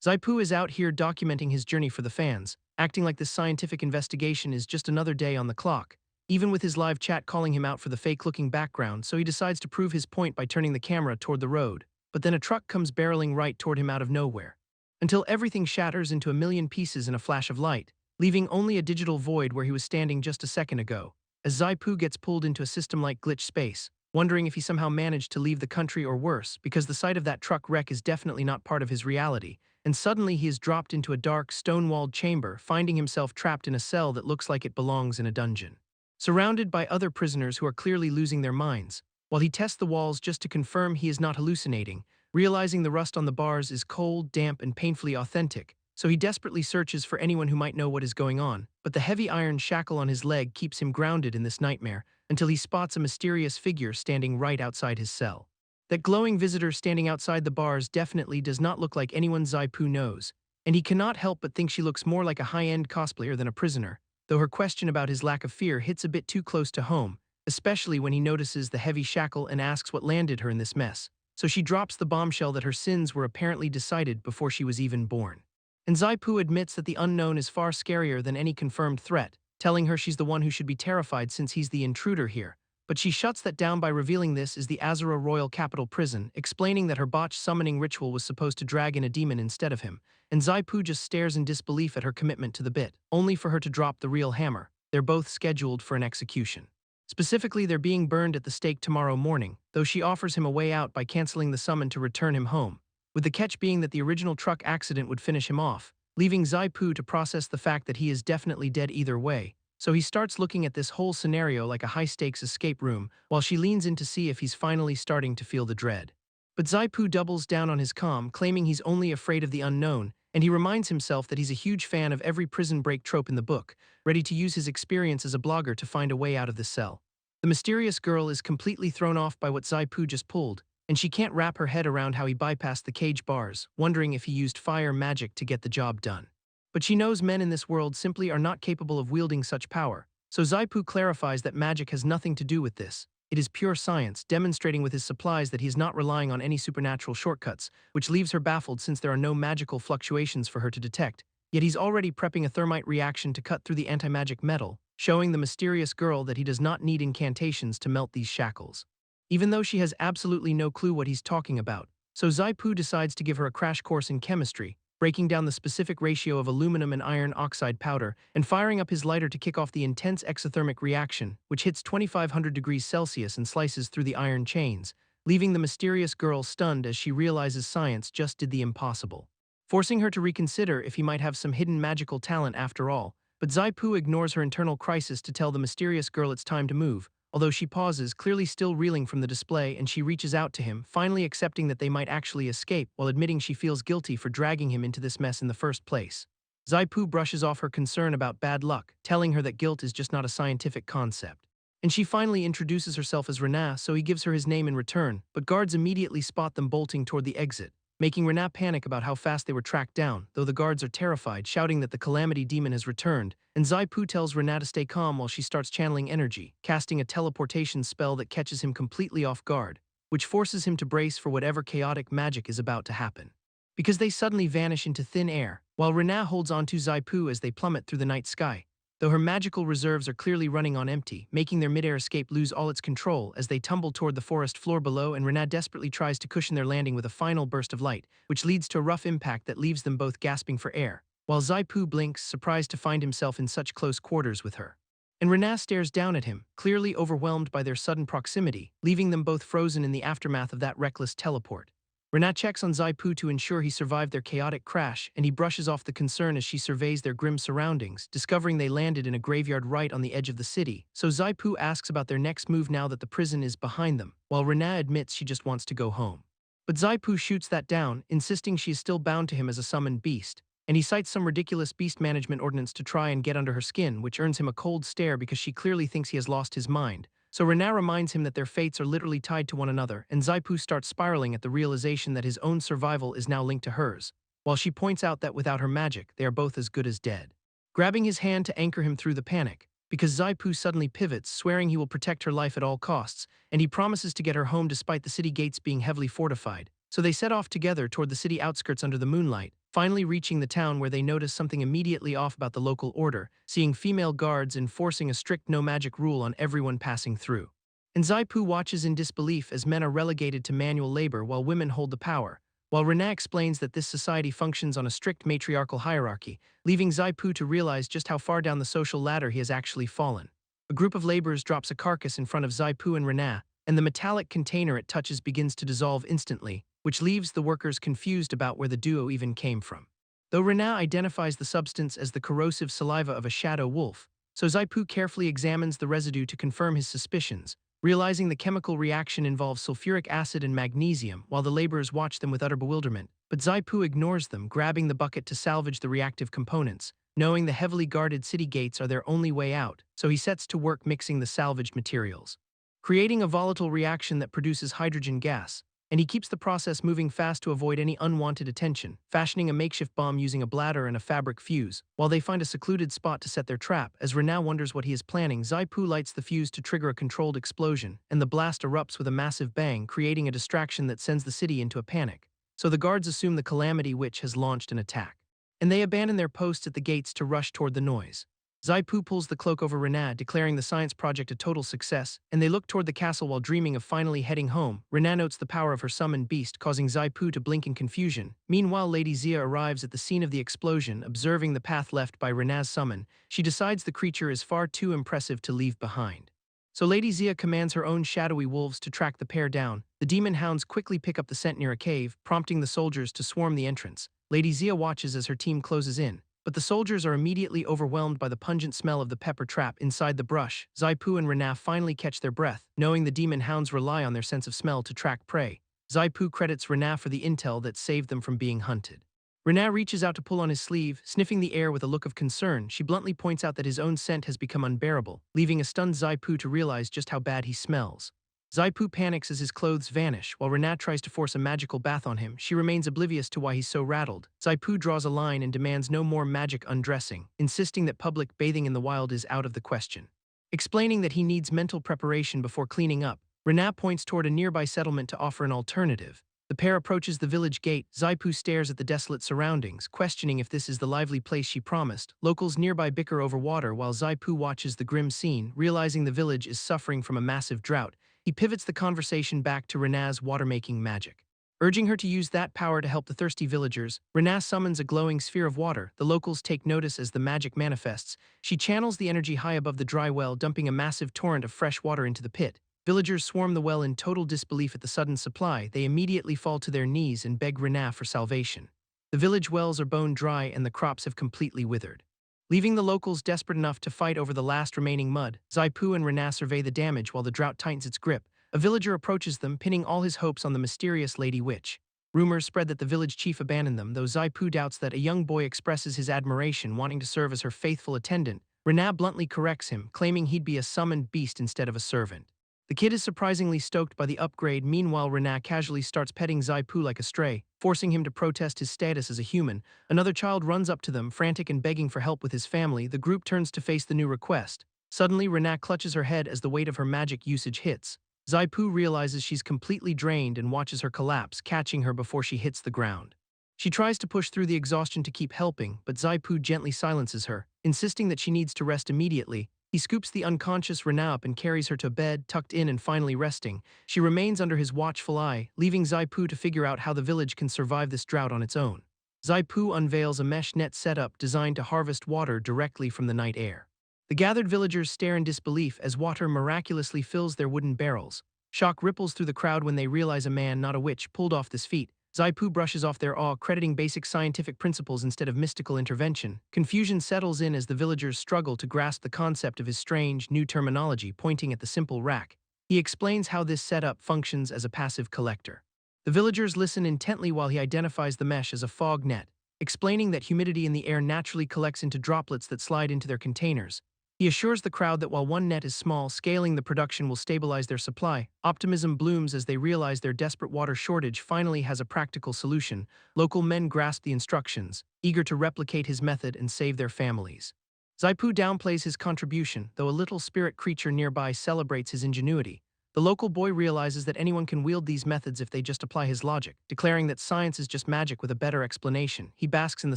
Zaipu is out here documenting his journey for the fans, acting like this scientific investigation is just another day on the clock, even with his live chat calling him out for the fake-looking background, so he decides to prove his point by turning the camera toward the road. But then a truck comes barreling right toward him out of nowhere, until everything shatters into a million pieces in a flash of light, leaving only a digital void where he was standing just a second ago, as Zaipu gets pulled into a system-like glitch space, wondering if he somehow managed to leave the country or worse, because the sight of that truck wreck is definitely not part of his reality, and suddenly he is dropped into a dark, stone-walled chamber, finding himself trapped in a cell that looks like it belongs in a dungeon. Surrounded by other prisoners who are clearly losing their minds, while he tests the walls just to confirm he is not hallucinating, realizing the rust on the bars is cold, damp, and painfully authentic, so he desperately searches for anyone who might know what is going on, but the heavy iron shackle on his leg keeps him grounded in this nightmare until he spots a mysterious figure standing right outside his cell. That glowing visitor standing outside the bars definitely does not look like anyone Zaipu knows, and he cannot help but think she looks more like a high-end cosplayer than a prisoner, though her question about his lack of fear hits a bit too close to home, especially when he notices the heavy shackle and asks what landed her in this mess. So she drops the bombshell that her sins were apparently decided before she was even born. And Zaipu admits that the unknown is far scarier than any confirmed threat, telling her she's the one who should be terrified since he's the intruder here. But she shuts that down by revealing this is the Azura Royal Capital Prison, explaining that her botched summoning ritual was supposed to drag in a demon instead of him, and Zaipu just stares in disbelief at her commitment to the bit, only for her to drop the real hammer. They're both scheduled for an execution. Specifically, they're being burned at the stake tomorrow morning, though she offers him a way out by canceling the summon to return him home, with the catch being that the original truck accident would finish him off, leaving Zaipu to process the fact that he is definitely dead either way. So he starts looking at this whole scenario like a high-stakes escape room, while she leans in to see if he's finally starting to feel the dread. But Zaipu doubles down on his calm, claiming he's only afraid of the unknown, and he reminds himself that he's a huge fan of every prison break trope in the book, ready to use his experience as a blogger to find a way out of the cell. The mysterious girl is completely thrown off by what Zaipu just pulled, and she can't wrap her head around how he bypassed the cage bars, wondering if he used fire magic to get the job done. But she knows men in this world simply are not capable of wielding such power, so Zaipu clarifies that magic has nothing to do with this. It is pure science, demonstrating with his supplies that he is not relying on any supernatural shortcuts, which leaves her baffled since there are no magical fluctuations for her to detect. Yet he's already prepping a thermite reaction to cut through the anti-magic metal, showing the mysterious girl that he does not need incantations to melt these shackles. Even though she has absolutely no clue what he's talking about, so Zaipu decides to give her a crash course in chemistry, breaking down the specific ratio of aluminum and iron oxide powder, and firing up his lighter to kick off the intense exothermic reaction, which hits 2500 degrees Celsius and slices through the iron chains, leaving the mysterious girl stunned as she realizes science just did the impossible, forcing her to reconsider if he might have some hidden magical talent after all. But Zaipu ignores her internal crisis to tell the mysterious girl it's time to move, although she pauses, clearly still reeling from the display, and she reaches out to him, finally accepting that they might actually escape while admitting she feels guilty for dragging him into this mess in the first place. Zaipu brushes off her concern about bad luck, telling her that guilt is just not a scientific concept. And she finally introduces herself as Rena, so he gives her his name in return, but guards immediately spot them bolting toward the exit, making Rena panic about how fast they were tracked down, though the guards are terrified, shouting that the Calamity Demon has returned, and Zaipu tells Rena to stay calm while she starts channeling energy, casting a teleportation spell that catches him completely off guard, which forces him to brace for whatever chaotic magic is about to happen. Because they suddenly vanish into thin air, while Rena holds onto Zaipu as they plummet through the night sky, though her magical reserves are clearly running on empty, making their mid-air escape lose all its control as they tumble toward the forest floor below, and Rena desperately tries to cushion their landing with a final burst of light, which leads to a rough impact that leaves them both gasping for air, while Zaipu blinks, surprised to find himself in such close quarters with her. And Rena stares down at him, clearly overwhelmed by their sudden proximity, leaving them both frozen in the aftermath of that reckless teleport. Rena checks on Zaipu to ensure he survived their chaotic crash, and he brushes off the concern as she surveys their grim surroundings, discovering they landed in a graveyard right on the edge of the city. So Zaipu asks about their next move now that the prison is behind them, while Rena admits she just wants to go home. But Zaipu shoots that down, insisting she is still bound to him as a summoned beast, and he cites some ridiculous beast management ordinance to try and get under her skin, which earns him a cold stare because she clearly thinks he has lost his mind. So Rena reminds him that their fates are literally tied to one another, and Zaipu starts spiraling at the realization that his own survival is now linked to hers, while she points out that without her magic, they are both as good as dead. Grabbing his hand to anchor him through the panic, because Zaipu suddenly pivots, swearing he will protect her life at all costs, and he promises to get her home despite the city gates being heavily fortified. So they set off together toward the city outskirts under the moonlight, finally reaching the town where they notice something immediately off about the local order, seeing female guards enforcing a strict no-magic rule on everyone passing through. And Zaipu watches in disbelief as men are relegated to manual labor while women hold the power, while Rena explains that this society functions on a strict matriarchal hierarchy, leaving Zaipu to realize just how far down the social ladder he has actually fallen. A group of laborers drops a carcass in front of Zaipu and Rena, and the metallic container it touches begins to dissolve instantly, which leaves the workers confused about where the duo even came from. Though Rena identifies the substance as the corrosive saliva of a shadow wolf, so Zaipu carefully examines the residue to confirm his suspicions, realizing the chemical reaction involves sulfuric acid and magnesium while the laborers watch them with utter bewilderment. But Zaipu ignores them, grabbing the bucket to salvage the reactive components, knowing the heavily guarded city gates are their only way out, so he sets to work mixing the salvaged materials, creating a volatile reaction that produces hydrogen gas, and he keeps the process moving fast to avoid any unwanted attention, fashioning a makeshift bomb using a bladder and a fabric fuse. While they find a secluded spot to set their trap, as Rena wonders what he is planning, Zaipu lights the fuse to trigger a controlled explosion, and the blast erupts with a massive bang, creating a distraction that sends the city into a panic. So the guards assume the Calamity Witch has launched an attack, and they abandon their posts at the gates to rush toward the noise. Zaipu pulls the cloak over Rena, declaring the science project a total success, and they look toward the castle while dreaming of finally heading home. Rena notes the power of her summoned beast, causing Zaipu to blink in confusion. Meanwhile, Lady Zia arrives at the scene of the explosion, observing the path left by Rena's summon. She decides the creature is far too impressive to leave behind. So Lady Zia commands her own shadowy wolves to track the pair down. The demon hounds quickly pick up the scent near a cave, prompting the soldiers to swarm the entrance. Lady Zia watches as her team closes in, but the soldiers are immediately overwhelmed by the pungent smell of the pepper trap inside the brush. Zaipu and Rena finally catch their breath, knowing the demon hounds rely on their sense of smell to track prey. Zaipu credits Rena for the intel that saved them from being hunted. Rena reaches out to pull on his sleeve, sniffing the air with a look of concern. She bluntly points out that his own scent has become unbearable, leaving a stunned Zaipu to realize just how bad he smells. Zaipu panics as his clothes vanish, while Renat tries to force a magical bath on him. She remains oblivious to why he's so rattled. Zaipu draws a line and demands no more magic undressing, insisting that public bathing in the wild is out of the question. Explaining that he needs mental preparation before cleaning up, Renat points toward a nearby settlement to offer an alternative. The pair approaches the village gate. Zaipu stares at the desolate surroundings, questioning if this is the lively place she promised. Locals nearby bicker over water while Zaipu watches the grim scene, realizing the village is suffering from a massive drought. He pivots the conversation back to Renat's water-making magic. Urging her to use that power to help the thirsty villagers, Renat summons a glowing sphere of water. The locals take notice as the magic manifests. She channels the energy high above the dry well, dumping a massive torrent of fresh water into the pit. Villagers swarm the well in total disbelief at the sudden supply. They immediately fall to their knees and beg Renat for salvation. The village wells are bone dry and the crops have completely withered. Leaving the locals desperate enough to fight over the last remaining mud, Zaipu and Renat survey the damage while the drought tightens its grip. A villager approaches them, pinning all his hopes on the mysterious Lady Witch. Rumors spread that the village chief abandoned them, though Zaipu doubts that. A young boy expresses his admiration, wanting to serve as her faithful attendant. Renat bluntly corrects him, claiming he'd be a summoned beast instead of a servant. The kid is surprisingly stoked by the upgrade. Meanwhile, Renat casually starts petting Zaipu like a stray, forcing him to protest his status as a human. Another child runs up to them, frantic and begging for help with his family. The group turns to face the new request. Suddenly, Renat clutches her head as the weight of her magic usage hits. Zaipu realizes she's completely drained and watches her collapse, catching her before she hits the ground. She tries to push through the exhaustion to keep helping, but Zaipu gently silences her, insisting that she needs to rest immediately. He scoops the unconscious Renat up and carries her to bed, tucked in and finally resting. She remains under his watchful eye, leaving Zaipu to figure out how the village can survive this drought on its own. Zaipu unveils a mesh net setup designed to harvest water directly from the night air. The gathered villagers stare in disbelief as water miraculously fills their wooden barrels. Shock ripples through the crowd when they realize a man, not a witch, pulled off this feat. Zaipu brushes off their awe, crediting basic scientific principles instead of mystical intervention. Confusion settles in as the villagers struggle to grasp the concept of his strange, new terminology, pointing at the simple rack. He explains how this setup functions as a passive collector. The villagers listen intently while he identifies the mesh as a fog net, explaining that humidity in the air naturally collects into droplets that slide into their containers. He assures the crowd that while one net is small, scaling the production will stabilize their supply. Optimism blooms as they realize their desperate water shortage finally has a practical solution. Local men grasp the instructions, eager to replicate his method and save their families. Zaipu downplays his contribution, though a little spirit creature nearby celebrates his ingenuity. The local boy realizes that anyone can wield these methods if they just apply his logic, declaring that science is just magic with a better explanation. He basks in the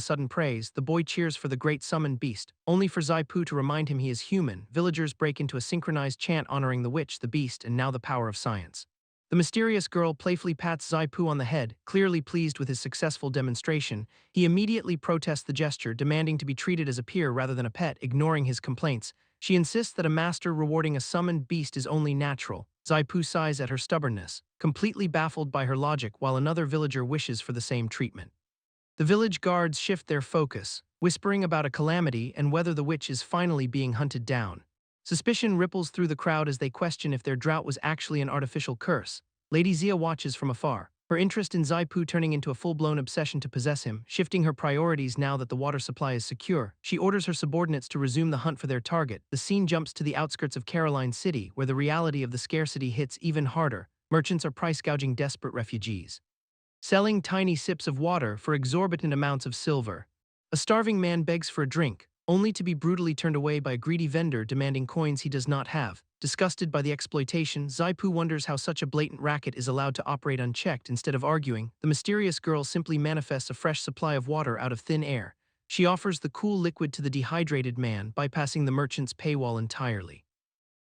sudden praise. The boy cheers for the great summoned beast, only for Zai-Pu to remind him he is human. Villagers break into a synchronized chant honoring the witch, the beast, and now the power of science. The mysterious girl playfully pats Zai-Pu on the head, clearly pleased with his successful demonstration. He immediately protests the gesture, demanding to be treated as a peer rather than a pet, ignoring his complaints. She insists that a master rewarding a summoned beast is only natural. Zai-Pu sighs at her stubbornness, completely baffled by her logic, while another villager wishes for the same treatment. The village guards shift their focus, whispering about a calamity and whether the witch is finally being hunted down. Suspicion ripples through the crowd as they question if their drought was actually an artificial curse. Lady Zia watches from afar, her interest in Zai-Pu turning into a full-blown obsession to possess him, shifting her priorities now that the water supply is secure. She orders her subordinates to resume the hunt for their target. The scene jumps to the outskirts of Caroline City, where the reality of the scarcity hits even harder. Merchants are price-gouging desperate refugees, selling tiny sips of water for exorbitant amounts of silver. A starving man begs for a drink, only to be brutally turned away by a greedy vendor demanding coins he does not have. Disgusted by the exploitation, Zai-Pu wonders how such a blatant racket is allowed to operate unchecked. Instead of arguing, the mysterious girl simply manifests a fresh supply of water out of thin air. She offers the cool liquid to the dehydrated man, bypassing the merchant's paywall entirely.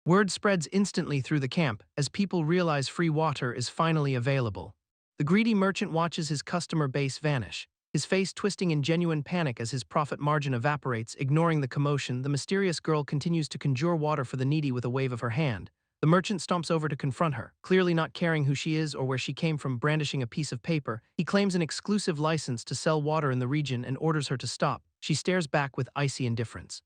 Word spreads instantly through the camp as people realize free water is finally available. The greedy merchant watches his customer base vanish, his face twisting in genuine panic as his profit margin evaporates. Ignoring the commotion, the mysterious girl continues to conjure water for the needy with a wave of her hand. The merchant stomps over to confront her, clearly not caring who she is or where she came from. Brandishing a piece of paper, he claims an exclusive license to sell water in the region and orders her to stop. She stares back with icy indifference,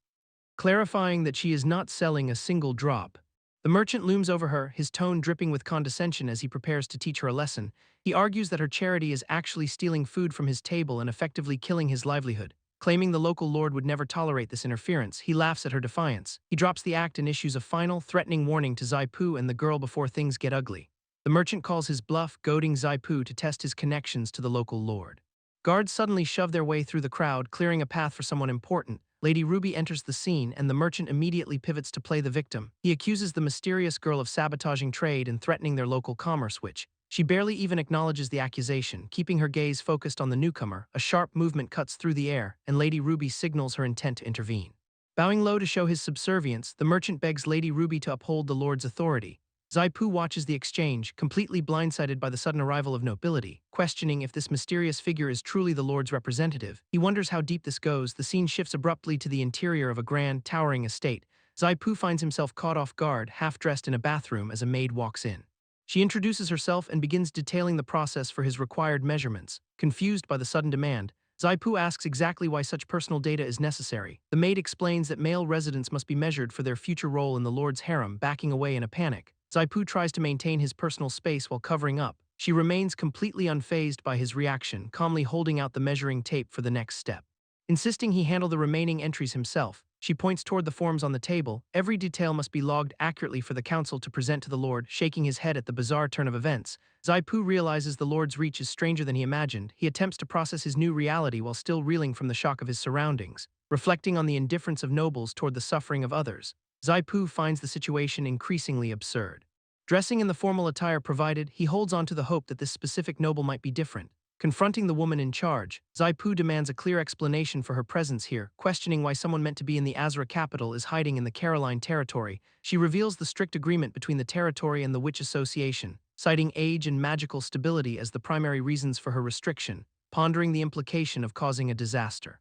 clarifying that she is not selling a single drop. The merchant looms over her, his tone dripping with condescension as he prepares to teach her a lesson. He argues that her charity is actually stealing food from his table and effectively killing his livelihood. Claiming the local lord would never tolerate this interference, he laughs at her defiance. He drops the act and issues a final, threatening warning to Zai-Pu and the girl before things get ugly. The merchant calls his bluff, goading Zai-Pu to test his connections to the local lord. Guards suddenly shove their way through the crowd, clearing a path for someone important. Lady Ruby enters the scene, and the merchant immediately pivots to play the victim. He accuses the mysterious girl of sabotaging trade and threatening their local commerce, which she barely even acknowledges the accusation. Keeping her gaze focused on the newcomer, a sharp movement cuts through the air, and Lady Ruby signals her intent to intervene. Bowing low to show his subservience, the merchant begs Lady Ruby to uphold the lord's authority. Zai-Pu watches the exchange, completely blindsided by the sudden arrival of nobility, questioning if this mysterious figure is truly the lord's representative. He wonders how deep this goes. The scene shifts abruptly to the interior of a grand, towering estate. Zai-Pu finds himself caught off guard, half-dressed in a bathroom as a maid walks in. She introduces herself and begins detailing the process for his required measurements. Confused by the sudden demand, Zai-Pu asks exactly why such personal data is necessary. The maid explains that male residents must be measured for their future role in the lord's harem. Backing away in a panic, Zai-Pu tries to maintain his personal space while covering up. She remains completely unfazed by his reaction, calmly holding out the measuring tape for the next step. Insisting he handle the remaining entries himself, she points toward the forms on the table. Every detail must be logged accurately for the council to present to the lord. Shaking his head at the bizarre turn of events, Zai-Pu realizes the lord's reach is stranger than he imagined. He attempts to process his new reality while still reeling from the shock of his surroundings. Reflecting on the indifference of nobles toward the suffering of others, Zai-Pu finds the situation increasingly absurd. Dressing in the formal attire provided, he holds on to the hope that this specific noble might be different. Confronting the woman in charge, Zai-Pu demands a clear explanation for her presence here, questioning why someone meant to be in the Azra capital is hiding in the Caroline territory. She reveals the strict agreement between the territory and the Witch Association, citing age and magical stability as the primary reasons for her restriction, pondering the implication of causing a disaster.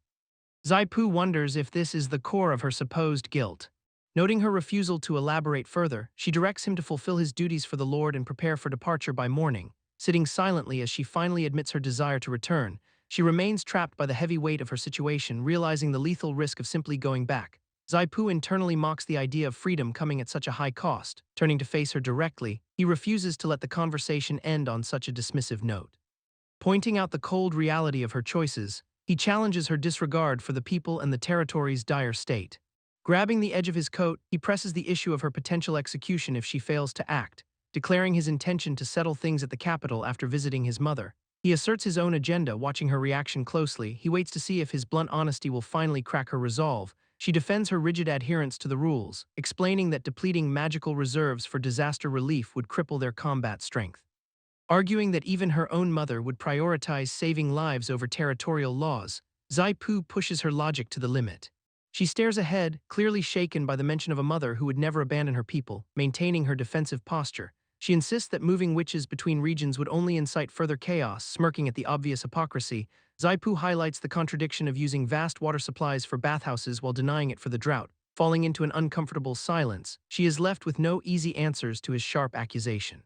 Zai-Pu wonders if this is the core of her supposed guilt. Noting her refusal to elaborate further, she directs him to fulfill his duties for the Lord and prepare for departure by morning. Sitting silently as she finally admits her desire to return, she remains trapped by the heavy weight of her situation, realizing the lethal risk of simply going back. Zai-Pu internally mocks the idea of freedom coming at such a high cost. Turning to face her directly, he refuses to let the conversation end on such a dismissive note. Pointing out the cold reality of her choices, he challenges her disregard for the people and the territory's dire state. Grabbing the edge of his coat, he presses the issue of her potential execution if she fails to act, declaring his intention to settle things at the capital after visiting his mother. He asserts his own agenda, watching her reaction closely. He waits to see if his blunt honesty will finally crack her resolve. She defends her rigid adherence to the rules, explaining that depleting magical reserves for disaster relief would cripple their combat strength. Arguing that even her own mother would prioritize saving lives over territorial laws, Zai-Pu pushes her logic to the limit. She stares ahead, clearly shaken by the mention of a mother who would never abandon her people, maintaining her defensive posture. She insists that moving witches between regions would only incite further chaos, smirking at the obvious hypocrisy. Zai-Pu highlights the contradiction of using vast water supplies for bathhouses while denying it for the drought. Falling into an uncomfortable silence, she is left with no easy answers to his sharp accusation.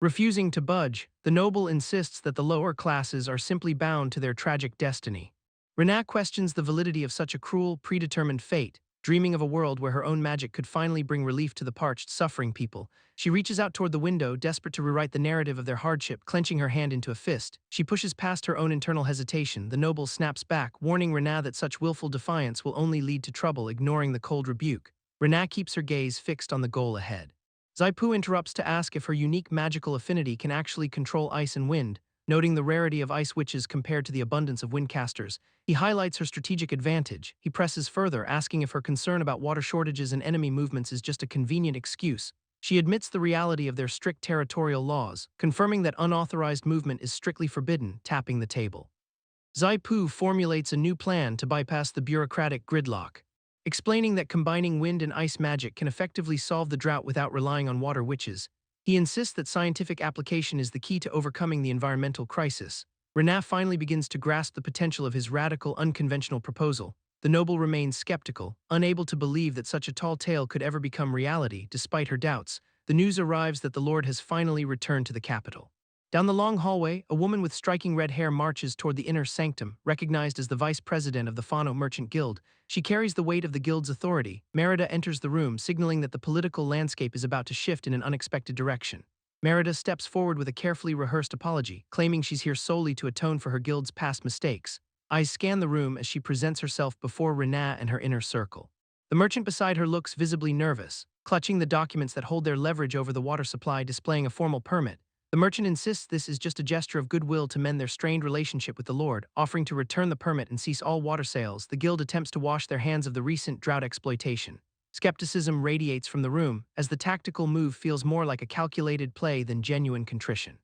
Refusing to budge, the noble insists that the lower classes are simply bound to their tragic destiny. Renat questions the validity of such a cruel, predetermined fate, dreaming of a world where her own magic could finally bring relief to the parched, suffering people. She reaches out toward the window, desperate to rewrite the narrative of their hardship, clenching her hand into a fist. She pushes past her own internal hesitation. The noble snaps back, warning Renat that such willful defiance will only lead to trouble, ignoring the cold rebuke. Renat keeps her gaze fixed on the goal ahead. Zai-Pu interrupts to ask if her unique magical affinity can actually control ice and wind, noting the rarity of ice witches compared to the abundance of windcasters. He highlights her strategic advantage. He presses further, asking if her concern about water shortages and enemy movements is just a convenient excuse. She admits the reality of their strict territorial laws, confirming that unauthorized movement is strictly forbidden, tapping the table. Zai-Pu formulates a new plan to bypass the bureaucratic gridlock, explaining that combining wind and ice magic can effectively solve the drought without relying on water witches. He insists that scientific application is the key to overcoming the environmental crisis. Renat finally begins to grasp the potential of his radical, unconventional proposal. The noble remains skeptical, unable to believe that such a tall tale could ever become reality. Despite her doubts, the news arrives that the Lord has finally returned to the capital. Down the long hallway, a woman with striking red hair marches toward the inner sanctum, recognized as the vice president of the Fano Merchant Guild. She carries the weight of the guild's authority. Merida enters the room, signaling that the political landscape is about to shift in an unexpected direction. Merida steps forward with a carefully rehearsed apology, claiming she's here solely to atone for her guild's past mistakes. Eyes scan the room as she presents herself before Renat and her inner circle. The merchant beside her looks visibly nervous, clutching the documents that hold their leverage over the water supply, displaying a formal permit. The merchant insists this is just a gesture of goodwill to mend their strained relationship with the Lord, offering to return the permit and cease all water sales. The guild attempts to wash their hands of the recent drought exploitation. Skepticism radiates from the room, as the tactical move feels more like a calculated play than genuine contrition.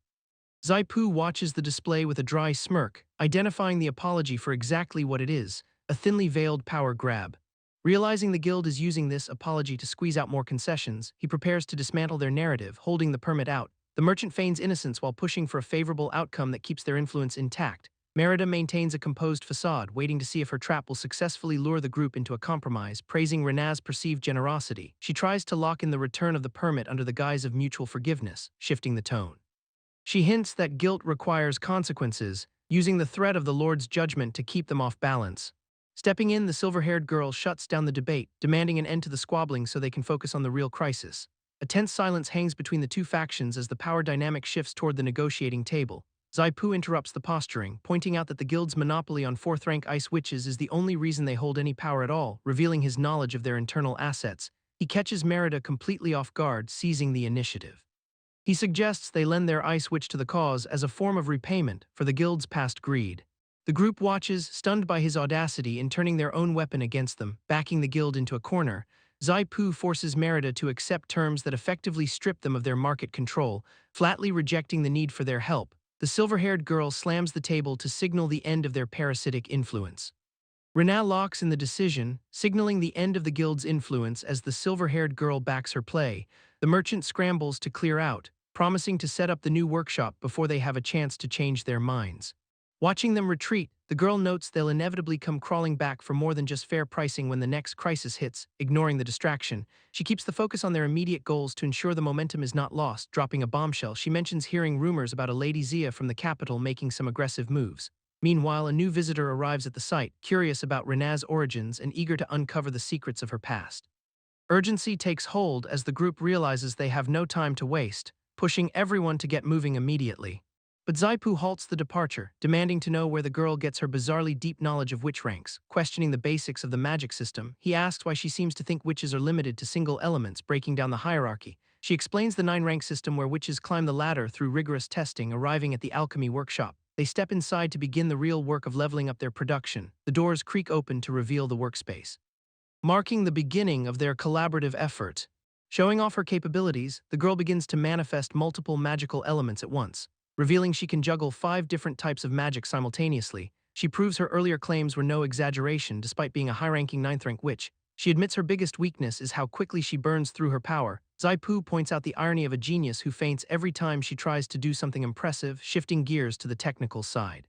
Zai-Pu watches the display with a dry smirk, identifying the apology for exactly what it is, a thinly veiled power grab. Realizing the guild is using this apology to squeeze out more concessions, he prepares to dismantle their narrative, holding the permit out. The merchant feigns innocence while pushing for a favorable outcome that keeps their influence intact. Merida maintains a composed facade, waiting to see if her trap will successfully lure the group into a compromise, praising Renat's perceived generosity. She tries to lock in the return of the permit under the guise of mutual forgiveness, shifting the tone. She hints that guilt requires consequences, using the threat of the Lord's judgment to keep them off balance. Stepping in, the silver-haired girl shuts down the debate, demanding an end to the squabbling so they can focus on the real crisis. A tense silence hangs between the two factions as the power dynamic shifts toward the negotiating table. Zai-Pu interrupts the posturing, pointing out that the guild's monopoly on fourth-rank ice witches is the only reason they hold any power at all, revealing his knowledge of their internal assets. He catches Merida completely off guard, seizing the initiative. He suggests they lend their ice witch to the cause as a form of repayment for the guild's past greed. The group watches, stunned by his audacity in turning their own weapon against them, backing the guild into a corner. Zai-Pu forces Merida to accept terms that effectively strip them of their market control, flatly rejecting the need for their help. The silver-haired girl slams the table to signal the end of their parasitic influence. Renat locks in the decision, signaling the end of the guild's influence as the silver-haired girl backs her play. The merchant scrambles to clear out, promising to set up the new workshop before they have a chance to change their minds. Watching them retreat, the girl notes they'll inevitably come crawling back for more than just fair pricing when the next crisis hits. Ignoring the distraction, she keeps the focus on their immediate goals to ensure the momentum is not lost. Dropping a bombshell, she mentions hearing rumors about a Lady Zia from the capital making some aggressive moves. Meanwhile, a new visitor arrives at the site, curious about Renat's origins and eager to uncover the secrets of her past. Urgency takes hold as the group realizes they have no time to waste, pushing everyone to get moving immediately. But Zai-Pu halts the departure, demanding to know where the girl gets her bizarrely deep knowledge of witch ranks. Questioning the basics of the magic system, he asks why she seems to think witches are limited to single elements, breaking down the hierarchy. She explains the 9-rank system where witches climb the ladder through rigorous testing, arriving at the alchemy workshop. They step inside to begin the real work of leveling up their production. The doors creak open to reveal the workspace. marking the beginning of their collaborative effort. Showing off her capabilities, the girl begins to manifest multiple magical elements at once. Revealing she can juggle 5 different types of magic simultaneously, she proves her earlier claims were no exaggeration despite being a high-ranking ninth-rank witch. She admits her biggest weakness is how quickly she burns through her power. Zaipu points out the irony of a genius who faints every time she tries to do something impressive, shifting gears to the technical side.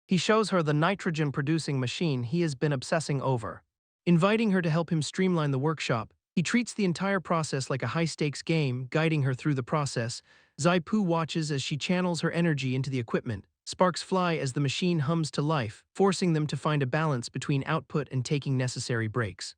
He shows her the nitrogen-producing machine he has been obsessing over. Inviting her to help him streamline the workshop, he treats the entire process like a high-stakes game, guiding her through the process. Zaipu watches as she channels her energy into the equipment. Sparks fly as the machine hums to life, forcing them to find a balance between output and taking necessary breaks.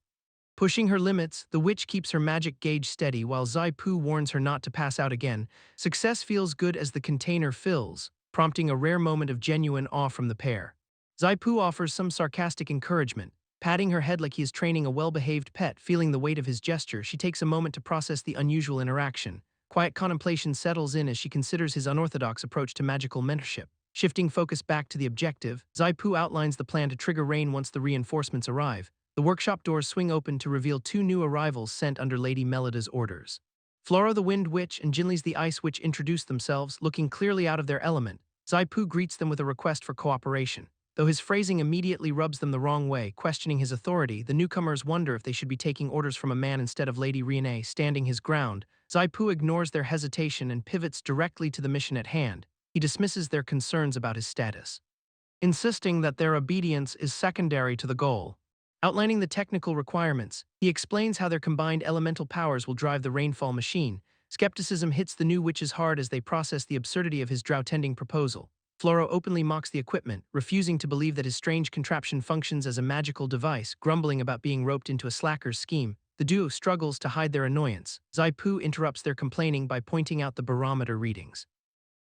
Pushing her limits, the witch keeps her magic gauge steady while Zaipu warns her not to pass out again. Success feels good as the container fills, prompting a rare moment of genuine awe from the pair. Zaipu offers some sarcastic encouragement, patting her head like he is training a well-behaved pet. Feeling the weight of his gesture, she takes a moment to process the unusual interaction. Quiet contemplation settles in as she considers his unorthodox approach to magical mentorship. Shifting focus back to the objective, Zaipu outlines the plan to trigger rain once the reinforcements arrive. The workshop doors swing open to reveal 2 new arrivals sent under Lady Melida's orders. Flora the Wind Witch and Jinli's the Ice Witch introduce themselves, looking clearly out of their element. Zaipu greets them with a request for cooperation. Though his phrasing immediately rubs them the wrong way, questioning his authority, the newcomers wonder if they should be taking orders from a man instead of Lady Riene. Standing his ground, Zaipu ignores their hesitation and pivots directly to the mission at hand. He dismisses their concerns about his status, insisting that their obedience is secondary to the goal. Outlining the technical requirements, he explains how their combined elemental powers will drive the rainfall machine. Skepticism hits the new witches hard as they process the absurdity of his drought-tending proposal. Floro openly mocks the equipment, refusing to believe that his strange contraption functions as a magical device, grumbling about being roped into a slacker's scheme. The duo struggles to hide their annoyance. Zaipu interrupts their complaining by pointing out the barometer readings,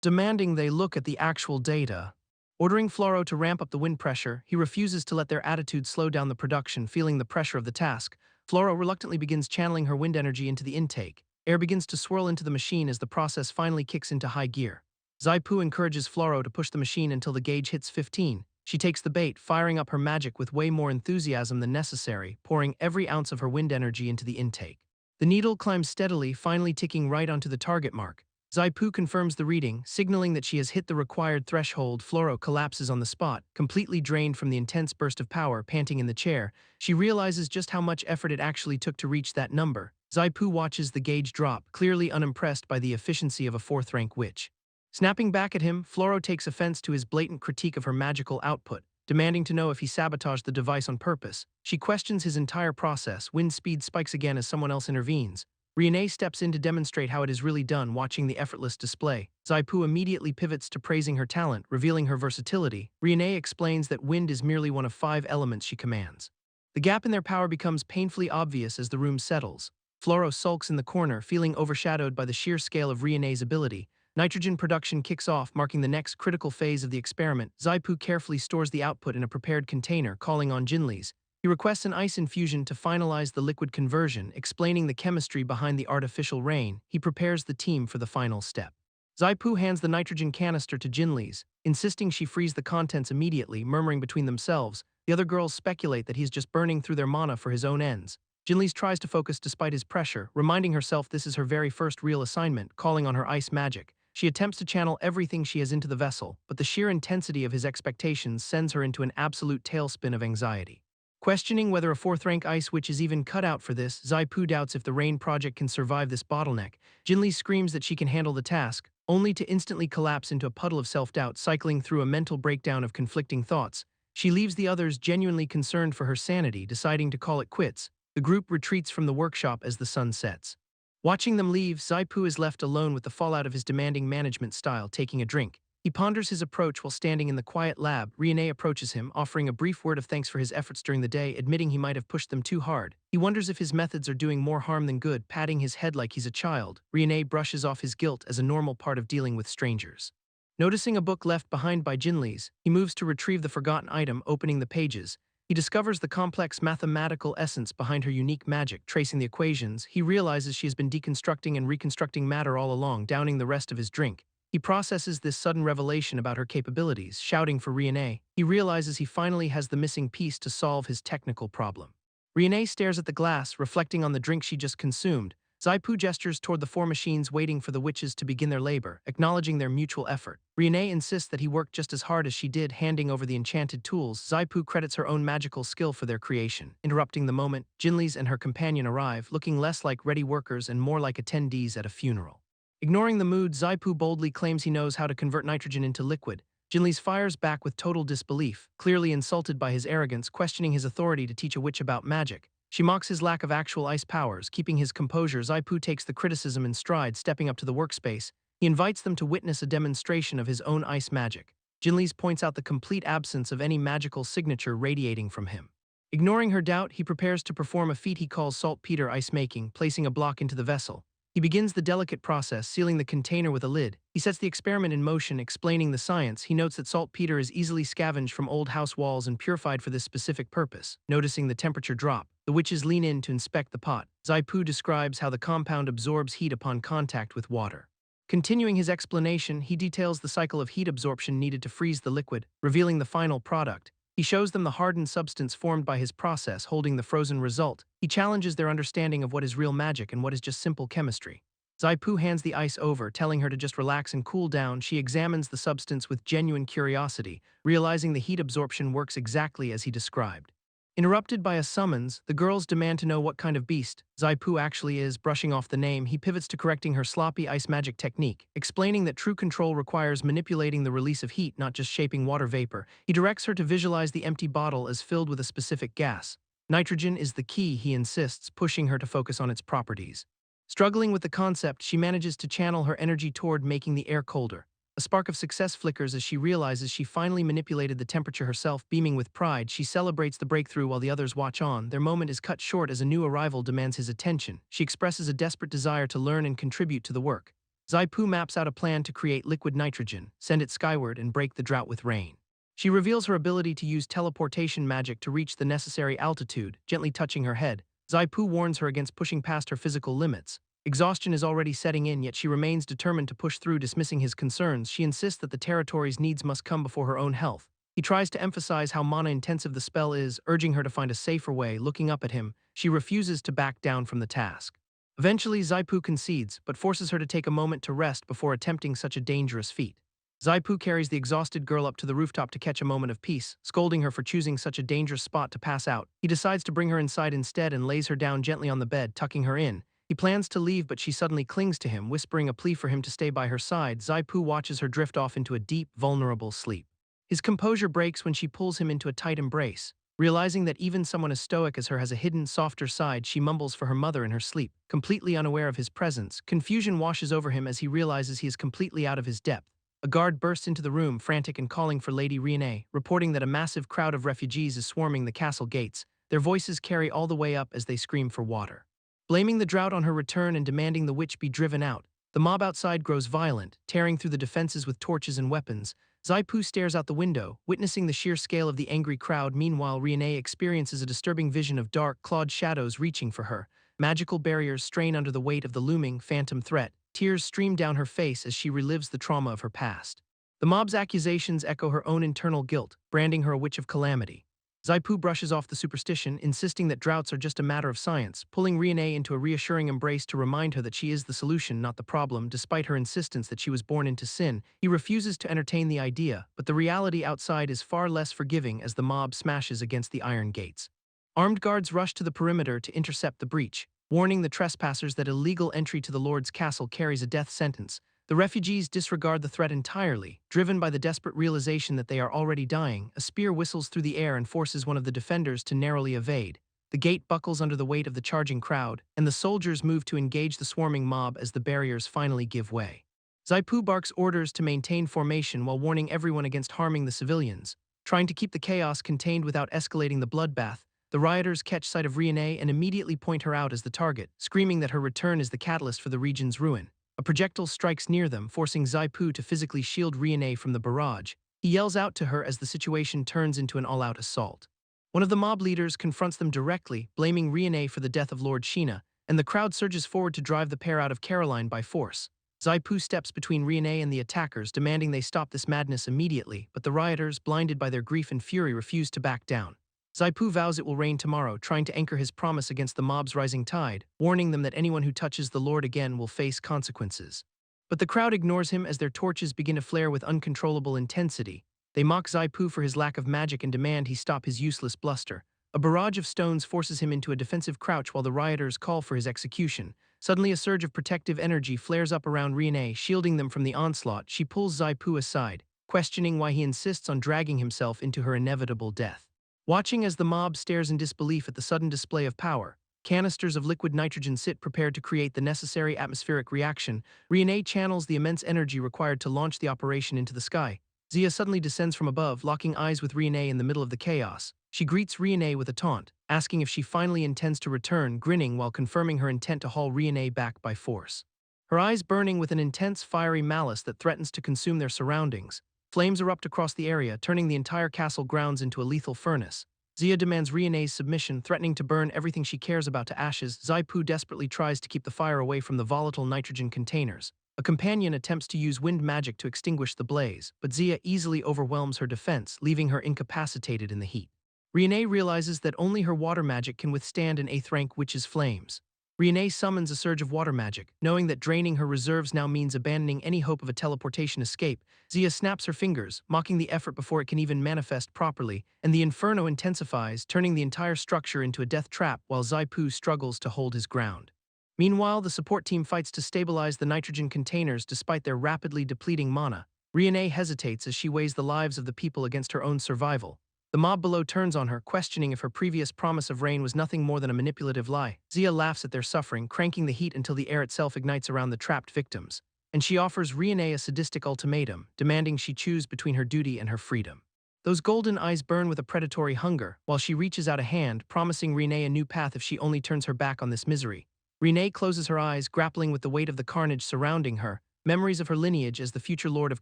demanding they look at the actual data. Ordering Floro to ramp up the wind pressure, he refuses to let their attitude slow down the production. Feeling the pressure of the task, Floro reluctantly begins channeling her wind energy into the intake. Air begins to swirl into the machine as the process finally kicks into high gear. Zaipu encourages Floro to push the machine until the gauge hits 15. She takes the bait, firing up her magic with way more enthusiasm than necessary, pouring every ounce of her wind energy into the intake. The needle climbs steadily, finally ticking right onto the target mark. Zaipu confirms the reading, signaling that she has hit the required threshold. Floro collapses on the spot, completely drained from the intense burst of power. Panting in the chair, she realizes just how much effort it actually took to reach that number. Zaipu watches the gauge drop, clearly unimpressed by the efficiency of a 4th-rank witch. Snapping back at him, Floro takes offense to his blatant critique of her magical output, demanding to know if he sabotaged the device on purpose. She questions his entire process. Wind speed spikes again as someone else intervenes. Riene steps in to demonstrate how it is really done. Watching the effortless display, Zaipu immediately pivots to praising her talent, revealing her versatility. Riene explains that wind is merely one of 5 elements she commands. The gap in their power becomes painfully obvious as the room settles. Floro sulks in the corner, feeling overshadowed by the sheer scale of Riene's ability. Nitrogen production kicks off, marking the next critical phase of the experiment. Zaipu carefully stores the output in a prepared container, calling on Jinli's. He requests an ice infusion to finalize the liquid conversion, explaining the chemistry behind the artificial rain. He prepares the team for the final step. Zaipu hands the nitrogen canister to Jinli's, insisting she freeze the contents immediately. Murmuring between themselves, the other girls speculate that he's just burning through their mana for his own ends. Jinli's tries to focus despite his pressure, reminding herself this is her very first real assignment, calling on her ice magic. She attempts to channel everything she has into the vessel, but the sheer intensity of his expectations sends her into an absolute tailspin of anxiety. Questioning whether a 4th-rank ice witch is even cut out for this, Zaipu doubts if the rain project can survive this bottleneck. Jinli screams that she can handle the task, only to instantly collapse into a puddle of self-doubt. Cycling through a mental breakdown of conflicting thoughts, she leaves the others genuinely concerned for her sanity, deciding to call it quits. The group retreats from the workshop as the sun sets. Watching them leave, Zaipu is left alone with the fallout of his demanding management style. Taking a drink, he ponders his approach while standing in the quiet lab. Riene approaches him, offering a brief word of thanks for his efforts during the day, admitting he might have pushed them too hard. He wonders if his methods are doing more harm than good, patting his head like he's a child. Riene brushes off his guilt as a normal part of dealing with strangers. Noticing a book left behind by Jinli's, he moves to retrieve the forgotten item. Opening the pages, he discovers the complex mathematical essence behind her unique magic. Tracing the equations, he realizes she has been deconstructing and reconstructing matter all along. Downing the rest of his drink, he processes this sudden revelation about her capabilities, shouting for Riene. He realizes he finally has the missing piece to solve his technical problem. Riene stares at the glass, reflecting on the drink she just consumed. Zaipu gestures toward the four machines waiting for the witches to begin their labor, acknowledging their mutual effort. Riene insists that he worked just as hard as she did, handing over the enchanted tools. Zaipu credits her own magical skill for their creation. Interrupting the moment, Jinli's and her companion arrive, looking less like ready workers and more like attendees at a funeral. Ignoring the mood, Zaipu boldly claims he knows how to convert nitrogen into liquid. Jinli's fires back with total disbelief, clearly insulted by his arrogance, questioning his authority to teach a witch about magic. She mocks his lack of actual ice powers. Keeping his composure, Zaipu takes the criticism in stride. Stepping up to the workspace, he invites them to witness a demonstration of his own ice magic. Jinli's points out the complete absence of any magical signature radiating from him. Ignoring her doubt, he prepares to perform a feat he calls saltpeter ice making, placing a block into the vessel. He begins the delicate process, sealing the container with a lid. He sets the experiment in motion, explaining the science. He notes that saltpeter is easily scavenged from old house walls and purified for this specific purpose. Noticing the temperature drop, the witches lean in to inspect the pot. Zaipu describes how the compound absorbs heat upon contact with water. Continuing his explanation, he details the cycle of heat absorption needed to freeze the liquid, revealing the final product. He shows them the hardened substance formed by his process, holding the frozen result. He challenges their understanding of what is real magic and what is just simple chemistry. Zaipu hands the ice over, telling her to just relax and cool down. She examines the substance with genuine curiosity, realizing the heat absorption works exactly as he described. Interrupted by a summons, the girls demand to know what kind of beast Zaipu actually is. Brushing off the name, he pivots to correcting her sloppy ice magic technique, explaining that true control requires manipulating the release of heat, not just shaping water vapor. He directs her to visualize the empty bottle as filled with a specific gas. Nitrogen is the key, he insists, pushing her to focus on its properties. Struggling with the concept, she manages to channel her energy toward making the air colder. A spark of success flickers as she realizes she finally manipulated the temperature herself. Beaming with pride, she celebrates the breakthrough while the others watch on. Their moment is cut short as a new arrival demands his attention. She expresses a desperate desire to learn and contribute to the work. Zaipu maps out a plan to create liquid nitrogen, send it skyward, and break the drought with rain. She reveals her ability to use teleportation magic to reach the necessary altitude, gently touching her head. Zaipu warns her against pushing past her physical limits. Exhaustion is already setting in, yet she remains determined to push through. Dismissing his concerns, she insists that the territory's needs must come before her own health. He tries to emphasize how mana-intensive the spell is, urging her to find a safer way. Looking up at him, she refuses to back down from the task. Eventually, Zaipu concedes, but forces her to take a moment to rest before attempting such a dangerous feat. Zaipu carries the exhausted girl up to the rooftop to catch a moment of peace, scolding her for choosing such a dangerous spot to pass out. He decides to bring her inside instead and lays her down gently on the bed, tucking her in. He plans to leave, but she suddenly clings to him, whispering a plea for him to stay by her side. Zaipu watches her drift off into a deep, vulnerable sleep. His composure breaks when she pulls him into a tight embrace. Realizing that even someone as stoic as her has a hidden, softer side, she mumbles for her mother in her sleep. Completely unaware of his presence, confusion washes over him as he realizes he is completely out of his depth. A guard bursts into the room, frantic and calling for Lady Riene, reporting that a massive crowd of refugees is swarming the castle gates. Their voices carry all the way up as they scream for water. Blaming the drought on her return and demanding the witch be driven out, the mob outside grows violent, tearing through the defenses with torches and weapons. Zaipu stares out the window, witnessing the sheer scale of the angry crowd. Meanwhile, Riene experiences a disturbing vision of dark, clawed shadows reaching for her. Magical barriers strain under the weight of the looming, phantom threat. Tears stream down her face as she relives the trauma of her past. The mob's accusations echo her own internal guilt, branding her a witch of calamity. Zaipu brushes off the superstition, insisting that droughts are just a matter of science, pulling Riene into a reassuring embrace to remind her that she is the solution, not the problem. Despite her insistence that she was born into sin, he refuses to entertain the idea, but the reality outside is far less forgiving as the mob smashes against the iron gates. Armed guards rush to the perimeter to intercept the breach, warning the trespassers that illegal entry to the Lord's castle carries a death sentence. The refugees disregard the threat entirely. Driven by the desperate realization that they are already dying, a spear whistles through the air and forces one of the defenders to narrowly evade. The gate buckles under the weight of the charging crowd, and the soldiers move to engage the swarming mob as the barriers finally give way. Zaipu barks orders to maintain formation while warning everyone against harming the civilians. Trying to keep the chaos contained without escalating the bloodbath, the rioters catch sight of Riene and immediately point her out as the target, screaming that her return is the catalyst for the region's ruin. A projectile strikes near them, forcing Zaipu to physically shield Riene from the barrage. He yells out to her as the situation turns into an all-out assault. One of the mob leaders confronts them directly, blaming Riene for the death of Lord Sheena, and the crowd surges forward to drive the pair out of Caroline by force. Zaipu steps between Riene and the attackers, demanding they stop this madness immediately, but the rioters, blinded by their grief and fury, refuse to back down. Zaipu vows it will rain tomorrow, trying to anchor his promise against the mob's rising tide, warning them that anyone who touches the Lord again will face consequences. But the crowd ignores him as their torches begin to flare with uncontrollable intensity. They mock Zaipu for his lack of magic and demand he stop his useless bluster. A barrage of stones forces him into a defensive crouch while the rioters call for his execution. Suddenly a surge of protective energy flares up around Riene, shielding them from the onslaught. She pulls Zaipu aside, questioning why he insists on dragging himself into her inevitable death. Watching as the mob stares in disbelief at the sudden display of power, canisters of liquid nitrogen sit prepared to create the necessary atmospheric reaction. Riene channels the immense energy required to launch the operation into the sky. Zia suddenly descends from above, locking eyes with Riene in the middle of the chaos. She greets Riene with a taunt, asking if she finally intends to return, grinning while confirming her intent to haul Riene back by force. Her eyes burning with an intense fiery malice that threatens to consume their surroundings. Flames erupt across the area, turning the entire castle grounds into a lethal furnace. Zia demands Riene's submission, threatening to burn everything she cares about to ashes. Zaipu desperately tries to keep the fire away from the volatile nitrogen containers. A companion attempts to use wind magic to extinguish the blaze, but Zia easily overwhelms her defense, leaving her incapacitated in the heat. Riene realizes that only her water magic can withstand an 8th rank witch's flames. Riene summons a surge of water magic, knowing that draining her reserves now means abandoning any hope of a teleportation escape. Zia snaps her fingers, mocking the effort before it can even manifest properly, and the inferno intensifies, turning the entire structure into a death trap while Zaipu struggles to hold his ground. Meanwhile, the support team fights to stabilize the nitrogen containers despite their rapidly depleting mana. Riene hesitates as she weighs the lives of the people against her own survival. The mob below turns on her, questioning if her previous promise of rain was nothing more than a manipulative lie. Zia laughs at their suffering, cranking the heat until the air itself ignites around the trapped victims. And she offers Riene a sadistic ultimatum, demanding she choose between her duty and her freedom. Those golden eyes burn with a predatory hunger, while she reaches out a hand, promising Riene a new path if she only turns her back on this misery. Riene closes her eyes, grappling with the weight of the carnage surrounding her. Memories of her lineage as the future Lord of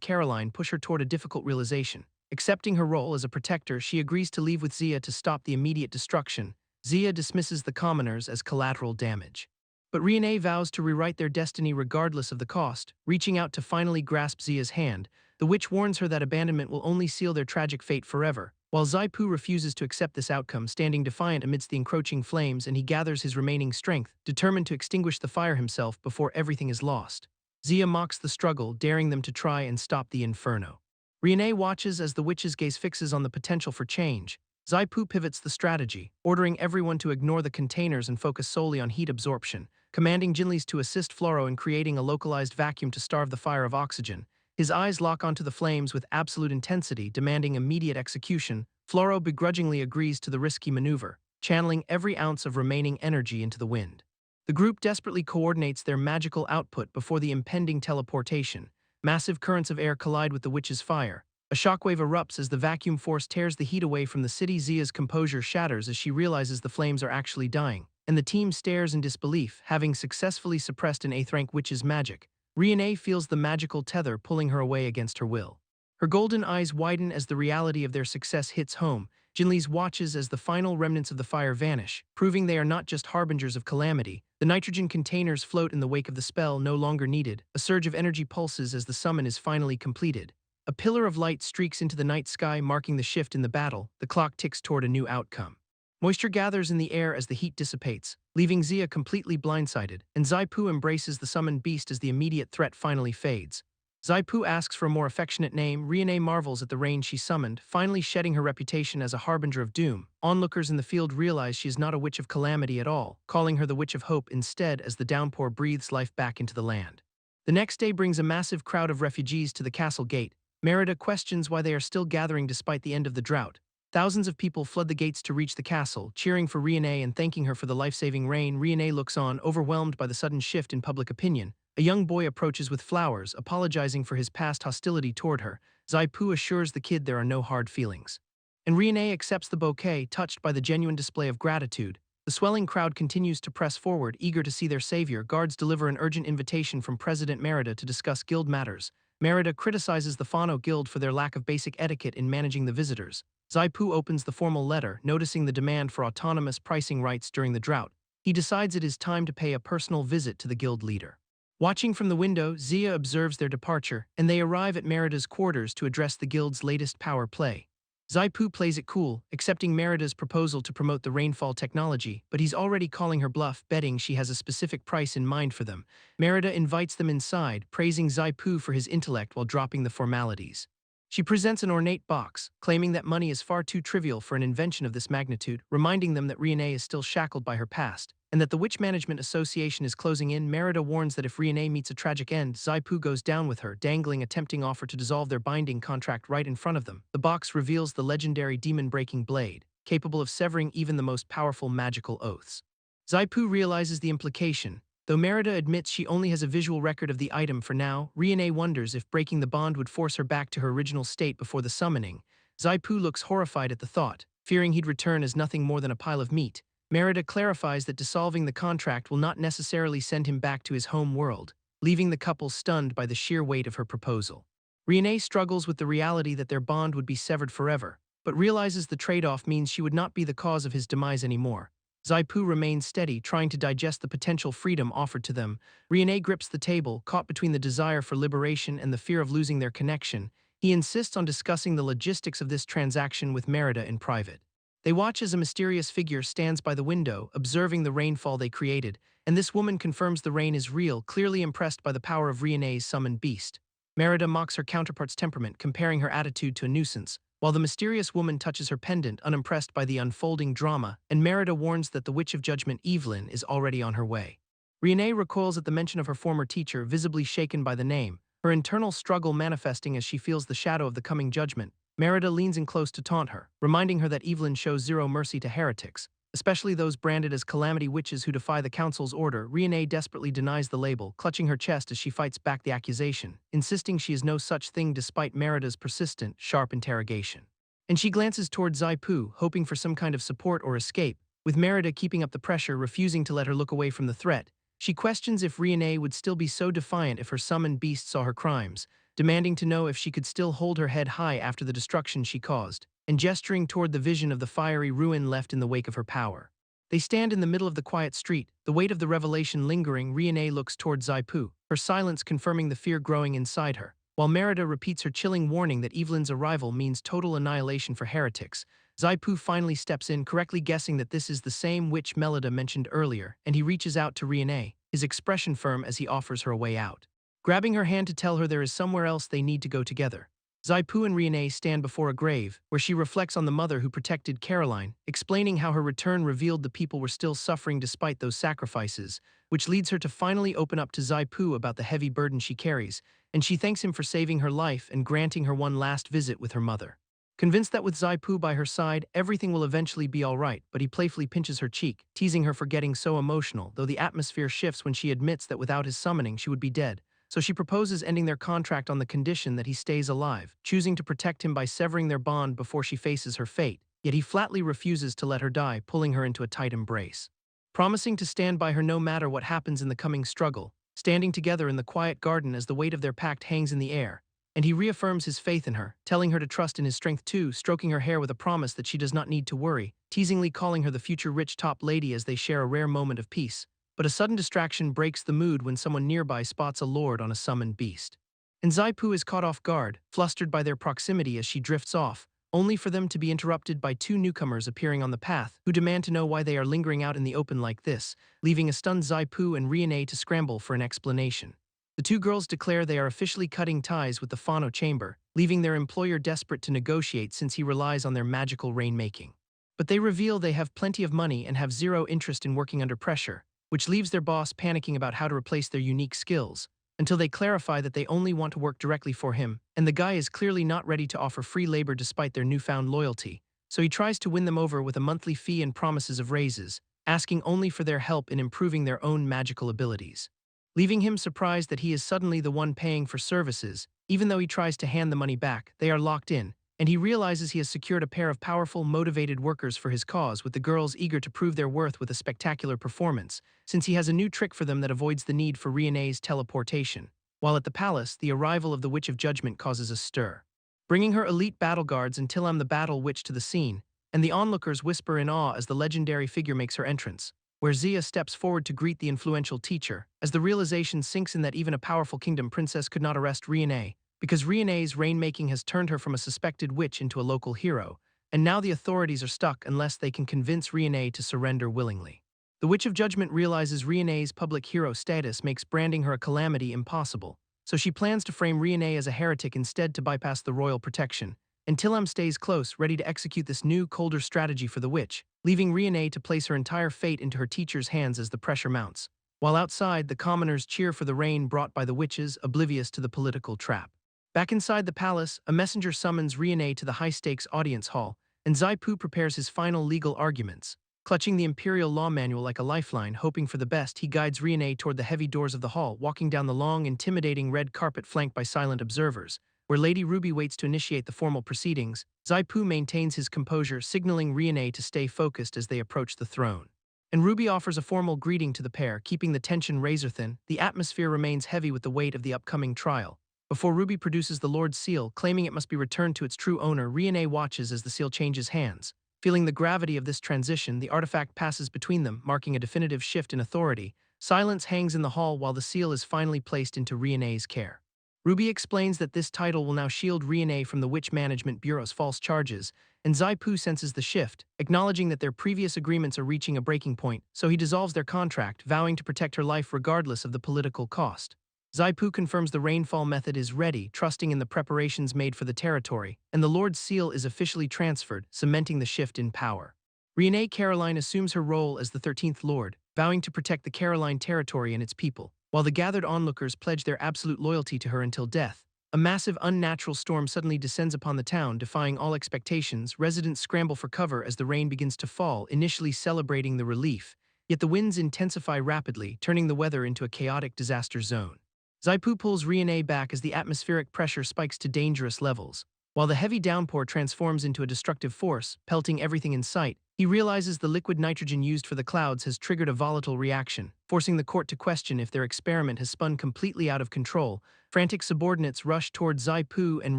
Caroline push her toward a difficult realization. Accepting her role as a protector, she agrees to leave with Zia to stop the immediate destruction. Zia dismisses the commoners as collateral damage. But Riene vows to rewrite their destiny regardless of the cost, reaching out to finally grasp Zia's hand. The witch warns her that abandonment will only seal their tragic fate forever, while Zaipu refuses to accept this outcome, standing defiant amidst the encroaching flames, and he gathers his remaining strength, determined to extinguish the fire himself before everything is lost. Zia mocks the struggle, daring them to try and stop the inferno. Riene watches as the witch's gaze fixes on the potential for change. Zaipu pivots the strategy, ordering everyone to ignore the containers and focus solely on heat absorption, commanding Jinlis to assist Floro in creating a localized vacuum to starve the fire of oxygen. His eyes lock onto the flames with absolute intensity, demanding immediate execution. Floro begrudgingly agrees to the risky maneuver, channeling every ounce of remaining energy into the wind. The group desperately coordinates their magical output before the impending teleportation. Massive currents of air collide with the witch's fire. A shockwave erupts as the vacuum force tears the heat away from the city. Zia's composure shatters as she realizes the flames are actually dying, and the team stares in disbelief, having successfully suppressed an 8th rank witch's magic. Riene feels the magical tether pulling her away against her will. Her golden eyes widen as the reality of their success hits home. Jinlis watches as the final remnants of the fire vanish, proving they are not just harbingers of calamity. The nitrogen containers float in the wake of the spell, no longer needed. A surge of energy pulses as the summon is finally completed. A pillar of light streaks into the night sky, marking the shift in the battle. The clock ticks toward a new outcome. Moisture gathers in the air as the heat dissipates, leaving Zia completely blindsided, and Zaipu embraces the summoned beast as the immediate threat finally fades. Zaipu asks for a more affectionate name. Riene marvels at the rain she summoned, finally shedding her reputation as a harbinger of doom. Onlookers in the field realize she is not a witch of calamity at all, calling her the Witch of Hope instead as the downpour breathes life back into the land. The next day brings a massive crowd of refugees to the castle gate. Merida questions why they are still gathering despite the end of the drought. Thousands of people flood the gates to reach the castle, cheering for Riene and thanking her for the life-saving rain. Riene looks on, overwhelmed by the sudden shift in public opinion. A young boy approaches with flowers, apologizing for his past hostility toward her. Zaipu assures the kid there are no hard feelings. And Riene accepts the bouquet, touched by the genuine display of gratitude. The swelling crowd continues to press forward, eager to see their savior. Guards deliver an urgent invitation from President Merida to discuss guild matters. Merida criticizes the Fano Guild for their lack of basic etiquette in managing the visitors. Zaipu opens the formal letter, noticing the demand for autonomous pricing rights during the drought. He decides it is time to pay a personal visit to the guild leader. Watching from the window, Zia observes their departure, and they arrive at Merida's quarters to address the guild's latest power play. Zaipu plays it cool, accepting Merida's proposal to promote the rainfall technology, but he's already calling her bluff, betting she has a specific price in mind for them. Merida invites them inside, praising Zaipu for his intellect while dropping the formalities. She presents an ornate box, claiming that money is far too trivial for an invention of this magnitude, reminding them that Riene is still shackled by her past, and that the Witch Management Association is closing in. Merida warns that if Riene meets a tragic end, Zaipu goes down with her, dangling a tempting offer to dissolve their binding contract right in front of them. The box reveals the legendary demon-breaking blade, capable of severing even the most powerful magical oaths. Zaipu realizes the implication. Though Merida admits she only has a visual record of the item for now, Riene wonders if breaking the bond would force her back to her original state before the summoning. Zaipu looks horrified at the thought, fearing he'd return as nothing more than a pile of meat. Merida clarifies that dissolving the contract will not necessarily send him back to his home world, leaving the couple stunned by the sheer weight of her proposal. Riene struggles with the reality that their bond would be severed forever, but realizes the trade-off means she would not be the cause of his demise anymore. Zaipu remains steady, trying to digest the potential freedom offered to them. Riene grips the table, caught between the desire for liberation and the fear of losing their connection. He insists on discussing the logistics of this transaction with Merida in private. They watch as a mysterious figure stands by the window, observing the rainfall they created, and this woman confirms the rain is real, clearly impressed by the power of Riene's summoned beast. Merida mocks her counterpart's temperament, comparing her attitude to a nuisance, while the mysterious woman touches her pendant, unimpressed by the unfolding drama, and Merida warns that the Witch of Judgment, Evelyn, is already on her way. Riene recoils at the mention of her former teacher, visibly shaken by the name, her internal struggle manifesting as she feels the shadow of the coming judgment. Merida leans in close to taunt her, reminding her that Evelyn shows zero mercy to heretics, especially those branded as calamity witches who defy the council's order. Riene desperately denies the label, clutching her chest as she fights back the accusation, insisting she is no such thing despite Merida's persistent, sharp interrogation. And she glances toward Zaipu, hoping for some kind of support or escape, with Merida keeping up the pressure, refusing to let her look away from the threat. She questions if Riene would still be so defiant if her summoned beast saw her crimes, demanding to know if she could still hold her head high after the destruction she caused, and gesturing toward the vision of the fiery ruin left in the wake of her power. They stand in the middle of the quiet street, the weight of the revelation lingering. Riene looks toward Zaipu, her silence confirming the fear growing inside her, while Merida repeats her chilling warning that Evelyn's arrival means total annihilation for heretics. Zaipu finally steps in, correctly guessing that this is the same witch Melida mentioned earlier, and he reaches out to Riene, his expression firm as he offers her a way out, grabbing her hand to tell her there is somewhere else they need to go together. Zaipu and Riene stand before a grave, where she reflects on the mother who protected Caroline, explaining how her return revealed the people were still suffering despite those sacrifices, which leads her to finally open up to Zaipu about the heavy burden she carries, and she thanks him for saving her life and granting her one last visit with her mother. Convinced that with Zaipu by her side, everything will eventually be all right, but he playfully pinches her cheek, teasing her for getting so emotional, though the atmosphere shifts when she admits that without his summoning she would be dead. So she proposes ending their contract on the condition that he stays alive, choosing to protect him by severing their bond before she faces her fate, yet he flatly refuses to let her die, pulling her into a tight embrace. Promising to stand by her no matter what happens in the coming struggle, standing together in the quiet garden as the weight of their pact hangs in the air, and he reaffirms his faith in her, telling her to trust in his strength too, stroking her hair with a promise that she does not need to worry, teasingly calling her the future rich top lady as they share a rare moment of peace. But a sudden distraction breaks the mood when someone nearby spots a lord on a summoned beast. And Zaipu is caught off guard, flustered by their proximity as she drifts off, only for them to be interrupted by two newcomers appearing on the path, who demand to know why they are lingering out in the open like this, leaving a stunned Zaipu and Riene to scramble for an explanation. The two girls declare they are officially cutting ties with the Fano chamber, leaving their employer desperate to negotiate since he relies on their magical rainmaking. But they reveal they have plenty of money and have zero interest in working under pressure, which leaves their boss panicking about how to replace their unique skills, until they clarify that they only want to work directly for him, and the guy is clearly not ready to offer free labor despite their newfound loyalty, so he tries to win them over with a monthly fee and promises of raises, asking only for their help in improving their own magical abilities. Leaving him surprised that he is suddenly the one paying for services, even though he tries to hand the money back, they are locked in, and he realizes he has secured a pair of powerful, motivated workers for his cause, with the girls eager to prove their worth with a spectacular performance, since he has a new trick for them that avoids the need for Riene's teleportation. While at the palace, the arrival of the Witch of Judgment causes a stir, bringing her elite battle guards and Tilam the Battle Witch to the scene, and the onlookers whisper in awe as the legendary figure makes her entrance, where Zia steps forward to greet the influential teacher, as the realization sinks in that even a powerful kingdom princess could not arrest Riene. because Riene's rainmaking has turned her from a suspected witch into a local hero, and now the authorities are stuck unless they can convince Riene to surrender willingly. The Witch of Judgment realizes Riene's public hero status makes branding her a calamity impossible, so she plans to frame Riene as a heretic instead to bypass the royal protection, and Tillam stays close, ready to execute this new, colder strategy for the witch, leaving Riene to place her entire fate into her teacher's hands as the pressure mounts. While outside, the commoners cheer for the rain brought by the witches, oblivious to the political trap. Back inside the palace, a messenger summons Riene to the high-stakes audience hall, and Zaipu prepares his final legal arguments. Clutching the imperial law manual like a lifeline, hoping for the best, he guides Riene toward the heavy doors of the hall, walking down the long, intimidating red carpet flanked by silent observers. Where Lady Ruby waits to initiate the formal proceedings, Zaipu maintains his composure, signaling Riene to stay focused as they approach the throne. And Ruby offers a formal greeting to the pair, keeping the tension razor-thin. The atmosphere remains heavy with the weight of the upcoming trial. Before Ruby produces the Lord's seal, claiming it must be returned to its true owner, Riene watches as the seal changes hands. Feeling the gravity of this transition, the artifact passes between them, marking a definitive shift in authority. Silence hangs in the hall while the seal is finally placed into Riene's care. Ruby explains that this title will now shield Riene from the Witch Management Bureau's false charges, and Zaipu senses the shift, acknowledging that their previous agreements are reaching a breaking point, so he dissolves their contract, vowing to protect her life regardless of the political cost. Zaipu confirms the rainfall method is ready, trusting in the preparations made for the territory, and the Lord's seal is officially transferred, cementing the shift in power. Riene Caroline assumes her role as the 13th Lord, vowing to protect the Caroline territory and its people, while the gathered onlookers pledge their absolute loyalty to her until death. A massive unnatural storm suddenly descends upon the town, defying all expectations. Residents scramble for cover as the rain begins to fall, initially celebrating the relief, yet the winds intensify rapidly, turning the weather into a chaotic disaster zone. Zaipu pulls Riene back as the atmospheric pressure spikes to dangerous levels. While the heavy downpour transforms into a destructive force, pelting everything in sight, he realizes the liquid nitrogen used for the clouds has triggered a volatile reaction, forcing the court to question if their experiment has spun completely out of control. Frantic subordinates rush toward Zaipu and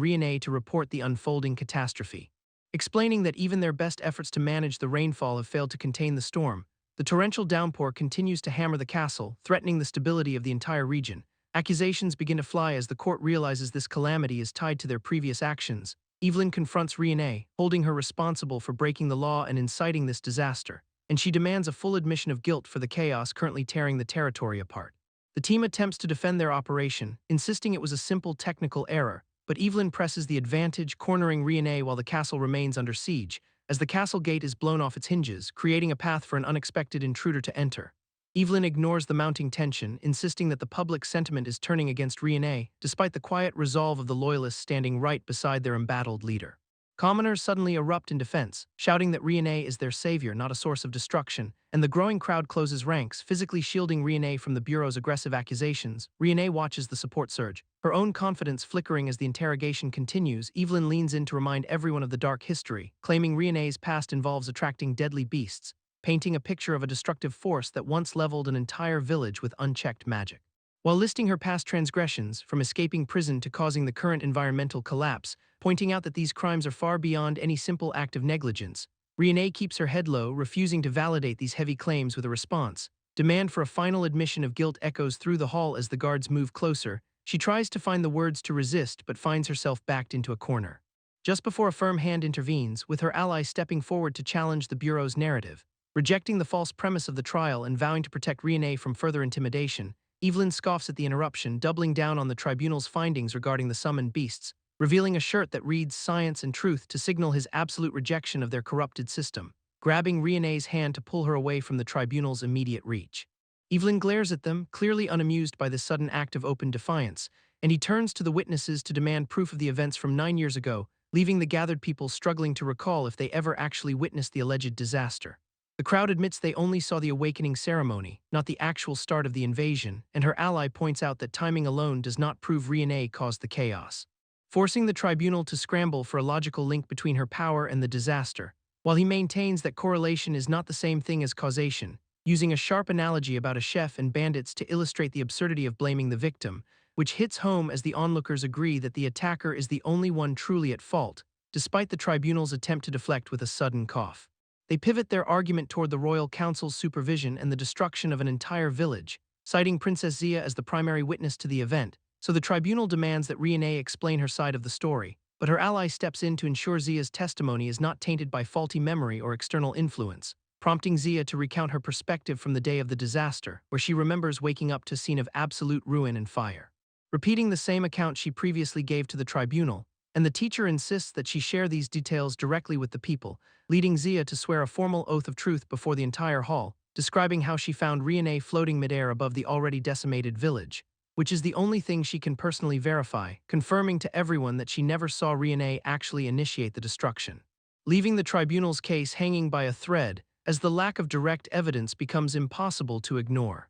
Riene to report the unfolding catastrophe. Explaining that even their best efforts to manage the rainfall have failed to contain the storm, the torrential downpour continues to hammer the castle, threatening the stability of the entire region. Accusations begin to fly as the court realizes this calamity is tied to their previous actions. Evelyn confronts Riene, holding her responsible for breaking the law and inciting this disaster, and she demands a full admission of guilt for the chaos currently tearing the territory apart. The team attempts to defend their operation, insisting it was a simple technical error, but Evelyn presses the advantage, cornering Riene while the castle remains under siege, as the castle gate is blown off its hinges, creating a path for an unexpected intruder to enter. Evelyn ignores the mounting tension, insisting that the public sentiment is turning against Riene, despite the quiet resolve of the loyalists standing right beside their embattled leader. Commoners suddenly erupt in defense, shouting that Riene is their savior, not a source of destruction, and the growing crowd closes ranks, physically shielding Riene from the Bureau's aggressive accusations. Riene watches the support surge, her own confidence flickering as the interrogation continues. Evelyn leans in to remind everyone of the dark history, claiming Riene's past involves attracting deadly beasts, painting a picture of a destructive force that once leveled an entire village with unchecked magic. While listing her past transgressions, from escaping prison to causing the current environmental collapse, pointing out that these crimes are far beyond any simple act of negligence, Riene keeps her head low, refusing to validate these heavy claims with a response. Demand for a final admission of guilt echoes through the hall as the guards move closer. She tries to find the words to resist but finds herself backed into a corner. Just before a firm hand intervenes, with her ally stepping forward to challenge the Bureau's narrative. Rejecting the false premise of the trial and vowing to protect Riene from further intimidation, Evelyn scoffs at the interruption, doubling down on the tribunal's findings regarding the summoned beasts, revealing a shirt that reads "Science and Truth" to signal his absolute rejection of their corrupted system, grabbing Riene's hand to pull her away from the tribunal's immediate reach. Evelyn glares at them, clearly unamused by this sudden act of open defiance, and he turns to the witnesses to demand proof of the events from 9 years ago, leaving the gathered people struggling to recall if they ever actually witnessed the alleged disaster. The crowd admits they only saw the awakening ceremony, not the actual start of the invasion, and her ally points out that timing alone does not prove Riene caused the chaos, forcing the tribunal to scramble for a logical link between her power and the disaster. While he maintains that correlation is not the same thing as causation, using a sharp analogy about a chef and bandits to illustrate the absurdity of blaming the victim, which hits home as the onlookers agree that the attacker is the only one truly at fault, despite the tribunal's attempt to deflect with a sudden cough. They pivot their argument toward the royal council's supervision and the destruction of an entire village, citing Princess Zia as the primary witness to the event, So the tribunal demands that Riene explain her side of the story, but her ally steps in to ensure Zia's testimony is not tainted by faulty memory or external influence, prompting Zia to recount her perspective from the day of the disaster, where she remembers waking up to a scene of absolute ruin and fire. Repeating the same account she previously gave to the tribunal, and the teacher insists that she share these details directly with the people, leading Zia to swear a formal oath of truth before the entire hall, describing how she found Riene floating midair above the already decimated village, which is the only thing she can personally verify, confirming to everyone that she never saw Riene actually initiate the destruction. Leaving the tribunal's case hanging by a thread, as the lack of direct evidence becomes impossible to ignore.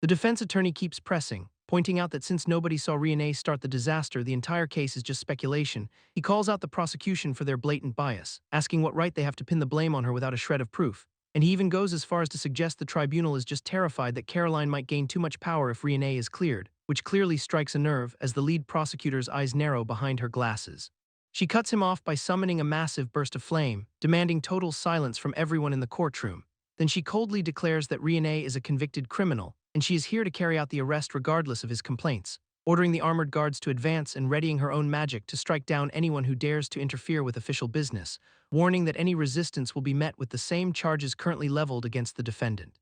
The defense attorney keeps pressing, pointing out that since nobody saw Riene start the disaster, the entire case is just speculation. He calls out the prosecution for their blatant bias, asking what right they have to pin the blame on her without a shred of proof. And he even goes as far as to suggest the tribunal is just terrified that Caroline might gain too much power if Riene is cleared, which clearly strikes a nerve as the lead prosecutor's eyes narrow behind her glasses. She cuts him off by summoning a massive burst of flame, demanding total silence from everyone in the courtroom. Then she coldly declares that Riene is a convicted criminal, and she is here to carry out the arrest regardless of his complaints, ordering the armored guards to advance and readying her own magic to strike down anyone who dares to interfere with official business, warning that any resistance will be met with the same charges currently leveled against the defendant.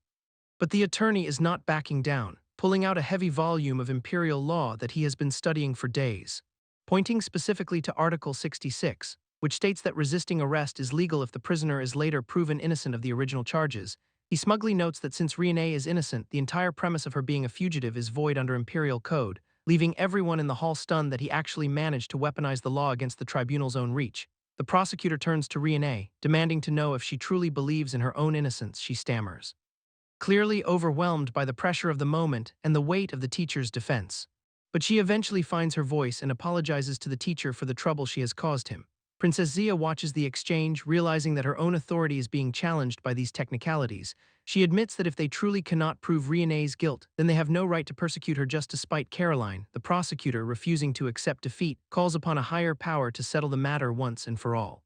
But the attorney is not backing down, pulling out a heavy volume of imperial law that he has been studying for days. Pointing specifically to Article 66, which states that resisting arrest is legal if the prisoner is later proven innocent of the original charges, he smugly notes that since Riene is innocent, the entire premise of her being a fugitive is void under imperial code, leaving everyone in the hall stunned that he actually managed to weaponize the law against the tribunal's own reach. The prosecutor turns to Riene, demanding to know if she truly believes in her own innocence. She stammers, clearly overwhelmed by the pressure of the moment and the weight of the teacher's defense. But she eventually finds her voice and apologizes to the teacher for the trouble she has caused him. Princess Zia watches the exchange, realizing that her own authority is being challenged by these technicalities. She admits that if they truly cannot prove Riene's guilt, then they have no right to persecute her just to spite Caroline. The prosecutor, refusing to accept defeat, calls upon a higher power to settle the matter once and for all,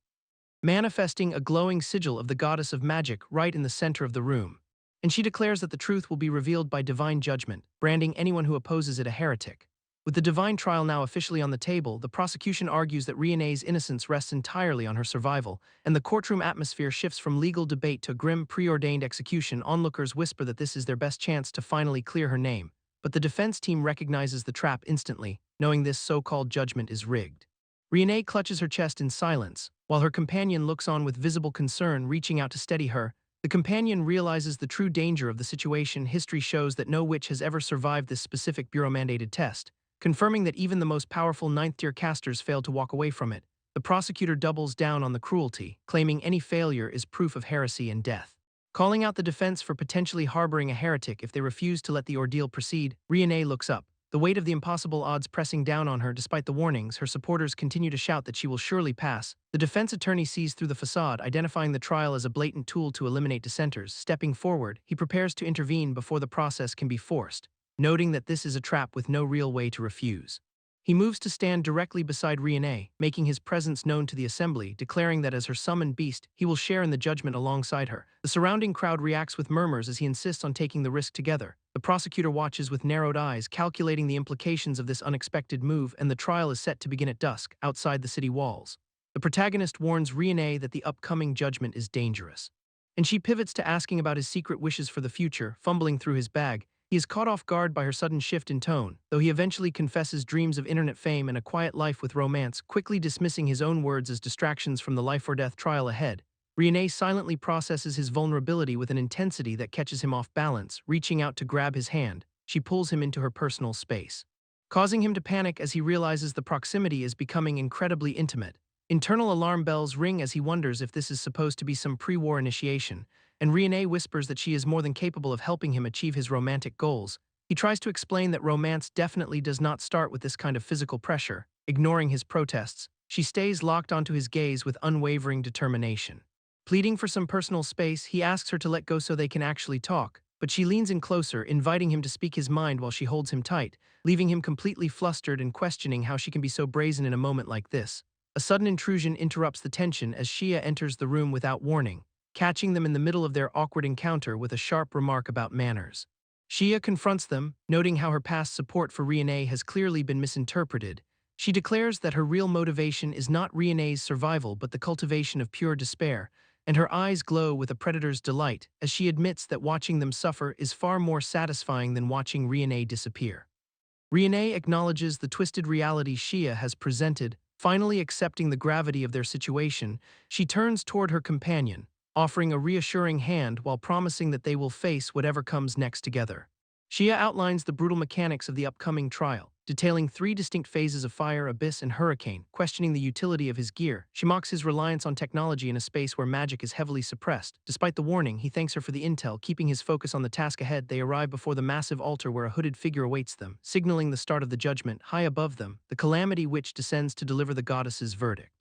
manifesting a glowing sigil of the goddess of magic right in the center of the room. And she declares that the truth will be revealed by divine judgment, branding anyone who opposes it a heretic. With the divine trial now officially on the table, the prosecution argues that Riene's innocence rests entirely on her survival, and the courtroom atmosphere shifts from legal debate to grim, preordained execution. Onlookers whisper that this is their best chance to finally clear her name, but the defense team recognizes the trap instantly, knowing this so-called judgment is rigged. Riene clutches her chest in silence, while her companion looks on with visible concern, reaching out to steady her. The companion realizes the true danger of the situation. History shows that no witch has ever survived this specific bureau-mandated test, confirming that even the most powerful ninth-tier casters failed to walk away from it. The prosecutor doubles down on the cruelty, claiming any failure is proof of heresy and death. Calling out the defense for potentially harboring a heretic if they refuse to let the ordeal proceed, Riene looks up, the weight of the impossible odds pressing down on her. Despite the warnings, her supporters continue to shout that she will surely pass. The defense attorney sees through the facade, identifying the trial as a blatant tool to eliminate dissenters. Stepping forward, he prepares to intervene before the process can be forced, noting that this is a trap with no real way to refuse. He moves to stand directly beside Riene, making his presence known to the assembly, declaring that as her summoned beast, he will share in the judgment alongside her. The surrounding crowd reacts with murmurs as he insists on taking the risk together. The prosecutor watches with narrowed eyes, calculating the implications of this unexpected move, and the trial is set to begin at dusk, outside the city walls. The protagonist warns Riene that the upcoming judgment is dangerous, and she pivots to asking about his secret wishes for the future. Fumbling through his bag, he is caught off guard by her sudden shift in tone, though he eventually confesses dreams of internet fame and a quiet life with romance, quickly dismissing his own words as distractions from the life-or-death trial ahead. Riene silently processes his vulnerability with an intensity that catches him off balance. Reaching out to grab his hand, she pulls him into her personal space, causing him to panic as he realizes the proximity is becoming incredibly intimate. Internal alarm bells ring as he wonders if this is supposed to be some pre-war initiation, and Riene whispers that she is more than capable of helping him achieve his romantic goals. He tries to explain that romance definitely does not start with this kind of physical pressure. Ignoring his protests, she stays locked onto his gaze with unwavering determination. Pleading for some personal space, he asks her to let go so they can actually talk, but she leans in closer, inviting him to speak his mind while she holds him tight, leaving him completely flustered and questioning how she can be so brazen in a moment like this. A sudden intrusion interrupts the tension as Shia enters the room without warning, catching them in the middle of their awkward encounter with a sharp remark about manners. Shia confronts them, noting how her past support for Riene has clearly been misinterpreted. She declares that her real motivation is not Riene's survival but the cultivation of pure despair, and her eyes glow with a predator's delight as she admits that watching them suffer is far more satisfying than watching Riene disappear. Riene acknowledges the twisted reality Shia has presented, finally accepting the gravity of their situation. She turns toward her companion, offering a reassuring hand while promising that they will face whatever comes next together. Shia outlines the brutal mechanics of the upcoming trial, detailing three distinct phases of fire, abyss, and hurricane, questioning the utility of his gear. She mocks his reliance on technology in a space where magic is heavily suppressed. Despite the warning, he thanks her for the intel, keeping his focus on the task ahead. They arrive before the massive altar where a hooded figure awaits them, signaling the start of the judgment. High above them, the calamity witch descends to deliver the goddess's verdict.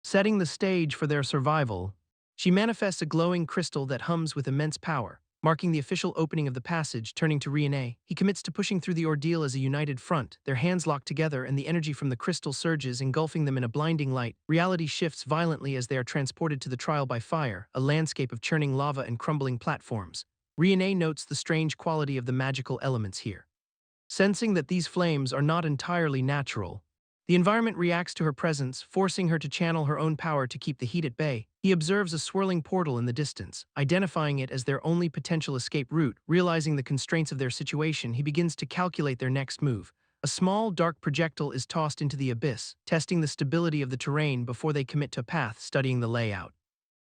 Setting the stage for their survival, she manifests a glowing crystal that hums with immense power, marking the official opening of the passage. Turning to Riene, he commits to pushing through the ordeal as a united front, their hands locked together and the energy from the crystal surges, engulfing them in a blinding light. Reality shifts violently as they are transported to the trial by fire, a landscape of churning lava and crumbling platforms. Riene notes the strange quality of the magical elements here. Sensing that these flames are not entirely natural, the environment reacts to her presence, forcing her to channel her own power to keep the heat at bay. He observes a swirling portal in the distance, identifying it as their only potential escape route. Realizing the constraints of their situation, he begins to calculate their next move. A small, dark projectile is tossed into the abyss, testing the stability of the terrain before they commit to a path. Studying the layout,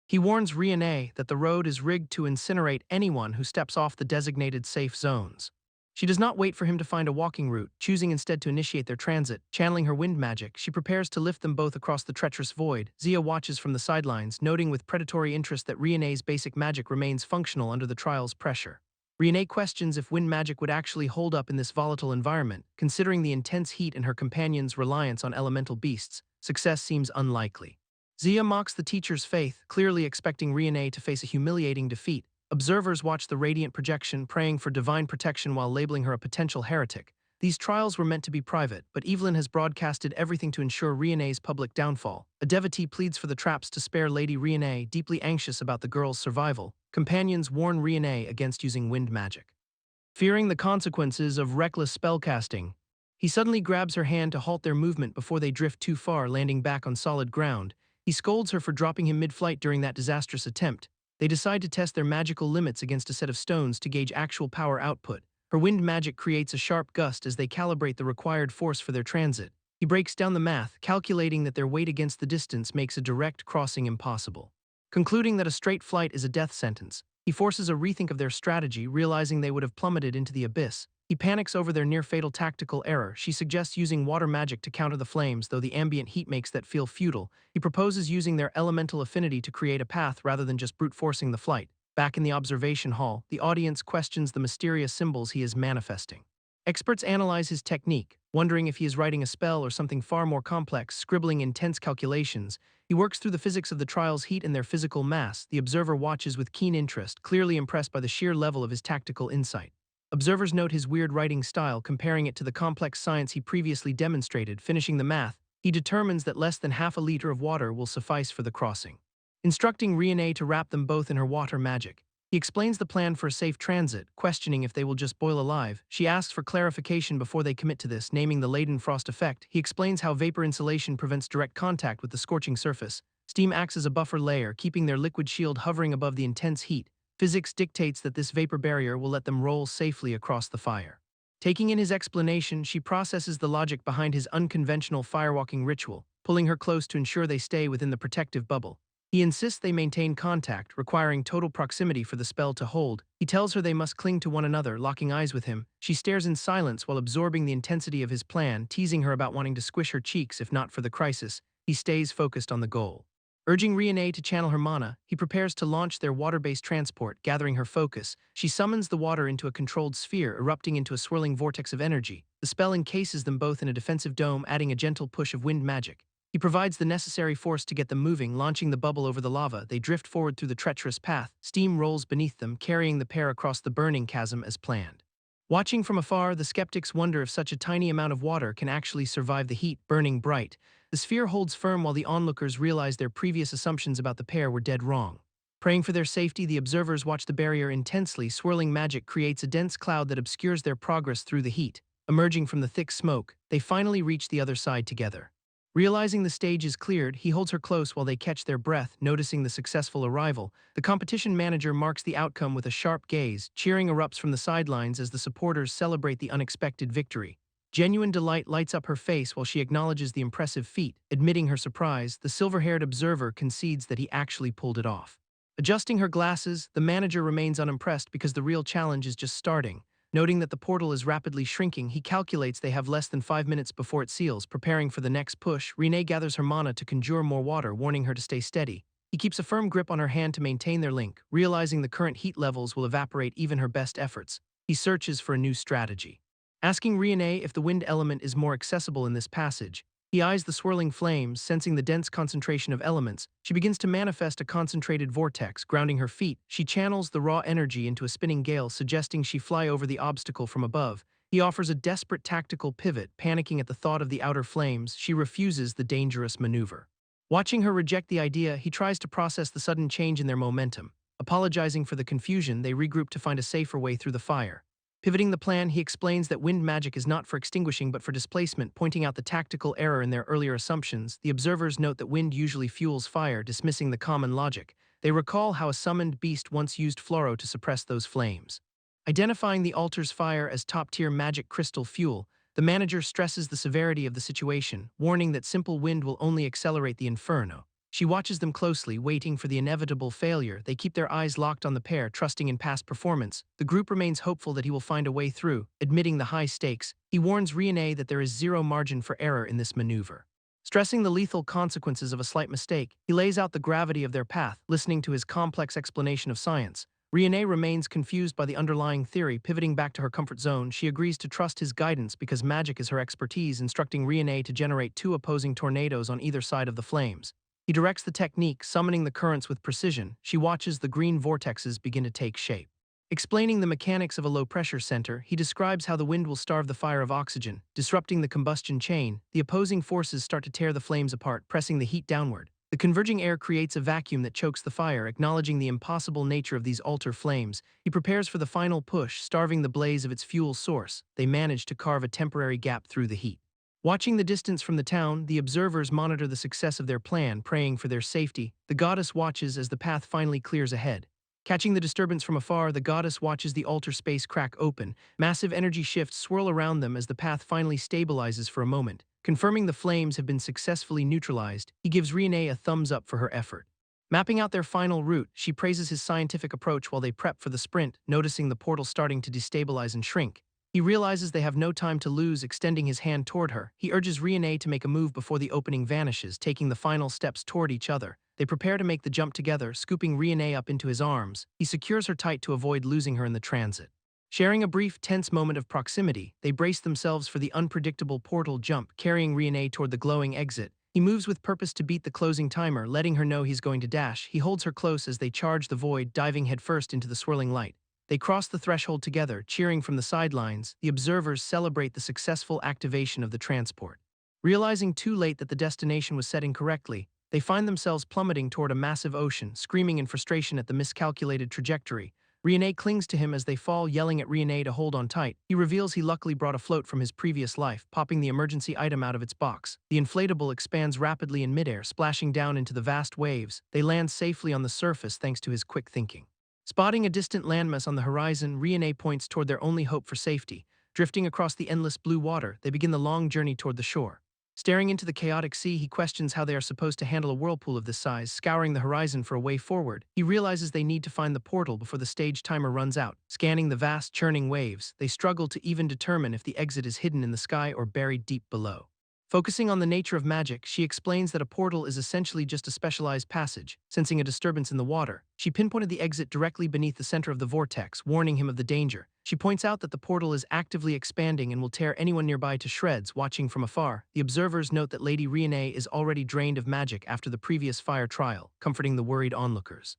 he warns Riene that the road is rigged to incinerate anyone who steps off the designated safe zones. She does not wait for him to find a walking route, choosing instead to initiate their transit. Channeling her wind magic, she prepares to lift them both across the treacherous void. Zia watches from the sidelines, noting with predatory interest that Riene's basic magic remains functional under the trial's pressure. Riene questions if wind magic would actually hold up in this volatile environment. Considering the intense heat and her companion's reliance on elemental beasts, success seems unlikely. Zia mocks the teacher's faith, clearly expecting Riene to face a humiliating defeat. Observers watch the radiant projection, praying for divine protection while labeling her a potential heretic. These trials were meant to be private, but Evelyn has broadcasted everything to ensure Riene's public downfall. A devotee pleads for the traps to spare Lady Riene, deeply anxious about the girl's survival. Companions warn Riene against using wind magic. Fearing the consequences of reckless spellcasting, he suddenly grabs her hand to halt their movement before they drift too far, landing back on solid ground. He scolds her for dropping him mid-flight during that disastrous attempt. They decide to test their magical limits against a set of stones to gauge actual power output. Her wind magic creates a sharp gust as they calibrate the required force for their transit. He breaks down the math, calculating that their weight against the distance makes a direct crossing impossible. Concluding that a straight flight is a death sentence, he forces a rethink of their strategy, realizing they would have plummeted into the abyss. He panics over their near-fatal tactical error. She suggests using water magic to counter the flames, though the ambient heat makes that feel futile. He proposes using their elemental affinity to create a path rather than just brute-forcing the flight. Back in the observation hall, the audience questions the mysterious symbols he is manifesting. Experts analyze his technique, wondering if he is writing a spell or something far more complex. Scribbling intense calculations, he works through the physics of the trial's heat and their physical mass. The observer watches with keen interest, clearly impressed by the sheer level of his tactical insight. Observers note his weird writing style, comparing it to the complex science he previously demonstrated. Finishing the math, he determines that less than half a liter of water will suffice for the crossing. Instructing Riene to wrap them both in her water magic, he explains the plan for a safe transit, questioning if they will just boil alive. She asks for clarification before they commit to this, naming the Leyden frost effect. He explains how vapor insulation prevents direct contact with the scorching surface. Steam acts as a buffer layer, keeping their liquid shield hovering above the intense heat. Physics dictates that this vapor barrier will let them roll safely across the fire. Taking in his explanation, she processes the logic behind his unconventional firewalking ritual, pulling her close to ensure they stay within the protective bubble. He insists they maintain contact, requiring total proximity for the spell to hold. He tells her they must cling to one another, locking eyes with him. She stares in silence while absorbing the intensity of his plan, teasing her about wanting to squish her cheeks if not for the crisis. He stays focused on the goal. Urging Riene to channel her mana, he prepares to launch their water-based transport. Gathering her focus, she summons the water into a controlled sphere, erupting into a swirling vortex of energy. The spell encases them both in a defensive dome, adding a gentle push of wind magic. He provides the necessary force to get them moving, launching the bubble over the lava. They drift forward through the treacherous path. Steam rolls beneath them, carrying the pair across the burning chasm as planned. Watching from afar, the skeptics wonder if such a tiny amount of water can actually survive the heat. Burning bright, the sphere holds firm while the onlookers realize their previous assumptions about the pair were dead wrong. Praying for their safety, the observers watch the barrier intensely. Swirling magic creates a dense cloud that obscures their progress through the heat. Emerging from the thick smoke, they finally reach the other side together. Realizing the stage is cleared, he holds her close while they catch their breath. Noticing the successful arrival, the competition manager marks the outcome with a sharp gaze. Cheering erupts from the sidelines as the supporters celebrate the unexpected victory. Genuine delight lights up her face while she acknowledges the impressive feat. Admitting her surprise, the silver-haired observer concedes that he actually pulled it off. Adjusting her glasses, the manager remains unimpressed because the real challenge is just starting. Noting that the portal is rapidly shrinking, he calculates they have less than 5 minutes before it seals. Preparing for the next push, Renee gathers her mana to conjure more water, warning her to stay steady. He keeps a firm grip on her hand to maintain their link. Realizing the current heat levels will evaporate even her best efforts, he searches for a new strategy. Asking Renee if the wind element is more accessible in this passage, he eyes the swirling flames. Sensing the dense concentration of elements, she begins to manifest a concentrated vortex. Grounding her feet, she channels the raw energy into a spinning gale, suggesting she fly over the obstacle from above. He offers a desperate tactical pivot. Panicking at the thought of the outer flames, she refuses the dangerous maneuver. Watching her reject the idea, he tries to process the sudden change in their momentum. Apologizing for the confusion, they regroup to find a safer way through the fire. Pivoting the plan, he explains that wind magic is not for extinguishing but for displacement, pointing out the tactical error in their earlier assumptions. The observers note that wind usually fuels fire, dismissing the common logic. They recall how a summoned beast once used fluoro to suppress those flames. Identifying the altar's fire as top-tier magic crystal fuel, the manager stresses the severity of the situation, warning that simple wind will only accelerate the inferno. She watches them closely, waiting for the inevitable failure. They keep their eyes locked on the pair, trusting in past performance. The group remains hopeful that he will find a way through. Admitting the high stakes, he warns Renee that there is zero margin for error in this maneuver. Stressing the lethal consequences of a slight mistake, he lays out the gravity of their path. Listening to his complex explanation of science, Renee remains confused by the underlying theory. Pivoting back to her comfort zone, she agrees to trust his guidance because magic is her expertise, instructing Renee to generate 2 opposing tornadoes on either side of the flames. He directs the technique, summoning the currents with precision. She watches the green vortexes begin to take shape. Explaining the mechanics of a low-pressure center, he describes how the wind will starve the fire of oxygen, disrupting the combustion chain. The opposing forces start to tear the flames apart, pressing the heat downward. The converging air creates a vacuum that chokes the fire. Acknowledging the impossible nature of these altar flames, he prepares for the final push, starving the blaze of its fuel source. They manage to carve a temporary gap through the heat. Watching the distance from the town, the observers monitor the success of their plan, praying for their safety. The goddess watches as the path finally clears ahead. Catching the disturbance from afar, the goddess watches the altar space crack open. Massive energy shifts swirl around them as the path finally stabilizes for a moment. Confirming the flames have been successfully neutralized, he gives Renee a thumbs up for her effort. Mapping out their final route, she praises his scientific approach while they prep for the sprint. Noticing the portal starting to destabilize and shrink, he realizes they have no time to lose. Extending his hand toward her, he urges Renee to make a move before the opening vanishes. Taking the final steps toward each other, they prepare to make the jump together. Scooping Renee up into his arms, he secures her tight to avoid losing her in the transit. Sharing a brief, tense moment of proximity, they brace themselves for the unpredictable portal jump. Carrying Renee toward the glowing exit, he moves with purpose to beat the closing timer, letting her know he's going to dash. He holds her close as they charge the void, diving headfirst into the swirling light. They cross the threshold together, cheering from the sidelines. The observers celebrate the successful activation of the transport. Realizing too late that the destination was set incorrectly, they find themselves plummeting toward a massive ocean, screaming in frustration at the miscalculated trajectory. Renee clings to him as they fall, yelling at Renee to hold on tight. He reveals he luckily brought a float from his previous life, popping the emergency item out of its box. The inflatable expands rapidly in midair, splashing down into the vast waves. They land safely on the surface thanks to his quick thinking. Spotting a distant landmass on the horizon, Renee points toward their only hope for safety. Drifting across the endless blue water, they begin the long journey toward the shore. Staring into the chaotic sea, he questions how they are supposed to handle a whirlpool of this size. Scouring the horizon for a way forward, he realizes they need to find the portal before the stage timer runs out. Scanning the vast, churning waves, they struggle to even determine if the exit is hidden in the sky or buried deep below. Focusing on the nature of magic, she explains that a portal is essentially just a specialized passage. Sensing a disturbance in the water, she pinpointed the exit directly beneath the center of the vortex, warning him of the danger. She points out that the portal is actively expanding and will tear anyone nearby to shreds. Watching from afar, the observers note that Lady Renee is already drained of magic after the previous fire trial, comforting the worried onlookers.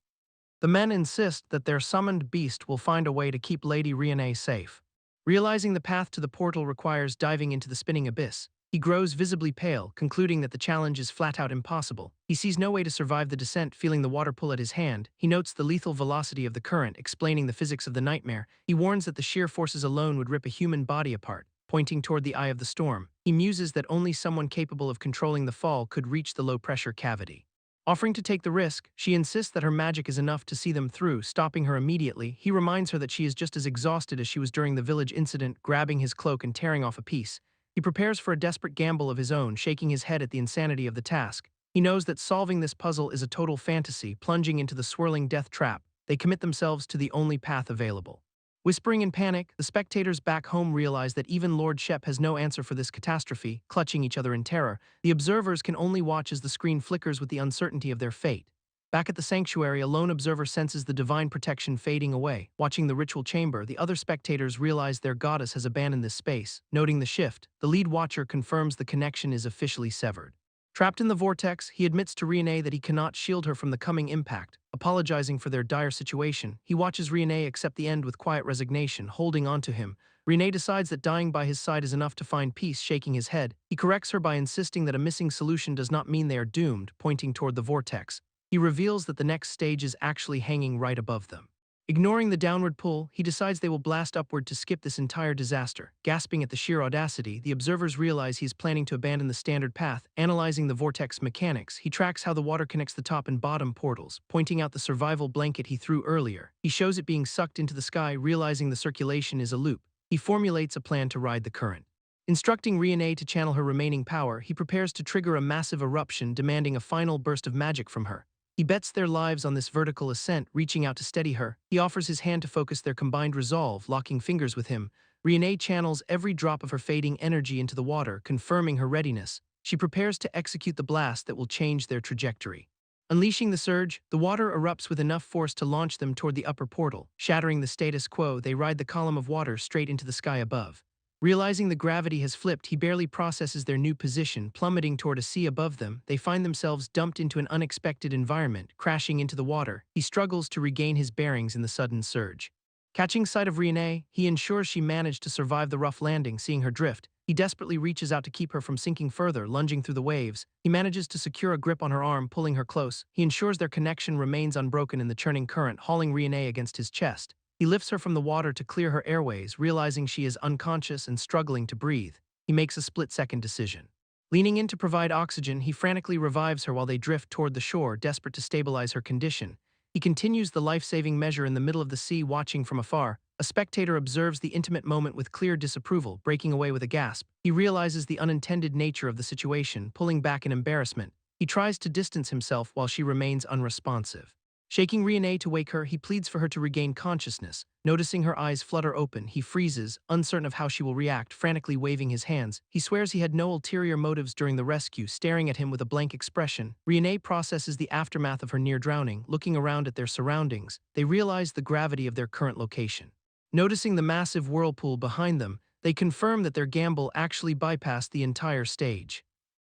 The men insist that their summoned beast will find a way to keep Lady Renee safe. Realizing the path to the portal requires diving into the spinning abyss, He grows visibly pale, concluding that the challenge is flat out impossible. He sees no way to survive the descent, feeling the water pull at his hand. He notes the lethal velocity of the current, explaining the physics of the nightmare. He warns that the sheer forces alone would rip a human body apart, pointing toward the eye of the storm. He muses that only someone capable of controlling the fall could reach the low-pressure cavity. Offering to take the risk, she insists that her magic is enough to see them through, stopping her immediately. He reminds her that she is just as exhausted as she was during the village incident, grabbing his cloak and tearing off a piece. He prepares for a desperate gamble of his own, shaking his head at the insanity of the task. He knows that solving this puzzle is a total fantasy, plunging into the swirling death trap. They commit themselves to the only path available. Whispering in panic, the spectators back home realize that even Lord Shep has no answer for this catastrophe, clutching each other in terror. The observers can only watch as the screen flickers with the uncertainty of their fate. Back at the sanctuary, a lone observer senses the divine protection fading away. Watching the ritual chamber, the other spectators realize their goddess has abandoned this space. Noting the shift, the lead watcher confirms the connection is officially severed. Trapped in the vortex, he admits to Riene that he cannot shield her from the coming impact. Apologizing for their dire situation, he watches Riene accept the end with quiet resignation, holding on to him. Riene decides that dying by his side is enough to find peace, shaking his head. He corrects her by insisting that a missing solution does not mean they are doomed, pointing toward the vortex. He reveals that the next stage is actually hanging right above them. Ignoring the downward pull, he decides they will blast upward to skip this entire disaster. Gasping at the sheer audacity, the observers realize he is planning to abandon the standard path. Analyzing the vortex mechanics, he tracks how the water connects the top and bottom portals, pointing out the survival blanket he threw earlier. He shows it being sucked into the sky, realizing the circulation is a loop. He formulates a plan to ride the current. Instructing Riene to channel her remaining power, he prepares to trigger a massive eruption, demanding a final burst of magic from her. He bets their lives on this vertical ascent, reaching out to steady her. He offers his hand to focus their combined resolve, locking fingers with him. Riene channels every drop of her fading energy into the water, confirming her readiness. She prepares to execute the blast that will change their trajectory. Unleashing the surge, the water erupts with enough force to launch them toward the upper portal. Shattering the status quo, they ride the column of water straight into the sky above. Realizing the gravity has flipped, he barely processes their new position. Plummeting toward a sea above them, they find themselves dumped into an unexpected environment, crashing into the water. He struggles to regain his bearings in the sudden surge. Catching sight of Riene, he ensures she managed to survive the rough landing. Seeing her drift, he desperately reaches out to keep her from sinking further, lunging through the waves. He manages to secure a grip on her arm, pulling her close. He ensures their connection remains unbroken in the churning current, hauling Riene against his chest. He lifts her from the water to clear her airways, realizing she is unconscious and struggling to breathe. He makes a split-second decision. Leaning in to provide oxygen, he frantically revives her while they drift toward the shore, desperate to stabilize her condition. He continues the life-saving measure in the middle of the sea, watching from afar. A spectator observes the intimate moment with clear disapproval, breaking away with a gasp. He realizes the unintended nature of the situation, pulling back in embarrassment. He tries to distance himself while she remains unresponsive. Shaking Riene to wake her, he pleads for her to regain consciousness. Noticing her eyes flutter open, he freezes, uncertain of how she will react, frantically waving his hands. He swears he had no ulterior motives during the rescue, staring at him with a blank expression. Riene processes the aftermath of her near drowning, looking around at their surroundings. They realize the gravity of their current location. Noticing the massive whirlpool behind them, they confirm that their gamble actually bypassed the entire stage.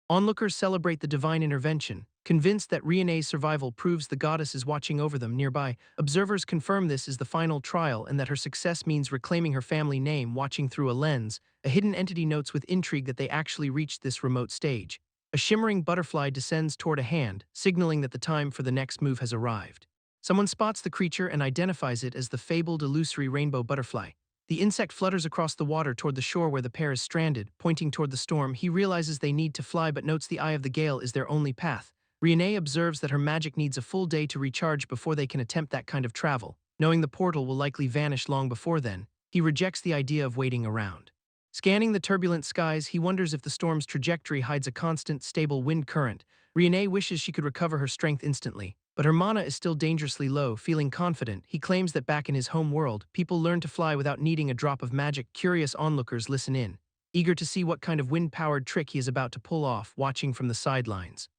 Onlookers celebrate the divine intervention, convinced that Riene's survival proves the goddess is watching over them nearby. Observers confirm this is the final trial and that her success means reclaiming her family name. Watching through a lens, a hidden entity notes with intrigue that they actually reached this remote stage. A shimmering butterfly descends toward a hand, signaling that the time for the next move has arrived. Someone spots the creature and identifies it as the fabled illusory rainbow butterfly. The insect flutters across the water toward the shore where the pair is stranded. Pointing toward the storm, he realizes they need to fly but notes the eye of the gale is their only path. Riene observes that her magic needs a full day to recharge before they can attempt that kind of travel. Knowing the portal will likely vanish long before then, he rejects the idea of waiting around. Scanning the turbulent skies, he wonders if the storm's trajectory hides a constant, stable wind current. Riene wishes she could recover her strength instantly, but her mana is still dangerously low. Feeling confident, he claims that back in his home world, people learn to fly without needing a drop of magic. Curious onlookers listen in, eager to see what kind of wind-powered trick he is about to pull off, watching from the sidelines.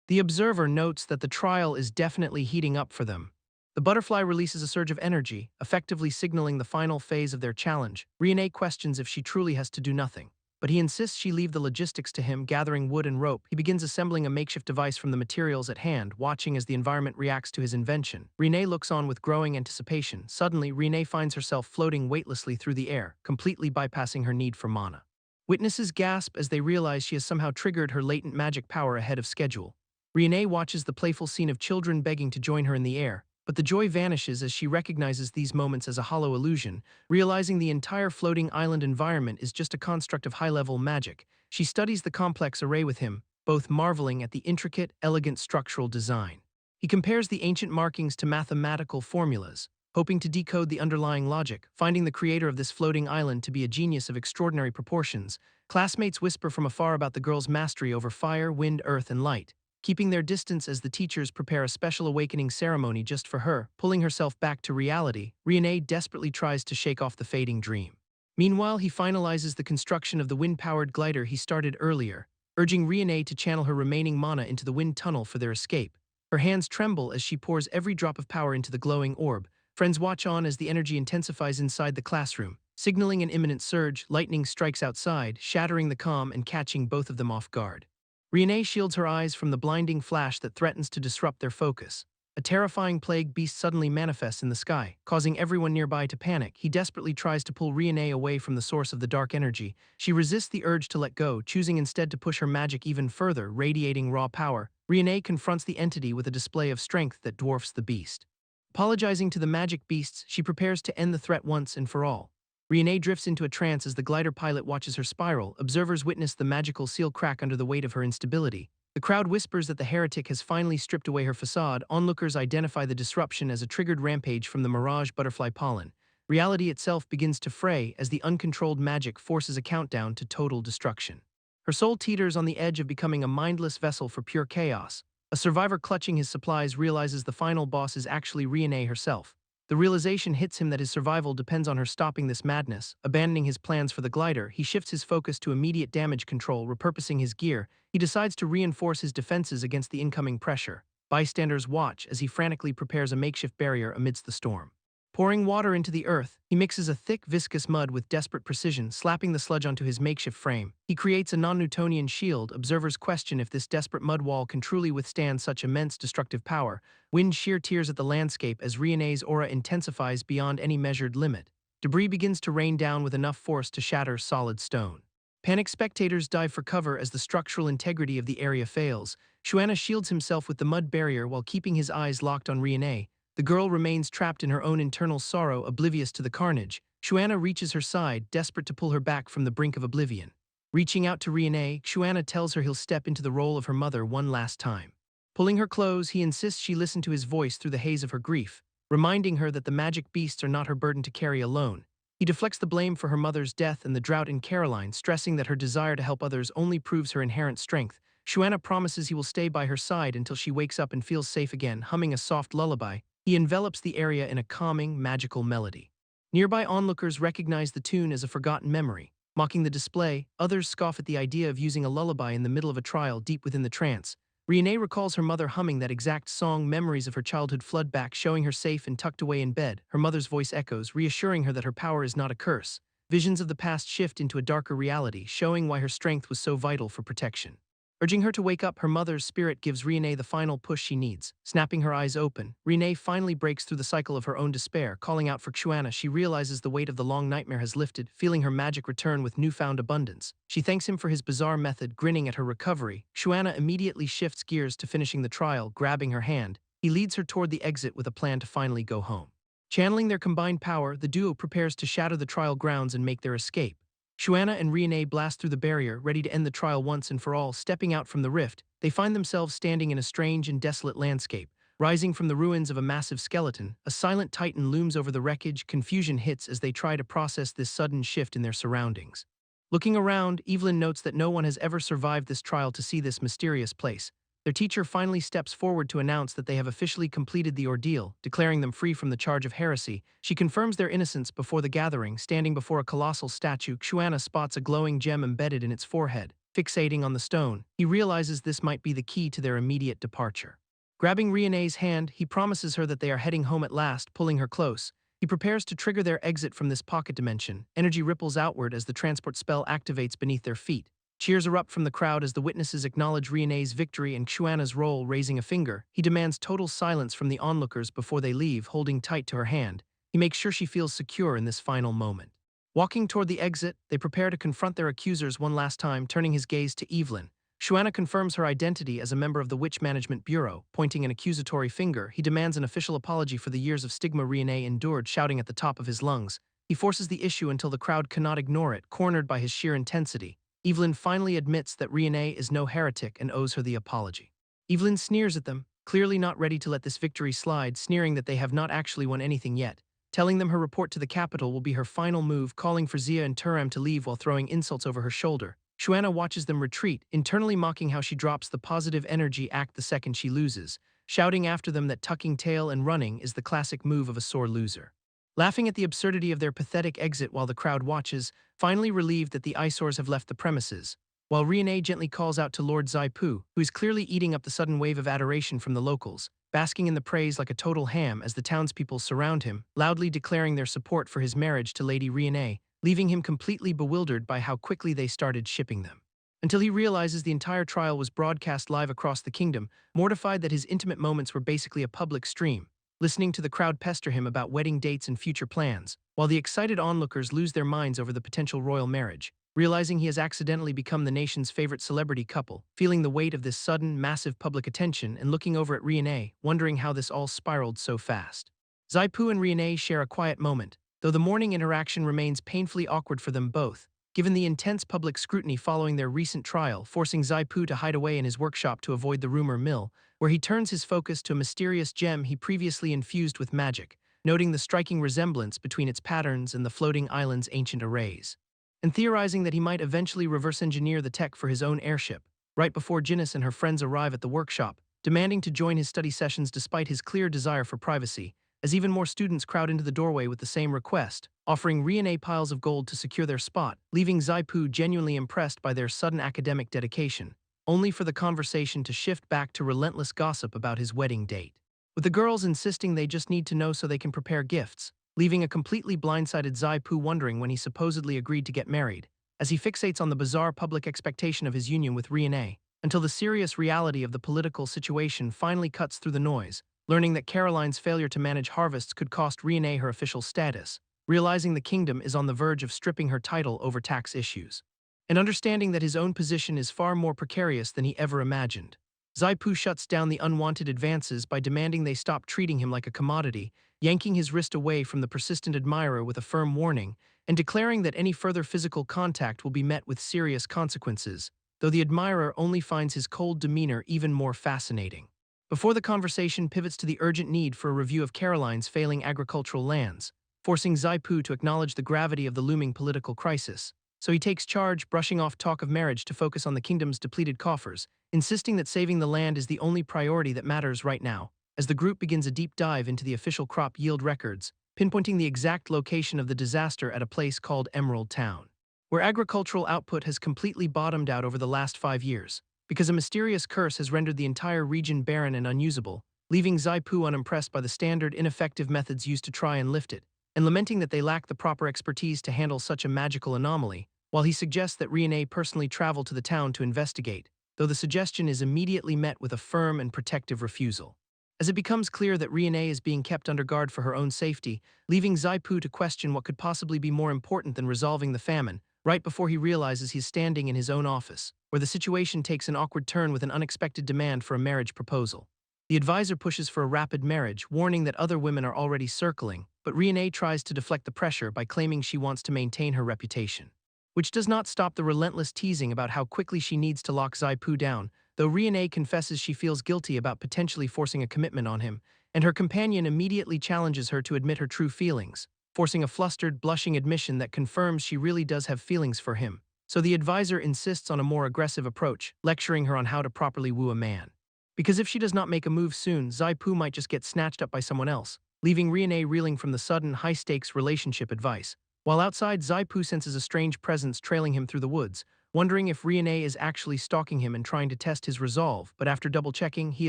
The observer notes that the trial is definitely heating up for them. The butterfly releases a surge of energy, effectively signaling the final phase of their challenge. Riene questions if she truly has to do nothing, but he insists she leave the logistics to him. Gathering wood and rope, he begins assembling a makeshift device from the materials at hand, watching as the environment reacts to his invention. Riene looks on with growing anticipation. Suddenly, Riene finds herself floating weightlessly through the air, completely bypassing her need for mana. Witnesses gasp as they realize she has somehow triggered her latent magic power ahead of schedule. Riene watches the playful scene of children begging to join her in the air, but the joy vanishes as she recognizes these moments as a hollow illusion, realizing the entire floating island environment is just a construct of high-level magic. She studies the complex array with him, both marveling at the intricate, elegant structural design. He compares the ancient markings to mathematical formulas, hoping to decode the underlying logic. Finding the creator of this floating island to be a genius of extraordinary proportions, classmates whisper from afar about the girl's mastery over fire, wind, earth, and light, keeping their distance as the teachers prepare a special awakening ceremony just for her. Pulling herself back to reality, Riene desperately tries to shake off the fading dream. Meanwhile, he finalizes the construction of the wind-powered glider he started earlier, urging Riene to channel her remaining mana into the wind tunnel for their escape. Her hands tremble as she pours every drop of power into the glowing orb. Friends watch on as the energy intensifies inside the classroom. Signaling an imminent surge, lightning strikes outside, shattering the calm and catching both of them off guard. Riene shields her eyes from the blinding flash that threatens to disrupt their focus. A terrifying plague beast suddenly manifests in the sky, causing everyone nearby to panic. He desperately tries to pull Riene away from the source of the dark energy. She resists the urge to let go, choosing instead to push her magic even further, radiating raw power. Riene confronts the entity with a display of strength that dwarfs the beast. Apologizing to the magic beasts, she prepares to end the threat once and for all. Riene drifts into a trance as the glider pilot watches her spiral. Observers witness the magical seal crack under the weight of her instability. The crowd whispers that the heretic has finally stripped away her facade. Onlookers identify the disruption as a triggered rampage from the mirage butterfly pollen. Reality itself begins to fray as the uncontrolled magic forces a countdown to total destruction. Her soul teeters on the edge of becoming a mindless vessel for pure chaos. A survivor clutching his supplies realizes the final boss is actually Riene herself. The realization hits him that his survival depends on her stopping this madness. Abandoning his plans for the glider, he shifts his focus to immediate damage control. Repurposing his gear, he decides to reinforce his defenses against the incoming pressure. Bystanders watch as he frantically prepares a makeshift barrier amidst the storm. Pouring water into the earth, he mixes a thick, viscous mud with desperate precision, slapping the sludge onto his makeshift frame. He creates a non-Newtonian shield. Observers question if this desperate mud wall can truly withstand such immense destructive power. Wind sheer tears at the landscape as Riene's aura intensifies beyond any measured limit. Debris begins to rain down with enough force to shatter solid stone. Panicked spectators dive for cover as the structural integrity of the area fails. Shuana shields himself with the mud barrier while keeping his eyes locked on Riene. The girl remains trapped in her own internal sorrow, oblivious to the carnage. Shuana reaches her side, desperate to pull her back from the brink of oblivion. Reaching out to Riene, Shuana tells her he'll step into the role of her mother one last time. Pulling her close, he insists she listen to his voice through the haze of her grief, reminding her that the magic beasts are not her burden to carry alone. He deflects the blame for her mother's death and the drought in Caroline, stressing that her desire to help others only proves her inherent strength. Shuana promises he will stay by her side until she wakes up and feels safe again. Humming a soft lullaby, he envelops the area in a calming, magical melody. Nearby onlookers recognize the tune as a forgotten memory. Mocking the display, others scoff at the idea of using a lullaby in the middle of a trial deep within the trance. Riene recalls her mother humming that exact song. Memories of her childhood flood back, showing her safe and tucked away in bed. Her mother's voice echoes, reassuring her that her power is not a curse. Visions of the past shift into a darker reality, showing why her strength was so vital for protection. Urging her to wake up, her mother's spirit gives Riene the final push she needs. Snapping her eyes open, Riene finally breaks through the cycle of her own despair. Calling out for Shuana, she realizes the weight of the long nightmare has lifted, feeling her magic return with newfound abundance. She thanks him for his bizarre method, grinning at her recovery. Shuana immediately shifts gears to finishing the trial. Grabbing her hand, he leads her toward the exit with a plan to finally go home. Channeling their combined power, the duo prepares to shatter the trial grounds and make their escape. Shuana and Riene blast through the barrier, ready to end the trial once and for all. Stepping out from the rift, they find themselves standing in a strange and desolate landscape. Rising from the ruins of a massive skeleton, a silent titan looms over the wreckage. Confusion hits as they try to process this sudden shift in their surroundings. Looking around, Evelyn notes that no one has ever survived this trial to see this mysterious place. Their teacher finally steps forward to announce that they have officially completed the ordeal, declaring them free from the charge of heresy. She confirms their innocence before the gathering. Standing before a colossal statue, Shuana spots a glowing gem embedded in its forehead. Fixating on the stone, he realizes this might be the key to their immediate departure. Grabbing Riene's hand, he promises her that they are heading home at last. Pulling her close, he prepares to trigger their exit from this pocket dimension. Energy ripples outward as the transport spell activates beneath their feet. Cheers erupt from the crowd as the witnesses acknowledge Riene's victory and Shuana's role. Raising a finger, he demands total silence from the onlookers before they leave. Holding tight to her hand, he makes sure she feels secure in this final moment. Walking toward the exit, they prepare to confront their accusers one last time, turning his gaze to Evelyn. Shuana confirms her identity as a member of the Witch Management Bureau. Pointing an accusatory finger, he demands an official apology for the years of stigma Riene endured, shouting at the top of his lungs. He forces the issue until the crowd cannot ignore it, cornered by his sheer intensity. Evelyn finally admits that Riene is no heretic and owes her the apology. Evelyn sneers at them, clearly not ready to let this victory slide, sneering that they have not actually won anything yet. Telling them her report to the capital will be her final move, calling for Zia and Turam to leave while throwing insults over her shoulder. Shuana watches them retreat, internally mocking how she drops the positive energy act the second she loses, shouting after them that tucking tail and running is the classic move of a sore loser. Laughing at the absurdity of their pathetic exit while the crowd watches, finally relieved that the eyesores have left the premises, while Riene gently calls out to Lord Zaipu, who is clearly eating up the sudden wave of adoration from the locals, basking in the praise like a total ham as the townspeople surround him, loudly declaring their support for his marriage to Lady Riene, leaving him completely bewildered by how quickly they started shipping them. Until he realizes the entire trial was broadcast live across the kingdom, mortified that his intimate moments were basically a public stream, listening to the crowd pester him about wedding dates and future plans, while the excited onlookers lose their minds over the potential royal marriage. Realizing he has accidentally become the nation's favorite celebrity couple, feeling the weight of this sudden, massive public attention and looking over at Riene, wondering how this all spiraled so fast. Zaipu and Riene share a quiet moment, though the morning interaction remains painfully awkward for them both, given the intense public scrutiny following their recent trial, forcing Zaipu to hide away in his workshop to avoid the rumor mill, where he turns his focus to a mysterious gem he previously infused with magic, noting the striking resemblance between its patterns and the floating island's ancient arrays, and theorizing that he might eventually reverse engineer the tech for his own airship, right before Ginnis and her friends arrive at the workshop, demanding to join his study sessions despite his clear desire for privacy, as even more students crowd into the doorway with the same request, offering Riene piles of gold to secure their spot, leaving Zaipu genuinely impressed by their sudden academic dedication, only for the conversation to shift back to relentless gossip about his wedding date, with the girls insisting they just need to know so they can prepare gifts, leaving a completely blindsided Zaipu wondering when he supposedly agreed to get married, as he fixates on the bizarre public expectation of his union with Riene, until the serious reality of the political situation finally cuts through the noise, learning that Caroline's failure to manage harvests could cost Riene her official status, realizing the kingdom is on the verge of stripping her title over tax issues, and understanding that his own position is far more precarious than he ever imagined. Zaipu shuts down the unwanted advances by demanding they stop treating him like a commodity, yanking his wrist away from the persistent admirer with a firm warning, and declaring that any further physical contact will be met with serious consequences, though the admirer only finds his cold demeanor even more fascinating. Before the conversation pivots to the urgent need for a review of Caroline's failing agricultural lands, forcing Zaipu to acknowledge the gravity of the looming political crisis, so he takes charge, brushing off talk of marriage to focus on the kingdom's depleted coffers, insisting that saving the land is the only priority that matters right now, as the group begins a deep dive into the official crop yield records, pinpointing the exact location of the disaster at a place called Emerald Town, where agricultural output has completely bottomed out over the last 5 years, because a mysterious curse has rendered the entire region barren and unusable, leaving Zaipu unimpressed by the standard, ineffective methods used to try and lift it, and lamenting that they lack the proper expertise to handle such a magical anomaly, while he suggests that Riene personally travel to the town to investigate, though the suggestion is immediately met with a firm and protective refusal, as it becomes clear that Riene is being kept under guard for her own safety, leaving Zaipu to question what could possibly be more important than resolving the famine, right before he realizes he's standing in his own office, where the situation takes an awkward turn with an unexpected demand for a marriage proposal. The advisor pushes for a rapid marriage, warning that other women are already circling, but Riene tries to deflect the pressure by claiming she wants to maintain her reputation, which does not stop the relentless teasing about how quickly she needs to lock Zaipu down, though Riene confesses she feels guilty about potentially forcing a commitment on him, and her companion immediately challenges her to admit her true feelings, forcing a flustered, blushing admission that confirms she really does have feelings for him. So the advisor insists on a more aggressive approach, lecturing her on how to properly woo a man, because if she does not make a move soon, Zaipu might just get snatched up by someone else, leaving Riene reeling from the sudden, high-stakes relationship advice. While outside, Zaipu senses a strange presence trailing him through the woods, wondering if Riene is actually stalking him and trying to test his resolve, but after double-checking, he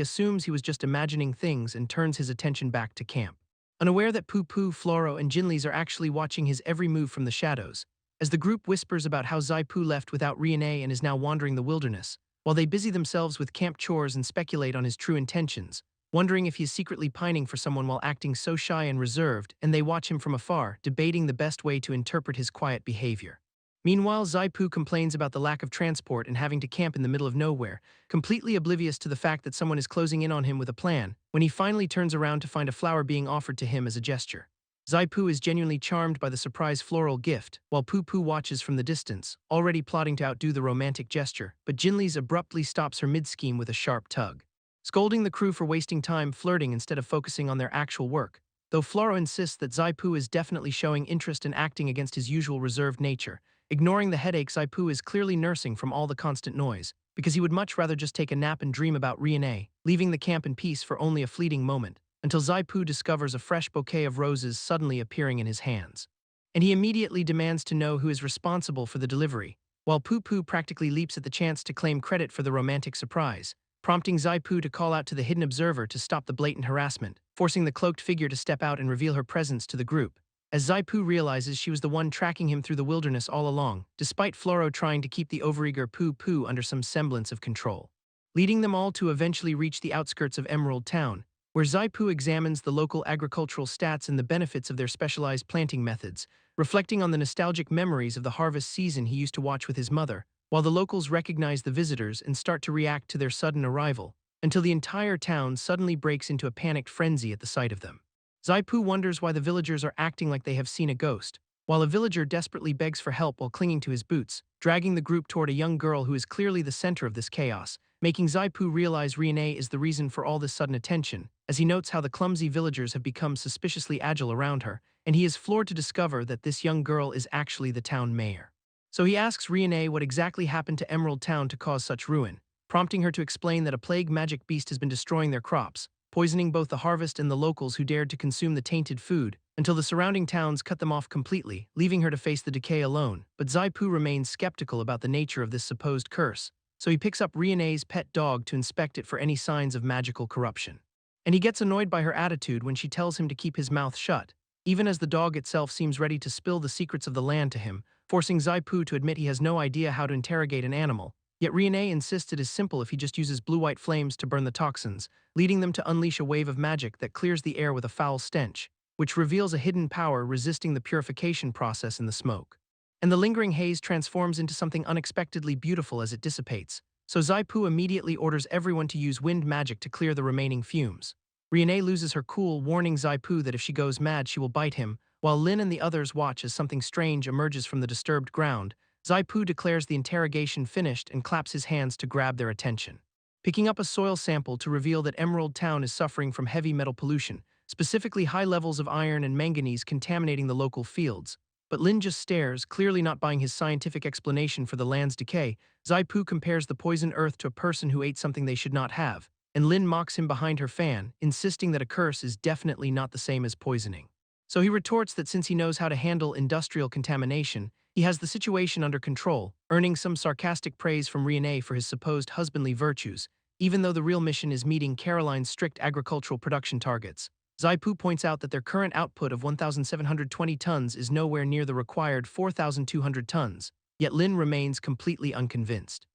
assumes he was just imagining things and turns his attention back to camp, unaware that Poo-Poo, Floro, and Jinlis are actually watching his every move from the shadows, as the group whispers about how Zaipu left without Riene and is now wandering the wilderness, while they busy themselves with camp chores and speculate on his true intentions. wondering if he is secretly pining for someone while acting so shy and reserved, and they watch him from afar, debating the best way to interpret his quiet behavior. Meanwhile, Zaipu complains about the lack of transport and having to camp in the middle of nowhere, completely oblivious to the fact that someone is closing in on him with a plan, when he finally turns around to find a flower being offered to him as a gesture. Zaipu is genuinely charmed by the surprise floral gift, while Poo Poo watches from the distance, already plotting to outdo the romantic gesture, but Jinli's abruptly stops her mid-scheme with a sharp tug, scolding the crew for wasting time flirting instead of focusing on their actual work, though Floro insists that Zaipu is definitely showing interest in acting against his usual reserved nature, ignoring the headache Zaipu is clearly nursing from all the constant noise, because he would much rather just take a nap and dream about Riene, leaving the camp in peace for only a fleeting moment, until Zaipu discovers a fresh bouquet of roses suddenly appearing in his hands. And he immediately demands to know who is responsible for the delivery, while Poo Poo practically leaps at the chance to claim credit for the romantic surprise, prompting Zaipu to call out to the hidden observer to stop the blatant harassment, forcing the cloaked figure to step out and reveal her presence to the group, as Zaipu realizes she was the one tracking him through the wilderness all along, despite Floro trying to keep the overeager Poo Poo under some semblance of control, leading them all to eventually reach the outskirts of Emerald Town, where Zaipu examines the local agricultural stats and the benefits of their specialized planting methods, reflecting on the nostalgic memories of the harvest season he used to watch with his mother, while the locals recognize the visitors and start to react to their sudden arrival, until the entire town suddenly breaks into a panicked frenzy at the sight of them. Zaipu wonders why the villagers are acting like they have seen a ghost, while a villager desperately begs for help while clinging to his boots, dragging the group toward a young girl who is clearly the center of this chaos, making Zaipu realize Riene is the reason for all this sudden attention, as he notes how the clumsy villagers have become suspiciously agile around her, and he is floored to discover that this young girl is actually the town mayor. So he asks Riene what exactly happened to Emerald Town to cause such ruin, prompting her to explain that a plague magic beast has been destroying their crops, poisoning both the harvest and the locals who dared to consume the tainted food, until the surrounding towns cut them off completely, leaving her to face the decay alone. But Zaipu remains skeptical about the nature of this supposed curse, so he picks up Riene's pet dog to inspect it for any signs of magical corruption. And he gets annoyed by her attitude when she tells him to keep his mouth shut, even as the dog itself seems ready to spill the secrets of the land to him, forcing Zaipu to admit he has no idea how to interrogate an animal. Yet Riene insists it is simple if he just uses blue-white flames to burn the toxins, leading them to unleash a wave of magic that clears the air with a foul stench, which reveals a hidden power resisting the purification process in the smoke. And the lingering haze transforms into something unexpectedly beautiful as it dissipates, so Zaipu immediately orders everyone to use wind magic to clear the remaining fumes. Riene loses her cool, warning Zaipu that if she goes mad she will bite him, while Lin and the others watch as something strange emerges from the disturbed ground. Zaipu declares the interrogation finished and claps his hands to grab their attention, picking up a soil sample to reveal that Emerald Town is suffering from heavy metal pollution, specifically high levels of iron and manganese contaminating the local fields. But Lin just stares, clearly not buying his scientific explanation for the land's decay. Zaipu compares the poisoned earth to a person who ate something they should not have, and Lin mocks him behind her fan, insisting that a curse is definitely not the same as poisoning. So he retorts that since he knows how to handle industrial contamination, he has the situation under control, earning some sarcastic praise from Riene for his supposed husbandly virtues, even though the real mission is meeting Caroline's strict agricultural production targets. Zaipu points out that their current output of 1,720 tons is nowhere near the required 4,200 tons, yet Lin remains completely unconvinced,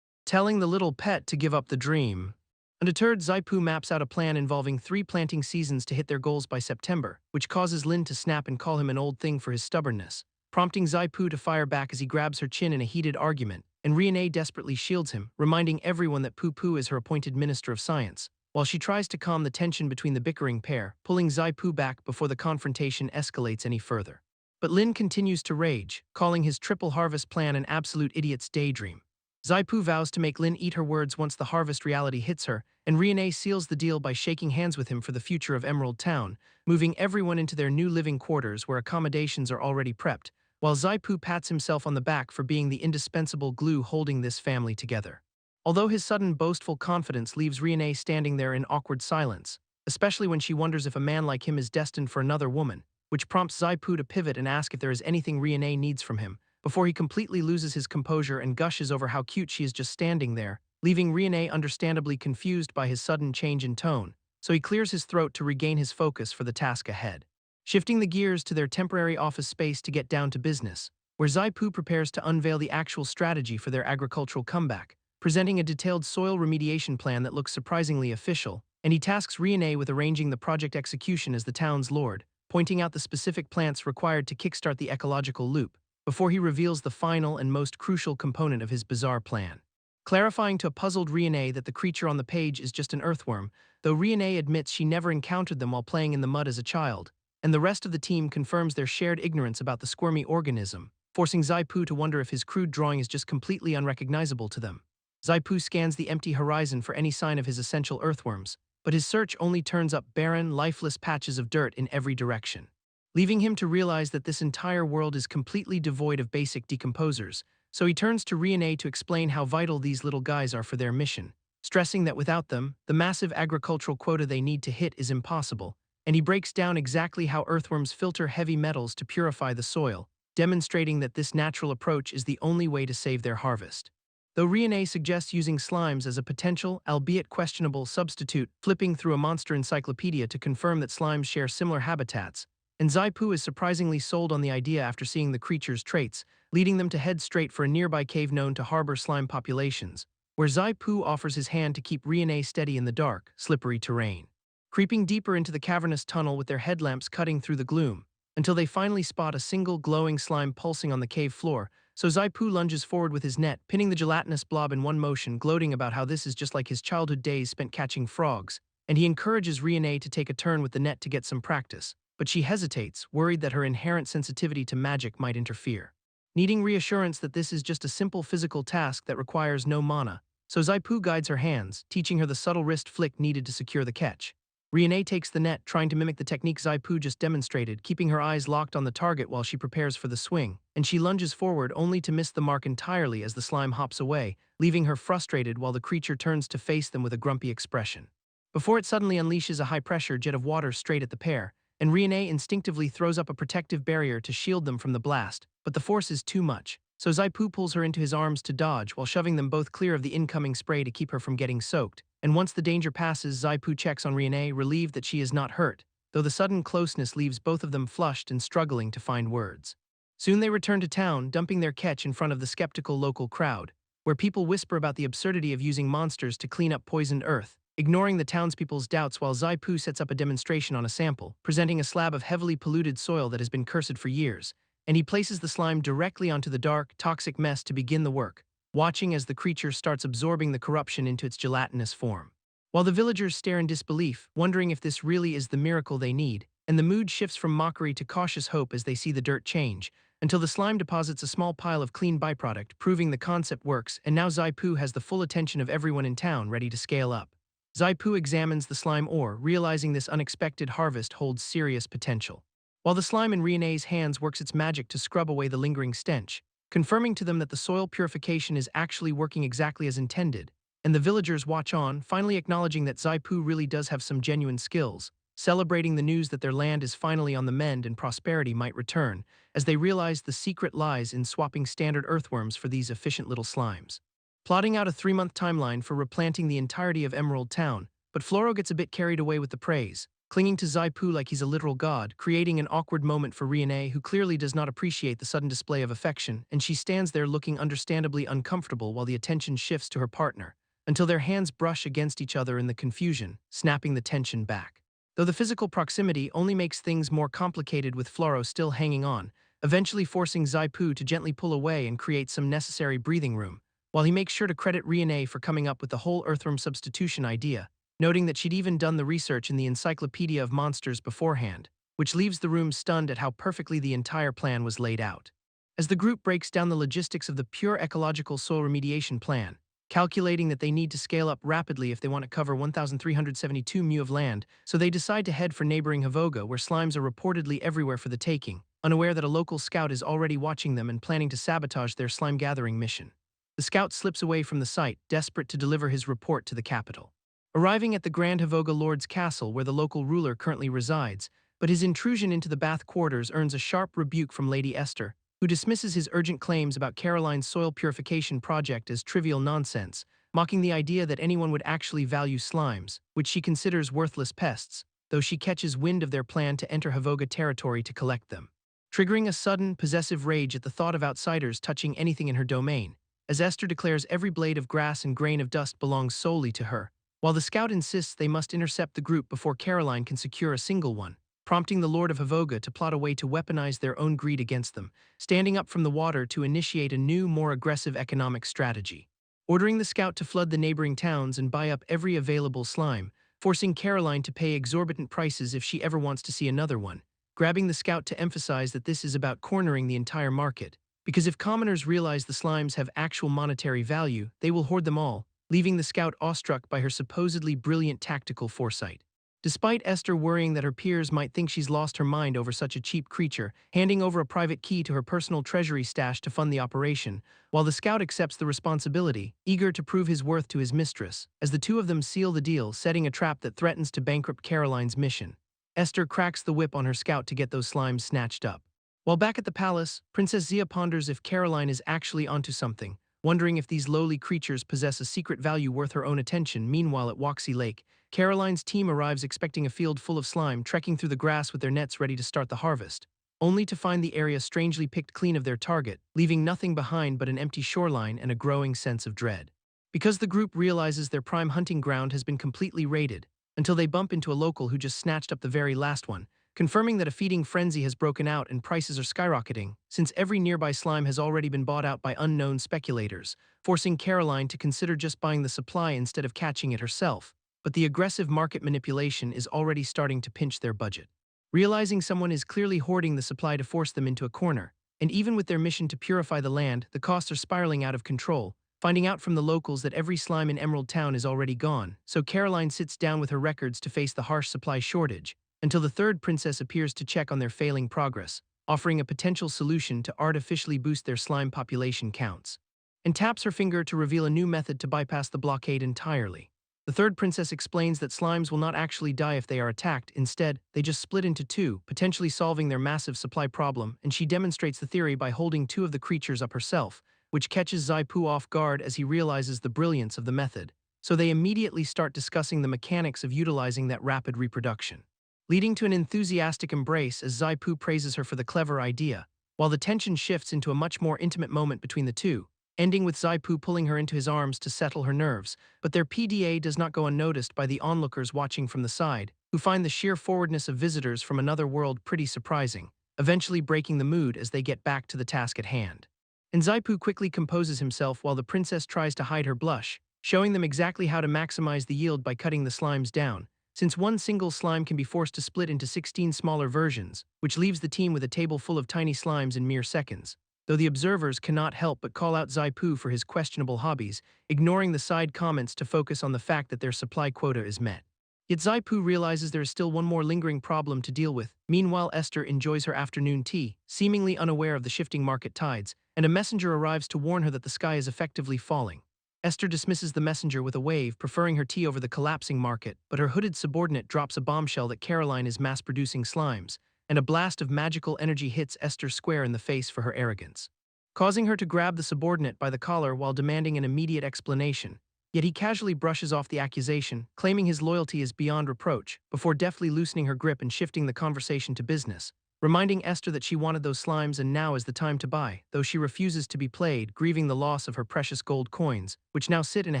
telling the little pet to give up the dream. Undeterred, Zaipu maps out a plan involving 3 planting seasons to hit their goals by September, which causes Lin to snap and call him an old thing for his stubbornness, prompting Zaipu to fire back as he grabs her chin in a heated argument, and Riene desperately shields him, reminding everyone that Poo Poo is her appointed Minister of Science, while she tries to calm the tension between the bickering pair, pulling Zaipu back before the confrontation escalates any further. But Lin continues to rage, calling his triple harvest plan an absolute idiot's daydream. Zaipu vows to make Lin eat her words once the harvest reality hits her, and Riene seals the deal by shaking hands with him for the future of Emerald Town, moving everyone into their new living quarters where accommodations are already prepped, while Zaipu pats himself on the back for being the indispensable glue holding this family together. Although his sudden boastful confidence leaves Riene standing there in awkward silence, especially when she wonders if a man like him is destined for another woman, which prompts Zaipu to pivot and ask if there is anything Riene needs from him, before he completely loses his composure and gushes over how cute she is just standing there, leaving Riene understandably confused by his sudden change in tone, so he clears his throat to regain his focus for the task ahead, shifting the gears to their temporary office space to get down to business, where Zaipu prepares to unveil the actual strategy for their agricultural comeback, presenting a detailed soil remediation plan that looks surprisingly official, and he tasks Riene with arranging the project execution as the town's lord, pointing out the specific plants required to kickstart the ecological loop, before he reveals the final and most crucial component of his bizarre plan. Clarifying to a puzzled Riene that the creature on the page is just an earthworm, though Riene admits she never encountered them while playing in the mud as a child, and the rest of the team confirms their shared ignorance about the squirmy organism, forcing Zaipu to wonder if his crude drawing is just completely unrecognizable to them. Zaipu scans the empty horizon for any sign of his essential earthworms, but his search only turns up barren, lifeless patches of dirt in every direction, leaving him to realize that this entire world is completely devoid of basic decomposers. So he turns to Riene to explain how vital these little guys are for their mission, stressing that without them, the massive agricultural quota they need to hit is impossible, and he breaks down exactly how earthworms filter heavy metals to purify the soil, demonstrating that this natural approach is the only way to save their harvest. Though Riene suggests using slimes as a potential, albeit questionable, substitute, flipping through a monster encyclopedia to confirm that slimes share similar habitats, and Zaipu is surprisingly sold on the idea after seeing the creature's traits, leading them to head straight for a nearby cave known to harbor slime populations, where Zaipu offers his hand to keep Riene steady in the dark, slippery terrain. Creeping deeper into the cavernous tunnel with their headlamps cutting through the gloom, until they finally spot a single glowing slime pulsing on the cave floor, so Zaipu lunges forward with his net, pinning the gelatinous blob in one motion, gloating about how this is just like his childhood days spent catching frogs, and he encourages Riene to take a turn with the net to get some practice, but she hesitates, worried that her inherent sensitivity to magic might interfere. Needing reassurance that this is just a simple physical task that requires no mana, so Zaipu guides her hands, teaching her the subtle wrist flick needed to secure the catch. Riene takes the net, trying to mimic the technique Zaipu just demonstrated, keeping her eyes locked on the target while she prepares for the swing, and she lunges forward only to miss the mark entirely as the slime hops away, leaving her frustrated while the creature turns to face them with a grumpy expression. Before it suddenly unleashes a high-pressure jet of water straight at the pair, and Riene instinctively throws up a protective barrier to shield them from the blast, but the force is too much, so Zaipu pulls her into his arms to dodge while shoving them both clear of the incoming spray to keep her from getting soaked, and once the danger passes, Zaipu checks on Riene, relieved that she is not hurt, though the sudden closeness leaves both of them flushed and struggling to find words. Soon they return to town, dumping their catch in front of the skeptical local crowd, where people whisper about the absurdity of using monsters to clean up poisoned earth, ignoring the townspeople's doubts while Zaipu sets up a demonstration on a sample, presenting a slab of heavily polluted soil that has been cursed for years, and he places the slime directly onto the dark, toxic mess to begin the work, watching as the creature starts absorbing the corruption into its gelatinous form. While the villagers stare in disbelief, wondering if this really is the miracle they need, and the mood shifts from mockery to cautious hope as they see the dirt change, until the slime deposits a small pile of clean byproduct, proving the concept works, and now Zaipu has the full attention of everyone in town ready to scale up. Zaipu examines the slime ore, realizing this unexpected harvest holds serious potential. While the slime in Riene's hands works its magic to scrub away the lingering stench, confirming to them that the soil purification is actually working exactly as intended, and the villagers watch on, finally acknowledging that Zaipu really does have some genuine skills, celebrating the news that their land is finally on the mend and prosperity might return, as they realize the secret lies in swapping standard earthworms for these efficient little slimes. Plotting out a 3-month timeline for replanting the entirety of Emerald Town, but Floro gets a bit carried away with the praise, clinging to Zaipu like he's a literal god, creating an awkward moment for Riene, who clearly does not appreciate the sudden display of affection, and she stands there looking understandably uncomfortable while the attention shifts to her partner, until their hands brush against each other in the confusion, snapping the tension back. Though the physical proximity only makes things more complicated with Floro still hanging on, eventually forcing Zaipu to gently pull away and create some necessary breathing room, while he makes sure to credit Riene for coming up with the whole earthworm substitution idea, noting that she'd even done the research in the Encyclopedia of Monsters beforehand, which leaves the room stunned at how perfectly the entire plan was laid out. As the group breaks down the logistics of the pure ecological soil remediation plan, calculating that they need to scale up rapidly if they want to cover 1,372 mu of land, so they decide to head for neighboring Havoga, where slimes are reportedly everywhere for the taking, unaware that a local scout is already watching them and planning to sabotage their slime-gathering mission. The scout slips away from the site, desperate to deliver his report to the capital. Arriving at the Grand Havoga Lord's castle where the local ruler currently resides, but his intrusion into the Bath quarters earns a sharp rebuke from Lady Esther, who dismisses his urgent claims about Caroline's soil purification project as trivial nonsense, mocking the idea that anyone would actually value slimes, which she considers worthless pests, though she catches wind of their plan to enter Havoga territory to collect them. Triggering a sudden, possessive rage at the thought of outsiders touching anything in her domain, as Esther declares every blade of grass and grain of dust belongs solely to her, while the scout insists they must intercept the group before Caroline can secure a single one, prompting the Lord of Havoga to plot a way to weaponize their own greed against them, standing up from the water to initiate a new, more aggressive economic strategy. Ordering the scout to flood the neighboring towns and buy up every available slime, forcing Caroline to pay exorbitant prices if she ever wants to see another one, grabbing the scout to emphasize that this is about cornering the entire market. Because if commoners realize the slimes have actual monetary value, they will hoard them all, leaving the scout awestruck by her supposedly brilliant tactical foresight. Despite Esther worrying that her peers might think she's lost her mind over such a cheap creature, handing over a private key to her personal treasury stash to fund the operation, while the scout accepts the responsibility, eager to prove his worth to his mistress, as the two of them seal the deal, setting a trap that threatens to bankrupt Caroline's mission. Esther cracks the whip on her scout to get those slimes snatched up. While back at the palace, Princess Zia ponders if Caroline is actually onto something, wondering if these lowly creatures possess a secret value worth her own attention. Meanwhile, at Waxy Lake, Caroline's team arrives expecting a field full of slime, trekking through the grass with their nets ready to start the harvest, only to find the area strangely picked clean of their target, leaving nothing behind but an empty shoreline and a growing sense of dread. Because the group realizes their prime hunting ground has been completely raided, until they bump into a local who just snatched up the very last one, confirming that a feeding frenzy has broken out and prices are skyrocketing, since every nearby slime has already been bought out by unknown speculators, forcing Caroline to consider just buying the supply instead of catching it herself. But the aggressive market manipulation is already starting to pinch their budget. Realizing someone is clearly hoarding the supply to force them into a corner, and even with their mission to purify the land, the costs are spiraling out of control, finding out from the locals that every slime in Emerald Town is already gone, so Caroline sits down with her records to face the harsh supply shortage, until the third princess appears to check on their failing progress, offering a potential solution to artificially boost their slime population counts, and taps her finger to reveal a new method to bypass the blockade entirely. The third princess explains that slimes will not actually die if they are attacked, instead, they just split into two, potentially solving their massive supply problem, and she demonstrates the theory by holding two of the creatures up herself, which catches Zaipu off guard as he realizes the brilliance of the method, so they immediately start discussing the mechanics of utilizing that rapid reproduction, leading to an enthusiastic embrace as Zaipu praises her for the clever idea, while the tension shifts into a much more intimate moment between the two, ending with Zaipu pulling her into his arms to settle her nerves, but their PDA does not go unnoticed by the onlookers watching from the side, who find the sheer forwardness of visitors from another world pretty surprising, eventually breaking the mood as they get back to the task at hand. And Zaipu quickly composes himself while the princess tries to hide her blush, showing them exactly how to maximize the yield by cutting the slimes down, since one single slime can be forced to split into 16 smaller versions, which leaves the team with a table full of tiny slimes in mere seconds, though the observers cannot help but call out Zaipu for his questionable hobbies, ignoring the side comments to focus on the fact that their supply quota is met. Yet Zaipu realizes there is still one more lingering problem to deal with. Meanwhile, Esther enjoys her afternoon tea, seemingly unaware of the shifting market tides, and a messenger arrives to warn her that the sky is effectively falling. Esther dismisses the messenger with a wave, preferring her tea over the collapsing market, but her hooded subordinate drops a bombshell that Caroline is mass-producing slimes, and a blast of magical energy hits Esther square in the face for her arrogance, causing her to grab the subordinate by the collar while demanding an immediate explanation. Yet he casually brushes off the accusation, claiming his loyalty is beyond reproach, before deftly loosening her grip and shifting the conversation to business, reminding Esther that she wanted those slimes and now is the time to buy, though she refuses to be played, grieving the loss of her precious gold coins, which now sit in a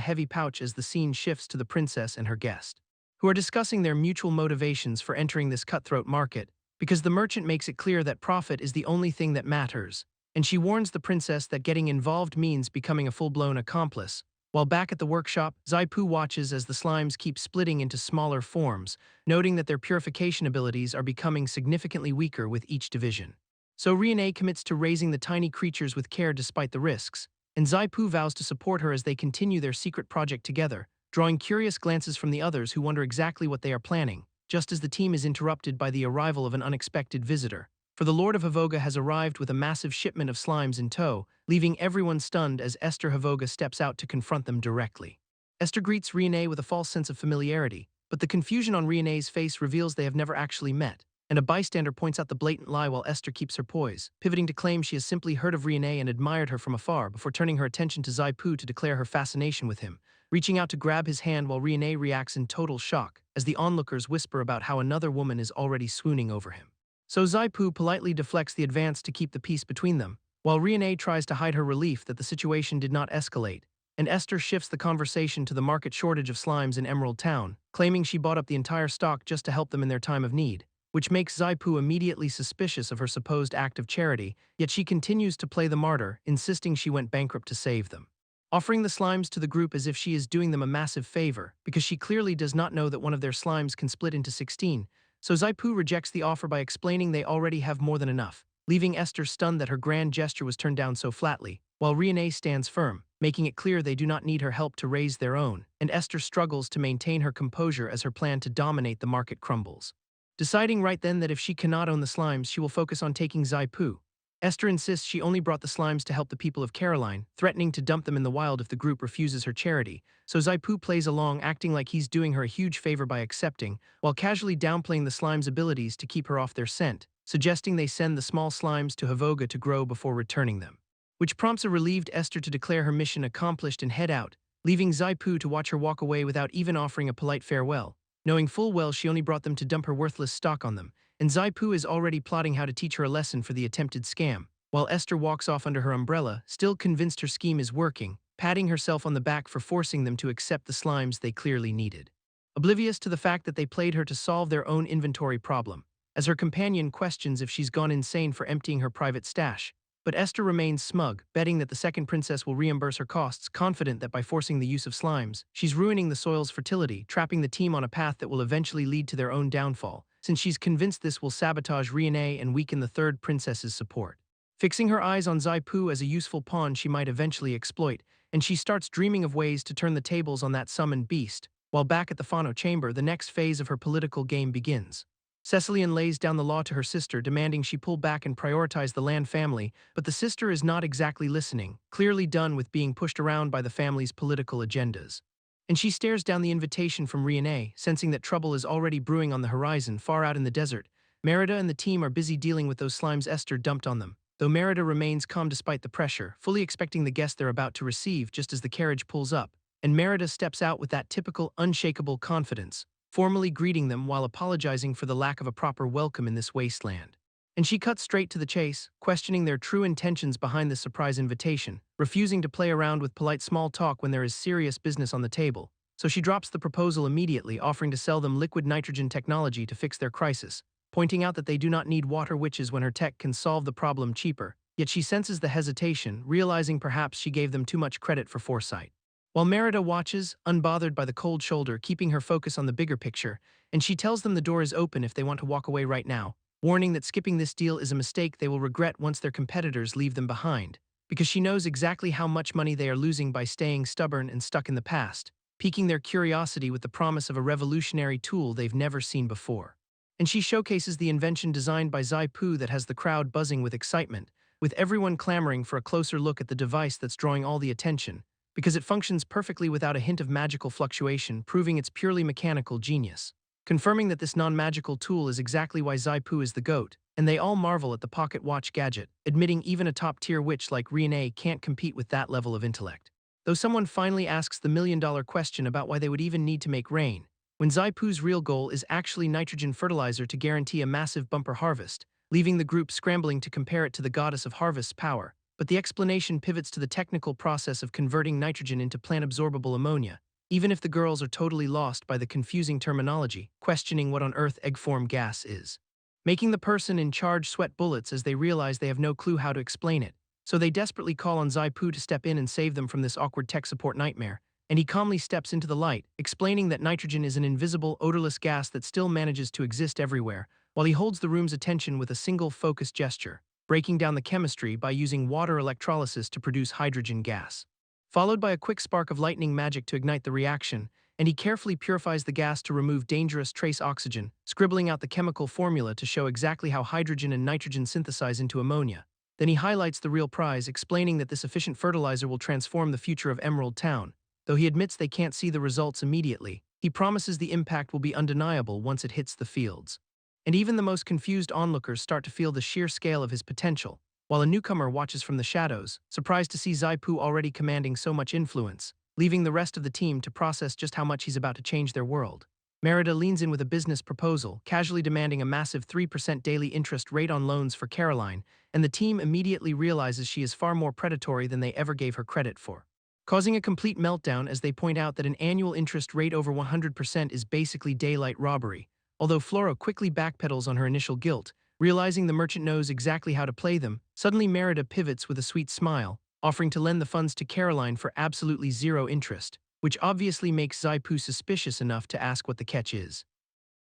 heavy pouch as the scene shifts to the princess and her guest, who are discussing their mutual motivations for entering this cutthroat market, because the merchant makes it clear that profit is the only thing that matters, and she warns the princess that getting involved means becoming a full-blown accomplice. While back at the workshop, Zaipu watches as the slimes keep splitting into smaller forms, noting that their purification abilities are becoming significantly weaker with each division. So Riene commits to raising the tiny creatures with care despite the risks, and Zaipu vows to support her as they continue their secret project together, drawing curious glances from the others who wonder exactly what they are planning, just as the team is interrupted by the arrival of an unexpected visitor. For the Lord of Havoga has arrived with a massive shipment of slimes in tow, leaving everyone stunned as Esther Havoga steps out to confront them directly. Esther greets Riene with a false sense of familiarity, but the confusion on Riene's face reveals they have never actually met, and a bystander points out the blatant lie while Esther keeps her poise, pivoting to claim she has simply heard of Riene and admired her from afar before turning her attention to Zaipu to declare her fascination with him, reaching out to grab his hand while Riene reacts in total shock as the onlookers whisper about how another woman is already swooning over him. So Zaipu politely deflects the advance to keep the peace between them, while Riene tries to hide her relief that the situation did not escalate, and Esther shifts the conversation to the market shortage of slimes in Emerald Town, claiming she bought up the entire stock just to help them in their time of need, which makes Zaipu immediately suspicious of her supposed act of charity, yet she continues to play the martyr, insisting she went bankrupt to save them. Offering the slimes to the group as if she is doing them a massive favor, because she clearly does not know that one of their slimes can split into 16, so Zaipu rejects the offer by explaining they already have more than enough, leaving Esther stunned that her grand gesture was turned down so flatly, while Riene stands firm, making it clear they do not need her help to raise their own, and Esther struggles to maintain her composure as her plan to dominate the market crumbles. Deciding right then that if she cannot own the slimes, she will focus on taking Zaipu. Esther insists she only brought the slimes to help the people of Caroline, threatening to dump them in the wild if the group refuses her charity, so Zaipu plays along, acting like he's doing her a huge favor by accepting, while casually downplaying the slimes' abilities to keep her off their scent, suggesting they send the small slimes to Havoga to grow before returning them. Which prompts a relieved Esther to declare her mission accomplished and head out, leaving Zaipu to watch her walk away without even offering a polite farewell, knowing full well she only brought them to dump her worthless stock on them, and Zaipu is already plotting how to teach her a lesson for the attempted scam, while Esther walks off under her umbrella, still convinced her scheme is working, patting herself on the back for forcing them to accept the slimes they clearly needed. Oblivious to the fact that they played her to solve their own inventory problem, as her companion questions if she's gone insane for emptying her private stash, but Esther remains smug, betting that the second princess will reimburse her costs, confident that by forcing the use of slimes, she's ruining the soil's fertility, trapping the team on a path that will eventually lead to their own downfall, since she's convinced this will sabotage Riene and weaken the third princess's support. Fixing her eyes on Zaipu as a useful pawn she might eventually exploit, and she starts dreaming of ways to turn the tables on that summoned beast, while back at the Fano chamber, the next phase of her political game begins. Cecilian lays down the law to her sister, demanding she pull back and prioritize the Land family, but the sister is not exactly listening, clearly done with being pushed around by the family's political agendas. And she stares down the invitation from Riene, sensing that trouble is already brewing on the horizon far out in the desert. Merida and the team are busy dealing with those slimes Esther dumped on them, though Merida remains calm despite the pressure, fully expecting the guest they're about to receive just as the carriage pulls up, and Merida steps out with that typical, unshakable confidence, formally greeting them while apologizing for the lack of a proper welcome in this wasteland. And she cuts straight to the chase, questioning their true intentions behind this surprise invitation, refusing to play around with polite small talk when there is serious business on the table, so she drops the proposal immediately, offering to sell them liquid nitrogen technology to fix their crisis, pointing out that they do not need water witches when her tech can solve the problem cheaper, yet she senses the hesitation, realizing perhaps she gave them too much credit for foresight. While Merida watches, unbothered by the cold shoulder, keeping her focus on the bigger picture, and she tells them the door is open if they want to walk away right now, warning that skipping this deal is a mistake they will regret once their competitors leave them behind, because she knows exactly how much money they are losing by staying stubborn and stuck in the past, piquing their curiosity with the promise of a revolutionary tool they've never seen before. And she showcases the invention designed by Zaipu that has the crowd buzzing with excitement, with everyone clamoring for a closer look at the device that's drawing all the attention, because it functions perfectly without a hint of magical fluctuation, proving its purely mechanical genius. Confirming that this non-magical tool is exactly why Zaipu is the GOAT, and they all marvel at the pocket watch gadget, admitting even a top-tier witch like Riene can't compete with that level of intellect. Though someone finally asks the million-dollar question about why they would even need to make rain, when Zaipu's real goal is actually nitrogen fertilizer to guarantee a massive bumper harvest, leaving the group scrambling to compare it to the goddess of harvest's power. But the explanation pivots to the technical process of converting nitrogen into plant-absorbable ammonia, even if the girls are totally lost by the confusing terminology, questioning what on earth egg-form gas is. Making the person in charge sweat bullets as they realize they have no clue how to explain it, so they desperately call on Zaipu to step in and save them from this awkward tech support nightmare, and he calmly steps into the light, explaining that nitrogen is an invisible, odorless gas that still manages to exist everywhere, while he holds the room's attention with a single focused gesture, breaking down the chemistry by using water electrolysis to produce hydrogen gas. Followed by a quick spark of lightning magic to ignite the reaction, and he carefully purifies the gas to remove dangerous trace oxygen, scribbling out the chemical formula to show exactly how hydrogen and nitrogen synthesize into ammonia. Then he highlights the real prize, explaining that this efficient fertilizer will transform the future of Emerald Town. Though he admits they can't see the results immediately, he promises the impact will be undeniable once it hits the fields. And even the most confused onlookers start to feel the sheer scale of his potential, while a newcomer watches from the shadows, surprised to see Zaipu already commanding so much influence, leaving the rest of the team to process just how much he's about to change their world. Merida leans in with a business proposal, casually demanding a massive 3% daily interest rate on loans for Caroline, and the team immediately realizes she is far more predatory than they ever gave her credit for. causing a complete meltdown as they point out that an annual interest rate over 100% is basically daylight robbery. Although Flora quickly backpedals on her initial guilt, realizing the merchant knows exactly how to play them, suddenly Merida pivots with a sweet smile, offering to lend the funds to Caroline for absolutely zero interest, which obviously makes Zaipu suspicious enough to ask what the catch is.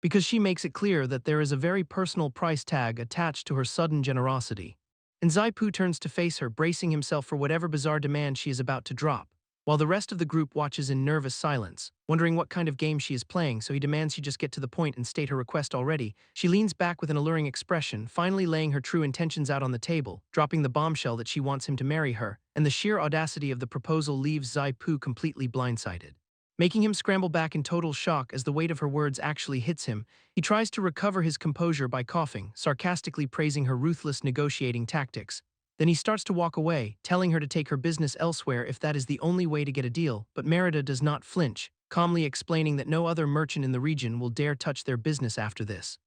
Because she makes it clear that there is a very personal price tag attached to her sudden generosity. And Zaipu turns to face her, bracing himself for whatever bizarre demand she is about to drop, while the rest of the group watches in nervous silence, wondering what kind of game she is playing, so he demands she just get to the point and state her request already. She leans back with an alluring expression, finally laying her true intentions out on the table, dropping the bombshell that she wants him to marry her, and the sheer audacity of the proposal leaves Zaipu completely blindsided. Making him scramble back in total shock as the weight of her words actually hits him, he tries to recover his composure by coughing, sarcastically praising her ruthless negotiating tactics. Then he starts to walk away, telling her to take her business elsewhere if that is the only way to get a deal, but Merida does not flinch, calmly explaining that no other merchant in the region will dare touch their business after this,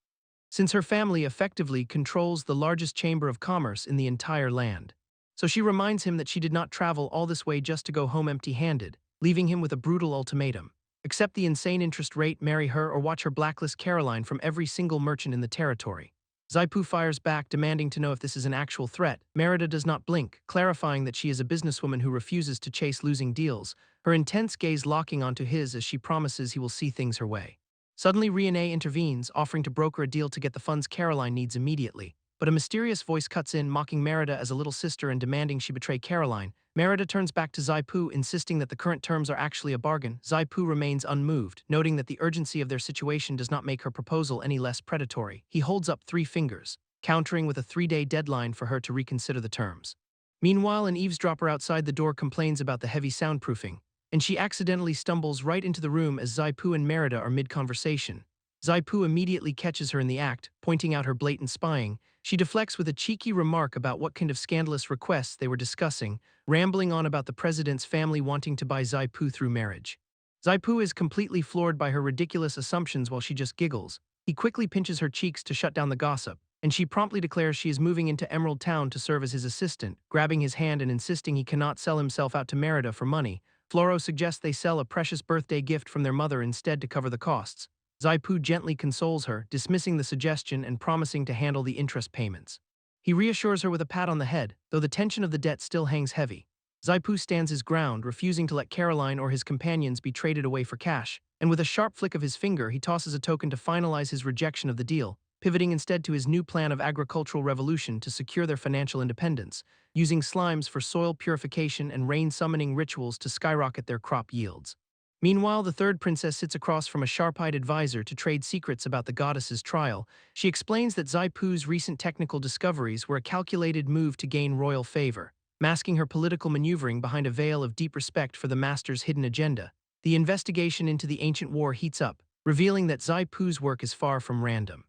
since her family effectively controls the largest chamber of commerce in the entire land. So she reminds him that she did not travel all this way just to go home empty-handed, leaving him with a brutal ultimatum: accept the insane interest rate, marry her, or watch her blacklist Caroline from every single merchant in the territory. Zaipu fires back, demanding to know if this is an actual threat. Merida does not blink, clarifying that she is a businesswoman who refuses to chase losing deals, her intense gaze locking onto his as she promises he will see things her way. Suddenly, Riene intervenes, offering to broker a deal to get the funds Caroline needs immediately. But a mysterious voice cuts in, mocking Merida as a little sister and demanding she betray Caroline. Merida turns back to Zaipu, insisting that the current terms are actually a bargain. Zaipu remains unmoved, noting that the urgency of their situation does not make her proposal any less predatory. He holds up 3 fingers, countering with a 3-day deadline for her to reconsider the terms. Meanwhile, an eavesdropper outside the door complains about the heavy soundproofing, and she accidentally stumbles right into the room as Zaipu and Merida are mid-conversation. Zaipu immediately catches her in the act, pointing out her blatant spying. She deflects with a cheeky remark about what kind of scandalous requests they were discussing, rambling on about the president's family wanting to buy Zaipu through marriage. Zaipu is completely floored by her ridiculous assumptions while she just giggles. He quickly pinches her cheeks to shut down the gossip, and she promptly declares she is moving into Emerald Town to serve as his assistant, grabbing his hand and insisting he cannot sell himself out to Merida for money. Floro suggests they sell a precious birthday gift from their mother instead to cover the costs. Zaipu gently consoles her, dismissing the suggestion and promising to handle the interest payments. He reassures her with a pat on the head, though the tension of the debt still hangs heavy. Zaipu stands his ground, refusing to let Caroline or his companions be traded away for cash, and with a sharp flick of his finger he tosses a token to finalize his rejection of the deal, pivoting instead to his new plan of agricultural revolution to secure their financial independence, using slimes for soil purification and rain-summoning rituals to skyrocket their crop yields. Meanwhile, the third princess sits across from a sharp-eyed advisor to trade secrets about the goddess's trial. She explains that Zaipu's recent technical discoveries were a calculated move to gain royal favor, masking her political maneuvering behind a veil of deep respect for the master's hidden agenda. The investigation into the ancient war heats up, revealing that Zaipu's work is far from random.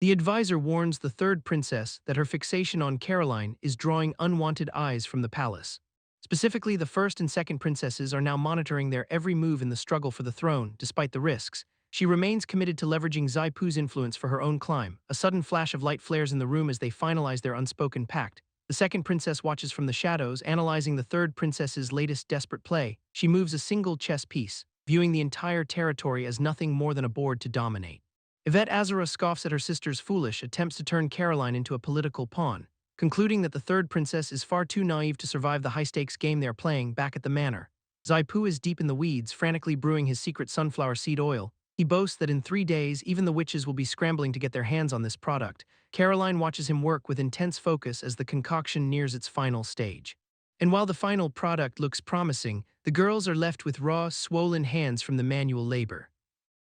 The advisor warns the third princess that her fixation on Caroline is drawing unwanted eyes from the palace. Specifically, the first and second princesses are now monitoring their every move in the struggle for the throne. Despite the risks, she remains committed to leveraging Zaipu's influence for her own climb. A sudden flash of light flares in the room as they finalize their unspoken pact. The second princess watches from the shadows, analyzing the third princess's latest desperate play. She moves a single chess piece, viewing the entire territory as nothing more than a board to dominate. Yvette Azura scoffs at her sister's foolish attempts to turn Caroline into a political pawn, concluding that the third princess is far too naive to survive the high-stakes game they are playing back at the manor. Zaipu is deep in the weeds, frantically brewing his secret sunflower seed oil. He boasts that in 3 days, even the witches will be scrambling to get their hands on this product. Caroline watches him work with intense focus as the concoction nears its final stage. And while the final product looks promising, the girls are left with raw, swollen hands from the manual labor.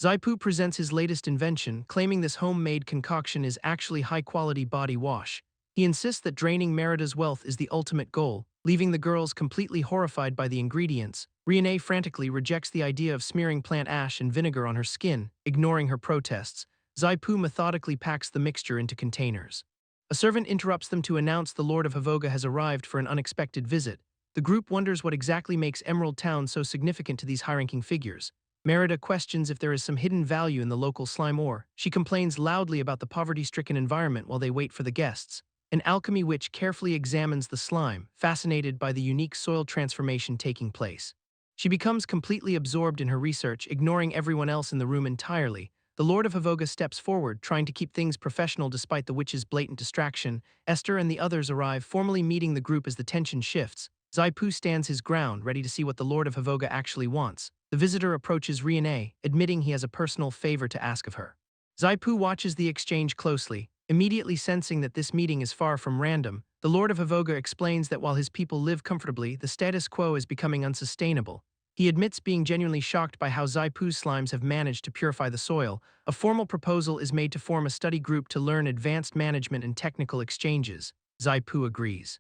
Zaipu presents his latest invention, claiming this homemade concoction is actually high-quality body wash. He insists that draining Merida's wealth is the ultimate goal, leaving the girls completely horrified by the ingredients. Riene frantically rejects the idea of smearing plant ash and vinegar on her skin, ignoring her protests. Zaipu methodically packs the mixture into containers. A servant interrupts them to announce the Lord of Havoga has arrived for an unexpected visit. The group wonders what exactly makes Emerald Town so significant to these high-ranking figures. Merida questions if there is some hidden value in the local slime ore. She complains loudly about the poverty-stricken environment while they wait for the guests. an alchemy witch carefully examines the slime, fascinated by the unique soil transformation taking place. She becomes completely absorbed in her research, ignoring everyone else in the room entirely. The Lord of Havoga steps forward, trying to keep things professional despite the witch's blatant distraction. Esther and the others arrive, formally meeting the group as the tension shifts. Zaipu stands his ground, ready to see what the Lord of Havoga actually wants. The visitor approaches Riene, admitting he has a personal favor to ask of her. Zaipu watches the exchange closely, immediately sensing that this meeting is far from random. The Lord of Havoga explains that while his people live comfortably, the status quo is becoming unsustainable. He admits being genuinely shocked by how Zaipu's slimes have managed to purify the soil. A formal proposal is made to form a study group to learn advanced management and technical exchanges. Zaipu agrees,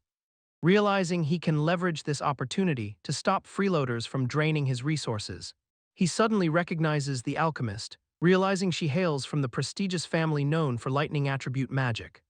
realizing he can leverage this opportunity to stop freeloaders from draining his resources. He suddenly recognizes the alchemist, realizing she hails from the prestigious family known for lightning attribute magic.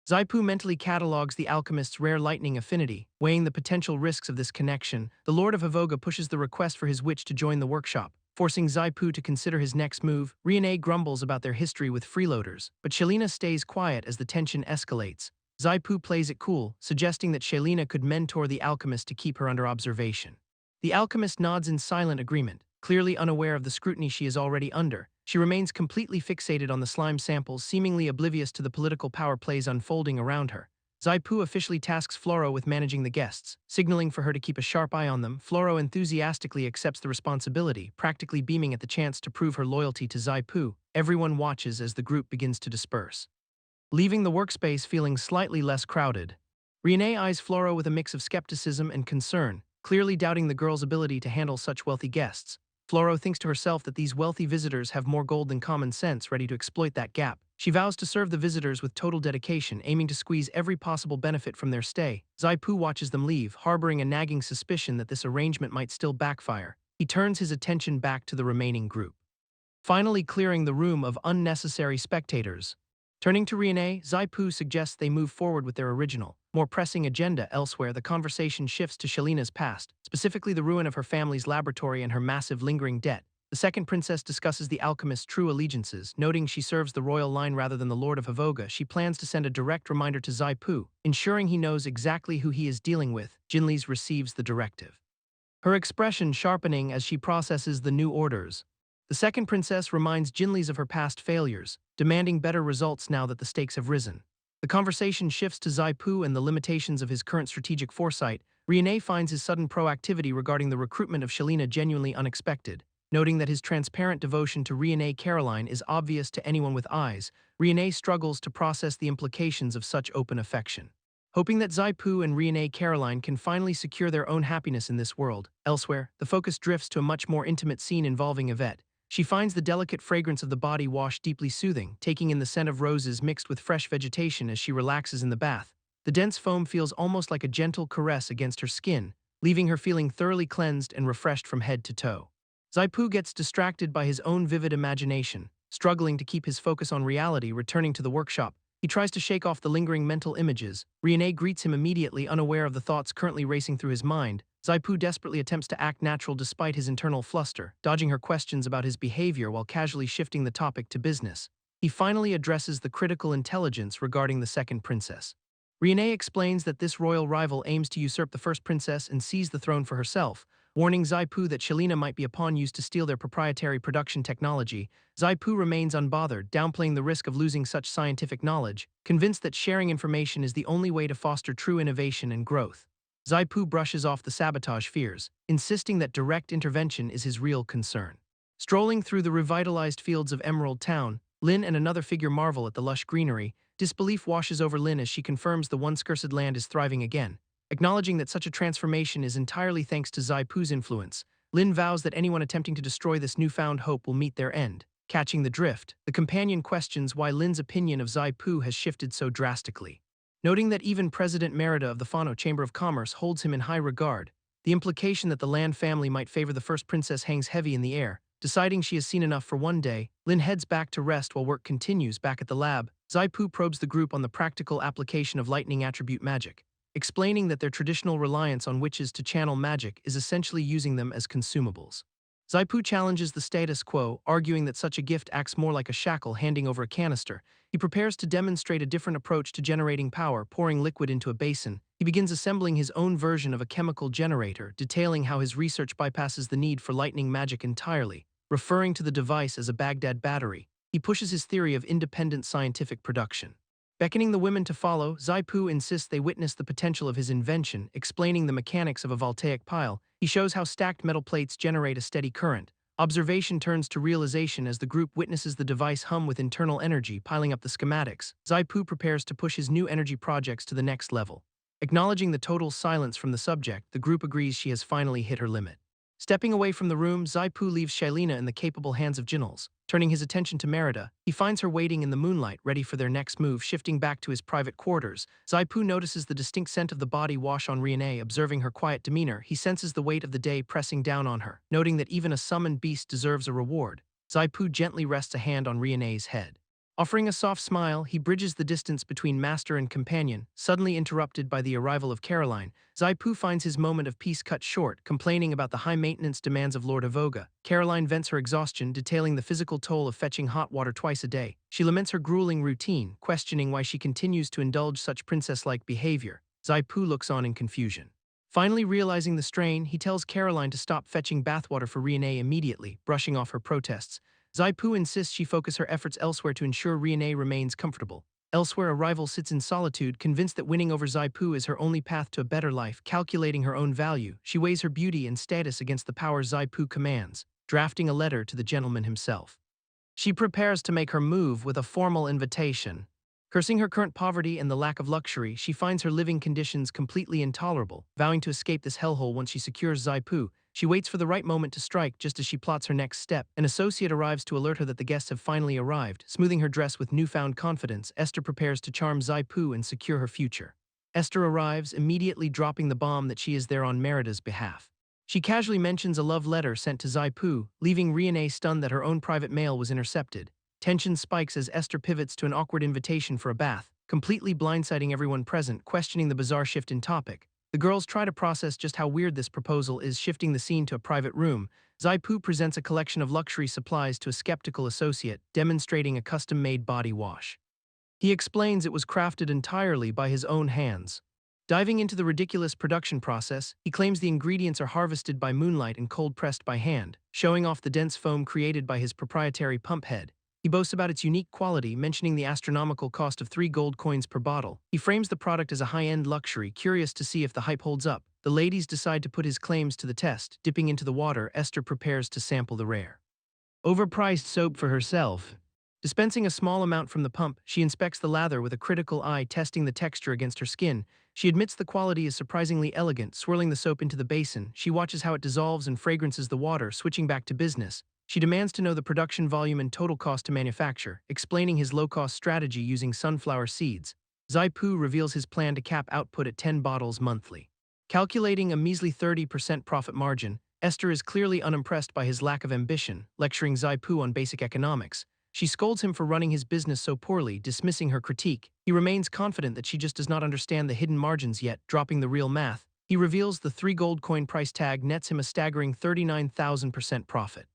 Zaipu mentally catalogs the alchemist's rare lightning affinity, weighing the potential risks of this connection. The Lord of Havoga pushes the request for his witch to join the workshop, forcing Zaipu to consider his next move. Riene grumbles about their history with freeloaders, but Shelina stays quiet as the tension escalates. Zaipu plays it cool, suggesting that Shelina could mentor the alchemist to keep her under observation. The alchemist nods in silent agreement, clearly unaware of the scrutiny she is already under. She remains completely fixated on the slime samples, seemingly oblivious to the political power plays unfolding around her. Zaipu officially tasks Floro with managing the guests, signaling for her to keep a sharp eye on them. Floro enthusiastically accepts the responsibility, practically beaming at the chance to prove her loyalty to Zaipu. Everyone watches as the group begins to disperse, leaving the workspace feeling slightly less crowded. Riene eyes Floro with a mix of skepticism and concern, clearly doubting the girl's ability to handle such wealthy guests. Floro thinks to herself that these wealthy visitors have more gold than common sense, ready to exploit that gap. She vows to serve the visitors with total dedication, aiming to squeeze every possible benefit from their stay. Zaipu watches them leave, harboring a nagging suspicion that this arrangement might still backfire. He turns his attention back to the remaining group, finally clearing the room of unnecessary spectators. Turning to Riene, Zaipu suggests they move forward with their original, more pressing agenda. Elsewhere, the conversation shifts to Shelina's past, specifically the ruin of her family's laboratory and her massive lingering debt. The second princess discusses the alchemist's true allegiances, noting she serves the royal line rather than the Lord of Havoga. She plans to send a direct reminder to Zaipu, ensuring he knows exactly who he is dealing with. Jinli's receives the directive, her expression sharpening as she processes the new orders. The second princess reminds Jinli's of her past failures, demanding better results now that the stakes have risen. The conversation shifts to Zaipu and the limitations of his current strategic foresight. Riene finds his sudden proactivity regarding the recruitment of Shelina genuinely unexpected. Noting that his transparent devotion to Riene Caroline is obvious to anyone with eyes, Riene struggles to process the implications of such open affection, hoping that Zaipu and Riene Caroline can finally secure their own happiness in this world. Elsewhere, the focus drifts to a much more intimate scene involving Yvette. She finds the delicate fragrance of the body wash deeply soothing, taking in the scent of roses mixed with fresh vegetation as she relaxes in the bath. The dense foam feels almost like a gentle caress against her skin, leaving her feeling thoroughly cleansed and refreshed from head to toe. Zaipu gets distracted by his own vivid imagination, struggling to keep his focus on reality. Returning to the workshop, he tries to shake off the lingering mental images. Riene greets him immediately, unaware of the thoughts currently racing through his mind. Zaipu desperately attempts to act natural despite his internal fluster, dodging her questions about his behavior while casually shifting the topic to business. He finally addresses the critical intelligence regarding the second princess. Riene explains that this royal rival aims to usurp the first princess and seize the throne for herself, warning Zaipu that Shelina might be a pawn used to steal their proprietary production technology. Zaipu remains unbothered, downplaying the risk of losing such scientific knowledge, convinced that sharing information is the only way to foster true innovation and growth. Zaipu brushes off the sabotage fears, insisting that direct intervention is his real concern. Strolling through the revitalized fields of Emerald Town, Lin and another figure marvel at the lush greenery. Disbelief washes over Lin as she confirms the once cursed land is thriving again. Acknowledging that such a transformation is entirely thanks to Zaipu's influence, Lin vows that anyone attempting to destroy this newfound hope will meet their end. Catching the drift, the companion questions why Lin's opinion of Zaipu has shifted so drastically. Noting that even President Merida of the Fano Chamber of Commerce holds him in high regard, the implication that the Land family might favor the first princess hangs heavy in the air. Deciding she has seen enough for one day, Lin heads back to rest while work continues back at the lab. Zaipu probes the group on the practical application of lightning attribute magic, explaining that their traditional reliance on witches to channel magic is essentially using them as consumables. Zaipu challenges the status quo, arguing that such a gift acts more like a shackle handing over a canister. He prepares to demonstrate a different approach to generating power, pouring liquid into a basin. He begins assembling his own version of a chemical generator, detailing how his research bypasses the need for lightning magic entirely. Referring to the device as a Baghdad battery, he pushes his theory of independent scientific production. Beckoning the women to follow, Zaipu insists they witness the potential of his invention, explaining the mechanics of a voltaic pile. He shows how stacked metal plates generate a steady current. Observation turns to realization as the group witnesses the device hum with internal energy, piling up the schematics. Zaipu prepares to push his new energy projects to the next level. Acknowledging the total silence from the subject, the group agrees she has finally hit her limit. Stepping away from the room, Zaipu leaves Shailina in the capable hands of Jinals. Turning his attention to Merida, he finds her waiting in the moonlight, ready for their next move. Shifting back to his private quarters, Zaipu notices the distinct scent of the body wash on Riene. Observing her quiet demeanor, he senses the weight of the day pressing down on her. Noting that even a summoned beast deserves a reward, Zaipu gently rests a hand on Riene's head. Offering a soft smile, he bridges the distance between master and companion. Suddenly interrupted by the arrival of Caroline, Zaipu finds his moment of peace cut short, complaining about the high-maintenance demands of Lord Avoga. Caroline vents her exhaustion, detailing the physical toll of fetching hot water twice a day. She laments her grueling routine, questioning why she continues to indulge such princess-like behavior. Zaipu looks on in confusion. Finally realizing the strain, he tells Caroline to stop fetching bathwater for Riene immediately, brushing off her protests. Zaipu insists she focus her efforts elsewhere to ensure Riene remains comfortable. Elsewhere, a rival sits in solitude, convinced that winning over Zaipu is her only path to a better life. Calculating her own value, she weighs her beauty and status against the power Zaipu commands, drafting a letter to the gentleman himself. She prepares to make her move with a formal invitation. Cursing her current poverty and the lack of luxury, she finds her living conditions completely intolerable. Vowing to escape this hellhole once she secures Zaipu, she waits for the right moment to strike. Just as she plots her next step, an associate arrives to alert her that the guests have finally arrived. Smoothing her dress with newfound confidence, Esther prepares to charm Zaipu and secure her future. Esther arrives, immediately dropping the bomb that she is there on Merida's behalf. She casually mentions a love letter sent to Zaipu, leaving Riene stunned that her own private mail was intercepted. Tension spikes as Esther pivots to an awkward invitation for a bath, completely blindsiding everyone present. Questioning the bizarre shift in topic, the girls try to process just how weird this proposal is. Shifting the scene to a private room, Zaipu presents a collection of luxury supplies to a skeptical associate, demonstrating a custom-made body wash. He explains it was crafted entirely by his own hands. Diving into the ridiculous production process, he claims the ingredients are harvested by moonlight and cold-pressed by hand, showing off the dense foam created by his proprietary pump head. He boasts about its unique quality, mentioning the astronomical cost of 3 gold coins per bottle. He frames the product as a high-end luxury, curious to see if the hype holds up. The ladies decide to put his claims to the test. Dipping into the water, Esther prepares to sample the rare, overpriced soap for herself. Dispensing a small amount from the pump, she inspects the lather with a critical eye, testing the texture against her skin. She admits the quality is surprisingly elegant. Swirling the soap into the basin, she watches how it dissolves and fragrances the water. Switching back to business, she demands to know the production volume and total cost to manufacture, explaining his low-cost strategy using sunflower seeds. Zaipu reveals his plan to cap output at 10 bottles monthly. Calculating a measly 30% profit margin, Esther is clearly unimpressed by his lack of ambition, lecturing Zaipu on basic economics. She scolds him for running his business so poorly, dismissing her critique. He remains confident that she just does not understand the hidden margins yet. Dropping the real math, he reveals the 3 gold coin price tag nets him a staggering 39,000% profit.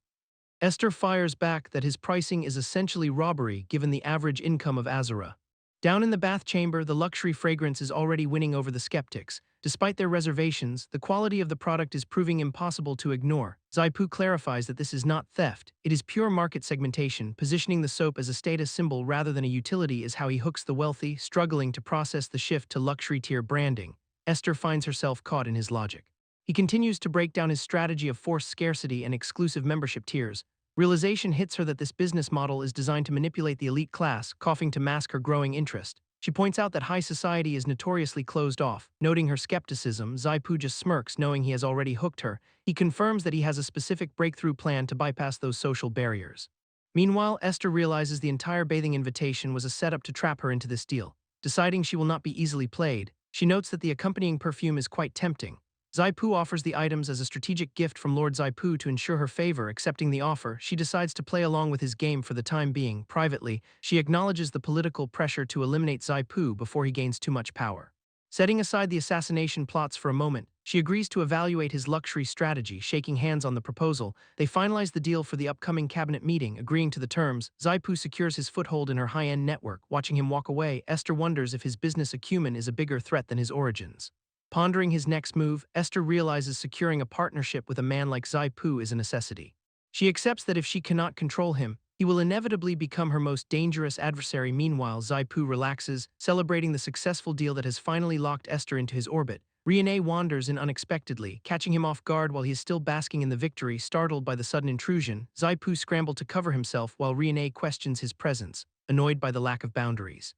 Esther fires back that his pricing is essentially robbery given the average income of Azura. Down in the bath chamber, the luxury fragrance is already winning over the skeptics. Despite their reservations, the quality of the product is proving impossible to ignore. Zaipu clarifies that this is not theft, it is pure market segmentation. Positioning the soap as a status symbol rather than a utility is how he hooks the wealthy. Struggling to process the shift to luxury tier branding, Esther finds herself caught in his logic. He continues to break down his strategy of forced scarcity and exclusive membership tiers. Realization hits her that this business model is designed to manipulate the elite class, coughing to mask her growing interest. She points out that high society is notoriously closed off. Noting her skepticism, Zaipu just smirks, knowing he has already hooked her. He confirms that he has a specific breakthrough plan to bypass those social barriers. Meanwhile, Esther realizes the entire bathing invitation was a setup to trap her into this deal. Deciding she will not be easily played, she notes that the accompanying perfume is quite tempting. Zaipu offers the items as a strategic gift from Lord Zaipu to ensure her favor. Accepting the offer, she decides to play along with his game for the time being. Privately, she acknowledges the political pressure to eliminate Zaipu before he gains too much power. Setting aside the assassination plots for a moment, she agrees to evaluate his luxury strategy, shaking hands on the proposal. They finalize the deal for the upcoming cabinet meeting, agreeing to the terms. Zaipu secures his foothold in her high-end network. Watching him walk away, Esther wonders if his business acumen is a bigger threat than his origins. Pondering his next move, Esther realizes securing a partnership with a man like Zaipu is a necessity. She accepts that if she cannot control him, he will inevitably become her most dangerous adversary. Meanwhile, Zaipu relaxes, celebrating the successful deal that has finally locked Esther into his orbit. Riene wanders in unexpectedly, catching him off guard while he is still basking in the victory. Startled by the sudden intrusion, Zaipu scrambles to cover himself while Riene questions his presence, annoyed by the lack of boundaries.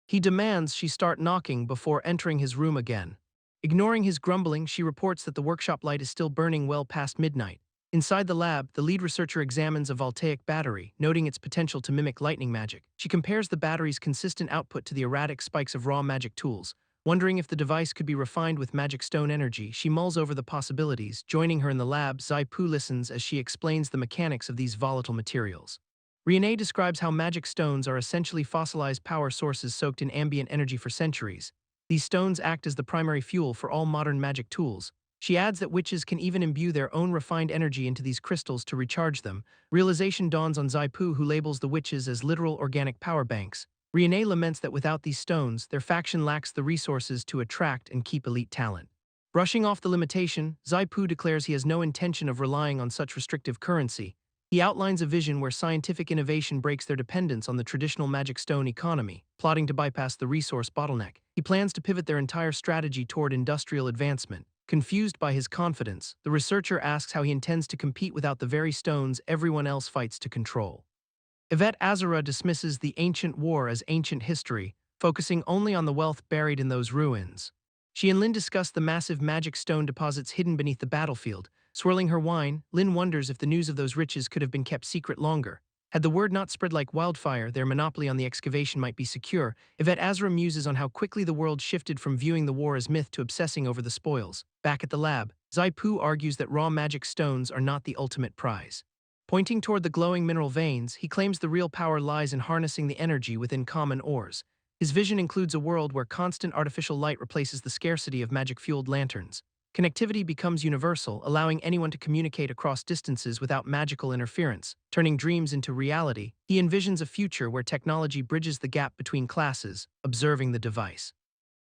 He demands she start knocking before entering his room again. Ignoring his grumbling, she reports that the workshop light is still burning well past midnight. Inside the lab, the lead researcher examines a voltaic battery, noting its potential to mimic lightning magic. She compares the battery's consistent output to the erratic spikes of raw magic tools. Wondering if the device could be refined with magic stone energy, she mulls over the possibilities. Joining her in the lab, Zaipu listens as she explains the mechanics of these volatile materials. Riene describes how magic stones are essentially fossilized power sources soaked in ambient energy for centuries. These stones act as the primary fuel for all modern magic tools. She adds that witches can even imbue their own refined energy into these crystals to recharge them. Realization dawns on Zaipu, who labels the witches as literal organic power banks. Riene laments that without these stones, their faction lacks the resources to attract and keep elite talent. Brushing off the limitation, Zaipu declares he has no intention of relying on such restrictive currency. He outlines a vision where scientific innovation breaks their dependence on the traditional magic stone economy, plotting to bypass the resource bottleneck. He plans to pivot their entire strategy toward industrial advancement. Confused by his confidence, the researcher asks how he intends to compete without the very stones everyone else fights to control. Yvette Azura dismisses the ancient war as ancient history, focusing only on the wealth buried in those ruins. She and Lin discuss the massive magic stone deposits hidden beneath the battlefield. Swirling her wine, Lin wonders if the news of those riches could have been kept secret longer. Had the word not spread like wildfire, their monopoly on the excavation might be secure. Yvette Azura muses on how quickly the world shifted from viewing the war as myth to obsessing over the spoils. Back at the lab, Zaipu argues that raw magic stones are not the ultimate prize. Pointing toward the glowing mineral veins, he claims the real power lies in harnessing the energy within common ores. His vision includes a world where constant artificial light replaces the scarcity of magic-fueled lanterns. Connectivity becomes universal, allowing anyone to communicate across distances without magical interference. Turning dreams into reality, he envisions a future where technology bridges the gap between classes, observing the device.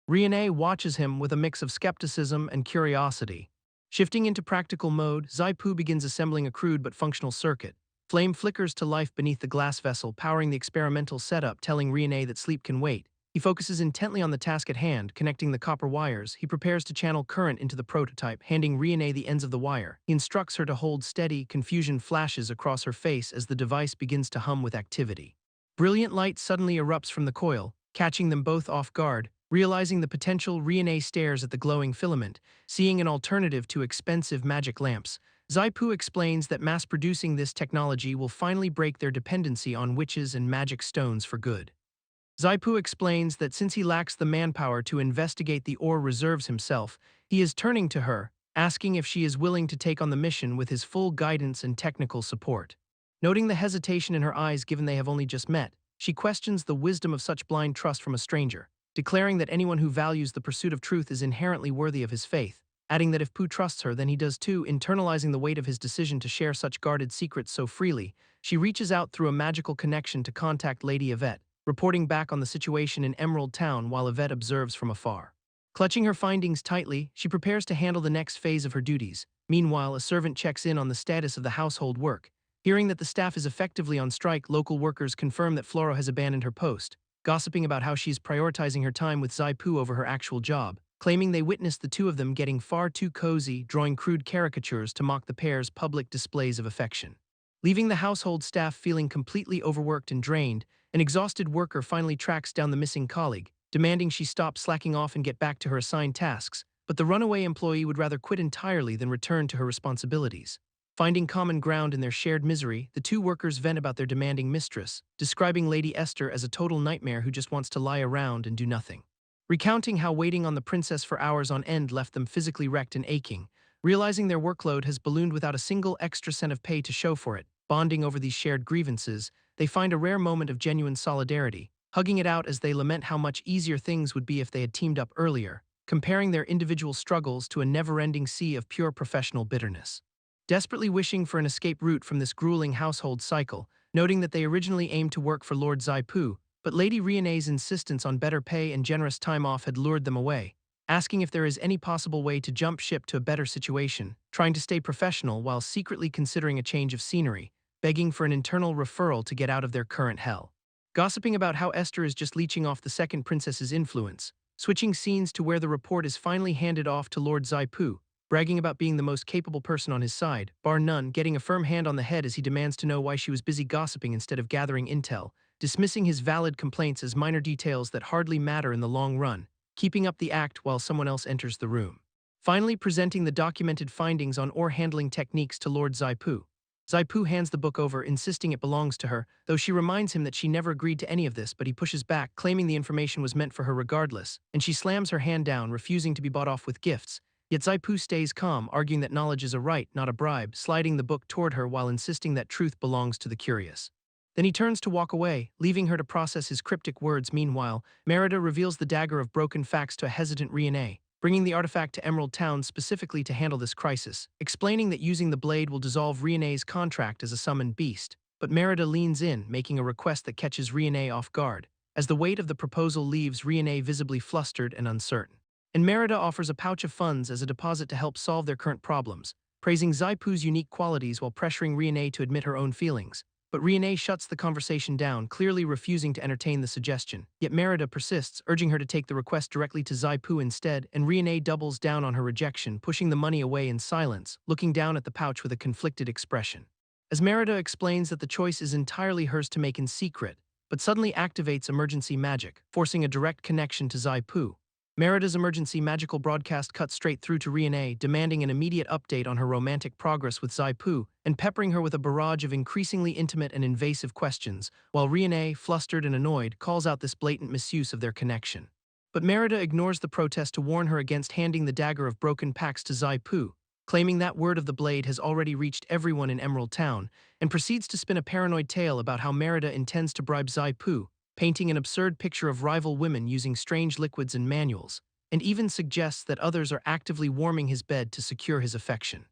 Riene watches him with a mix of skepticism and curiosity. Shifting into practical mode, Zaipu begins assembling a crude but functional circuit. Flame flickers to life beneath the glass vessel, powering the experimental setup, telling Riene that sleep can wait. He focuses intently on the task at hand, connecting the copper wires. He prepares to channel current into the prototype, handing Riene the ends of the wire. He instructs her to hold steady. Confusion flashes across her face as the device begins to hum with activity. Brilliant light suddenly erupts from the coil, catching them both off guard. Realizing the potential, Riene stares at the glowing filament, seeing an alternative to expensive magic lamps. Zaipu explains that mass-producing this technology will finally break their dependency on witches and magic stones for good. Zaipu explains that since he lacks the manpower to investigate the ore reserves himself, he is turning to her, asking if she is willing to take on the mission with his full guidance and technical support. Noting the hesitation in her eyes given they have only just met, she questions the wisdom of such blind trust from a stranger, declaring that anyone who values the pursuit of truth is inherently worthy of his faith, adding that if Pu trusts her, then he does too. Internalizing the weight of his decision to share such guarded secrets so freely, she reaches out through a magical connection to contact Lady Yvette, reporting back on the situation in Emerald Town while Yvette observes from afar. Clutching her findings tightly, she prepares to handle the next phase of her duties. Meanwhile, a servant checks in on the status of the household work. Hearing that the staff is effectively on strike, local workers confirm that Flora has abandoned her post, gossiping about how she's prioritizing her time with Zaipu over her actual job, claiming they witnessed the two of them getting far too cozy, drawing crude caricatures to mock the pair's public displays of affection. Leaving the household staff feeling completely overworked and drained, an exhausted worker finally tracks down the missing colleague, demanding she stop slacking off and get back to her assigned tasks, but the runaway employee would rather quit entirely than return to her responsibilities. Finding common ground in their shared misery, the two workers vent about their demanding mistress, describing Lady Esther as a total nightmare who just wants to lie around and do nothing. Recounting how waiting on the princess for hours on end left them physically wrecked and aching, realizing their workload has ballooned without a single extra cent of pay to show for it, bonding over these shared grievances, they find a rare moment of genuine solidarity. hugging it out as they lament how much easier things would be if they had teamed up earlier, comparing their individual struggles to a never-ending sea of pure professional bitterness. Desperately wishing for an escape route from this grueling household cycle, noting that they originally aimed to work for Lord Zaipu, but Lady Riane's insistence on better pay and generous time off had lured them away, asking if there is any possible way to jump ship to a better situation, trying to stay professional while secretly considering a change of scenery, begging for an internal referral to get out of their current hell. Gossiping about how Esther is just leeching off the second princess's influence, switching scenes to where the report is finally handed off to Lord Zaipu, bragging about being the most capable person on his side, bar none, getting a firm hand on the head as he demands to know why she was busy gossiping instead of gathering intel, dismissing his valid complaints as minor details that hardly matter in the long run, keeping up the act while someone else enters the room. Finally presenting the documented findings on ore handling techniques to Lord Zaipu. Zaipu hands the book over, insisting it belongs to her, though she reminds him that she never agreed to any of this, but he pushes back, claiming the information was meant for her regardless, and she slams her hand down, refusing to be bought off with gifts. Yet Zaipu stays calm, arguing that knowledge is a right, not a bribe, sliding the book toward her while insisting that truth belongs to the curious. Then he turns to walk away, leaving her to process his cryptic words. Meanwhile, Merida reveals the dagger of broken facts to a hesitant Riane, bringing the artifact to Emerald Town specifically to handle this crisis, explaining that using the blade will dissolve Riane's contract as a summoned beast. But Merida leans in, making a request that catches Riane off guard, as the weight of the proposal leaves Riane visibly flustered and uncertain. And Merida offers a pouch of funds as a deposit to help solve their current problems, praising Zaipu's unique qualities while pressuring Riane to admit her own feelings. But Riane shuts the conversation down, clearly refusing to entertain the suggestion. Yet Merida persists, urging her to take the request directly to Zaipu instead, and Riane doubles down on her rejection, pushing the money away in silence, looking down at the pouch with a conflicted expression. As Merida explains that the choice is entirely hers to make in secret, but suddenly activates emergency magic, forcing a direct connection to Zaipu. Merida's emergency magical broadcast cuts straight through to Riane, demanding an immediate update on her romantic progress with Zaipu, and peppering her with a barrage of increasingly intimate and invasive questions, while Riane, flustered and annoyed, calls out this blatant misuse of their connection. But Merida ignores the protest to warn her against handing the dagger of broken packs to Zaipu, claiming that word of the blade has already reached everyone in Emerald Town, and proceeds to spin a paranoid tale about how Merida intends to bribe Zaipu, painting an absurd picture of rival women using strange liquids and manuals, and even suggests that others are actively warming his bed to secure his affection.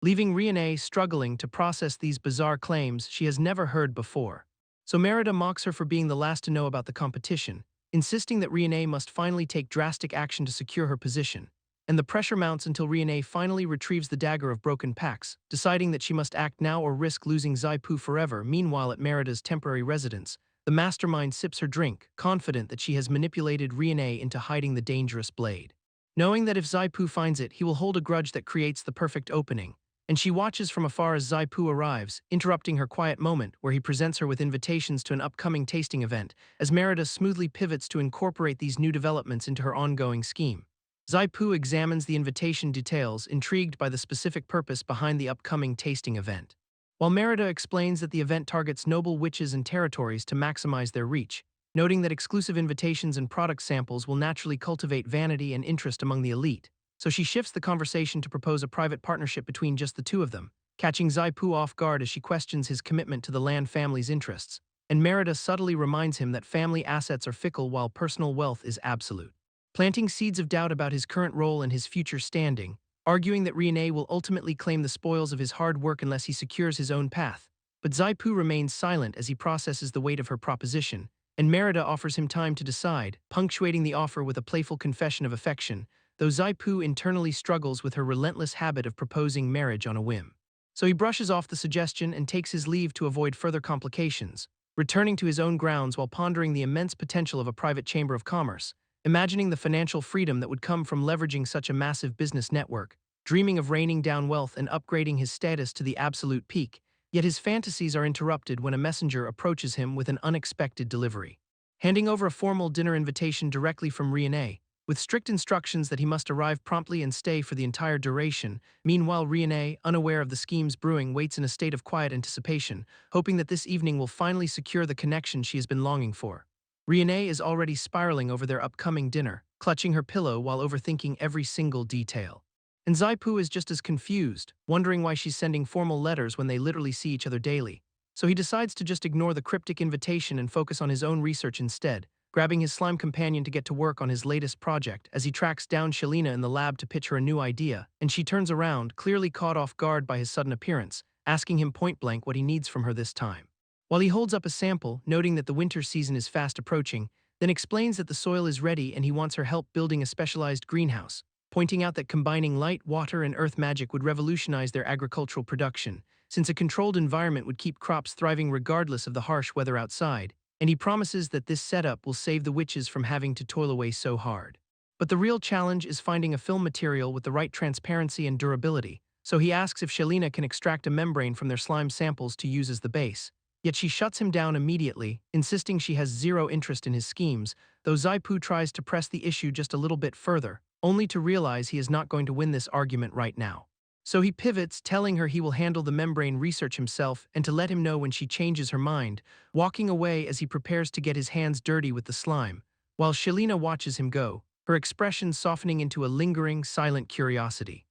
Leaving Riane struggling to process these bizarre claims she has never heard before. So Merida mocks her for being the last to know about the competition, insisting that Riane must finally take drastic action to secure her position, and the pressure mounts until Riane finally retrieves the dagger of broken packs, deciding that she must act now or risk losing Zaipu forever. Meanwhile, at Merida's temporary residence, the mastermind sips her drink, confident that she has manipulated Riane into hiding the dangerous blade. Knowing that if Zaipu finds it, he will hold a grudge that creates the perfect opening, and she watches from afar as Zaipu arrives, interrupting her quiet moment where he presents her with invitations to an upcoming tasting event, as Merida smoothly pivots to incorporate these new developments into her ongoing scheme. Zaipu examines the invitation details, intrigued by the specific purpose behind the upcoming tasting event. While Merida explains that the event targets noble witches and territories to maximize their reach, noting that exclusive invitations and product samples will naturally cultivate vanity and interest among the elite, so she shifts the conversation to propose a private partnership between just the two of them, catching Zaipu off guard as she questions his commitment to the Land family's interests, and Merida subtly reminds him that family assets are fickle while personal wealth is absolute. Planting seeds of doubt about his current role and his future standing, arguing that Riane will ultimately claim the spoils of his hard work unless he secures his own path. But Zaipu remains silent as he processes the weight of her proposition, and Merida offers him time to decide, punctuating the offer with a playful confession of affection, though Zaipu internally struggles with her relentless habit of proposing marriage on a whim. So he brushes off the suggestion and takes his leave to avoid further complications, returning to his own grounds while pondering the immense potential of a private chamber of commerce, imagining the financial freedom that would come from leveraging such a massive business network, dreaming of raining down wealth and upgrading his status to the absolute peak. Yet his fantasies are interrupted when a messenger approaches him with an unexpected delivery. Handing over a formal dinner invitation directly from Riane, with strict instructions that he must arrive promptly and stay for the entire duration. Meanwhile, Riane, unaware of the schemes brewing, waits in a state of quiet anticipation, hoping that this evening will finally secure the connection she has been longing for. Riane is already spiraling over their upcoming dinner, clutching her pillow while overthinking every single detail. And Zaipu is just as confused, wondering why she's sending formal letters when they literally see each other daily. So he decides to just ignore the cryptic invitation and focus on his own research instead, grabbing his slime companion to get to work on his latest project as he tracks down Shalina in the lab to pitch her a new idea, and she turns around, clearly caught off guard by his sudden appearance, asking him point-blank what he needs from her this time. While he holds up a sample, noting that the winter season is fast approaching, then explains that the soil is ready and he wants her help building a specialized greenhouse, pointing out that combining light, water, and earth magic would revolutionize their agricultural production, since a controlled environment would keep crops thriving regardless of the harsh weather outside, and he promises that this setup will save the witches from having to toil away so hard. But the real challenge is finding a film material with the right transparency and durability, so he asks if Shalina can extract a membrane from their slime samples to use as the base. Yet she shuts him down immediately, insisting she has zero interest in his schemes, though Zaipu tries to press the issue just a little bit further, only to realize he is not going to win this argument right now. So he pivots, telling her he will handle the membrane research himself and to let him know when she changes her mind, walking away as he prepares to get his hands dirty with the slime, while Shalina watches him go, her expression softening into a lingering, silent curiosity.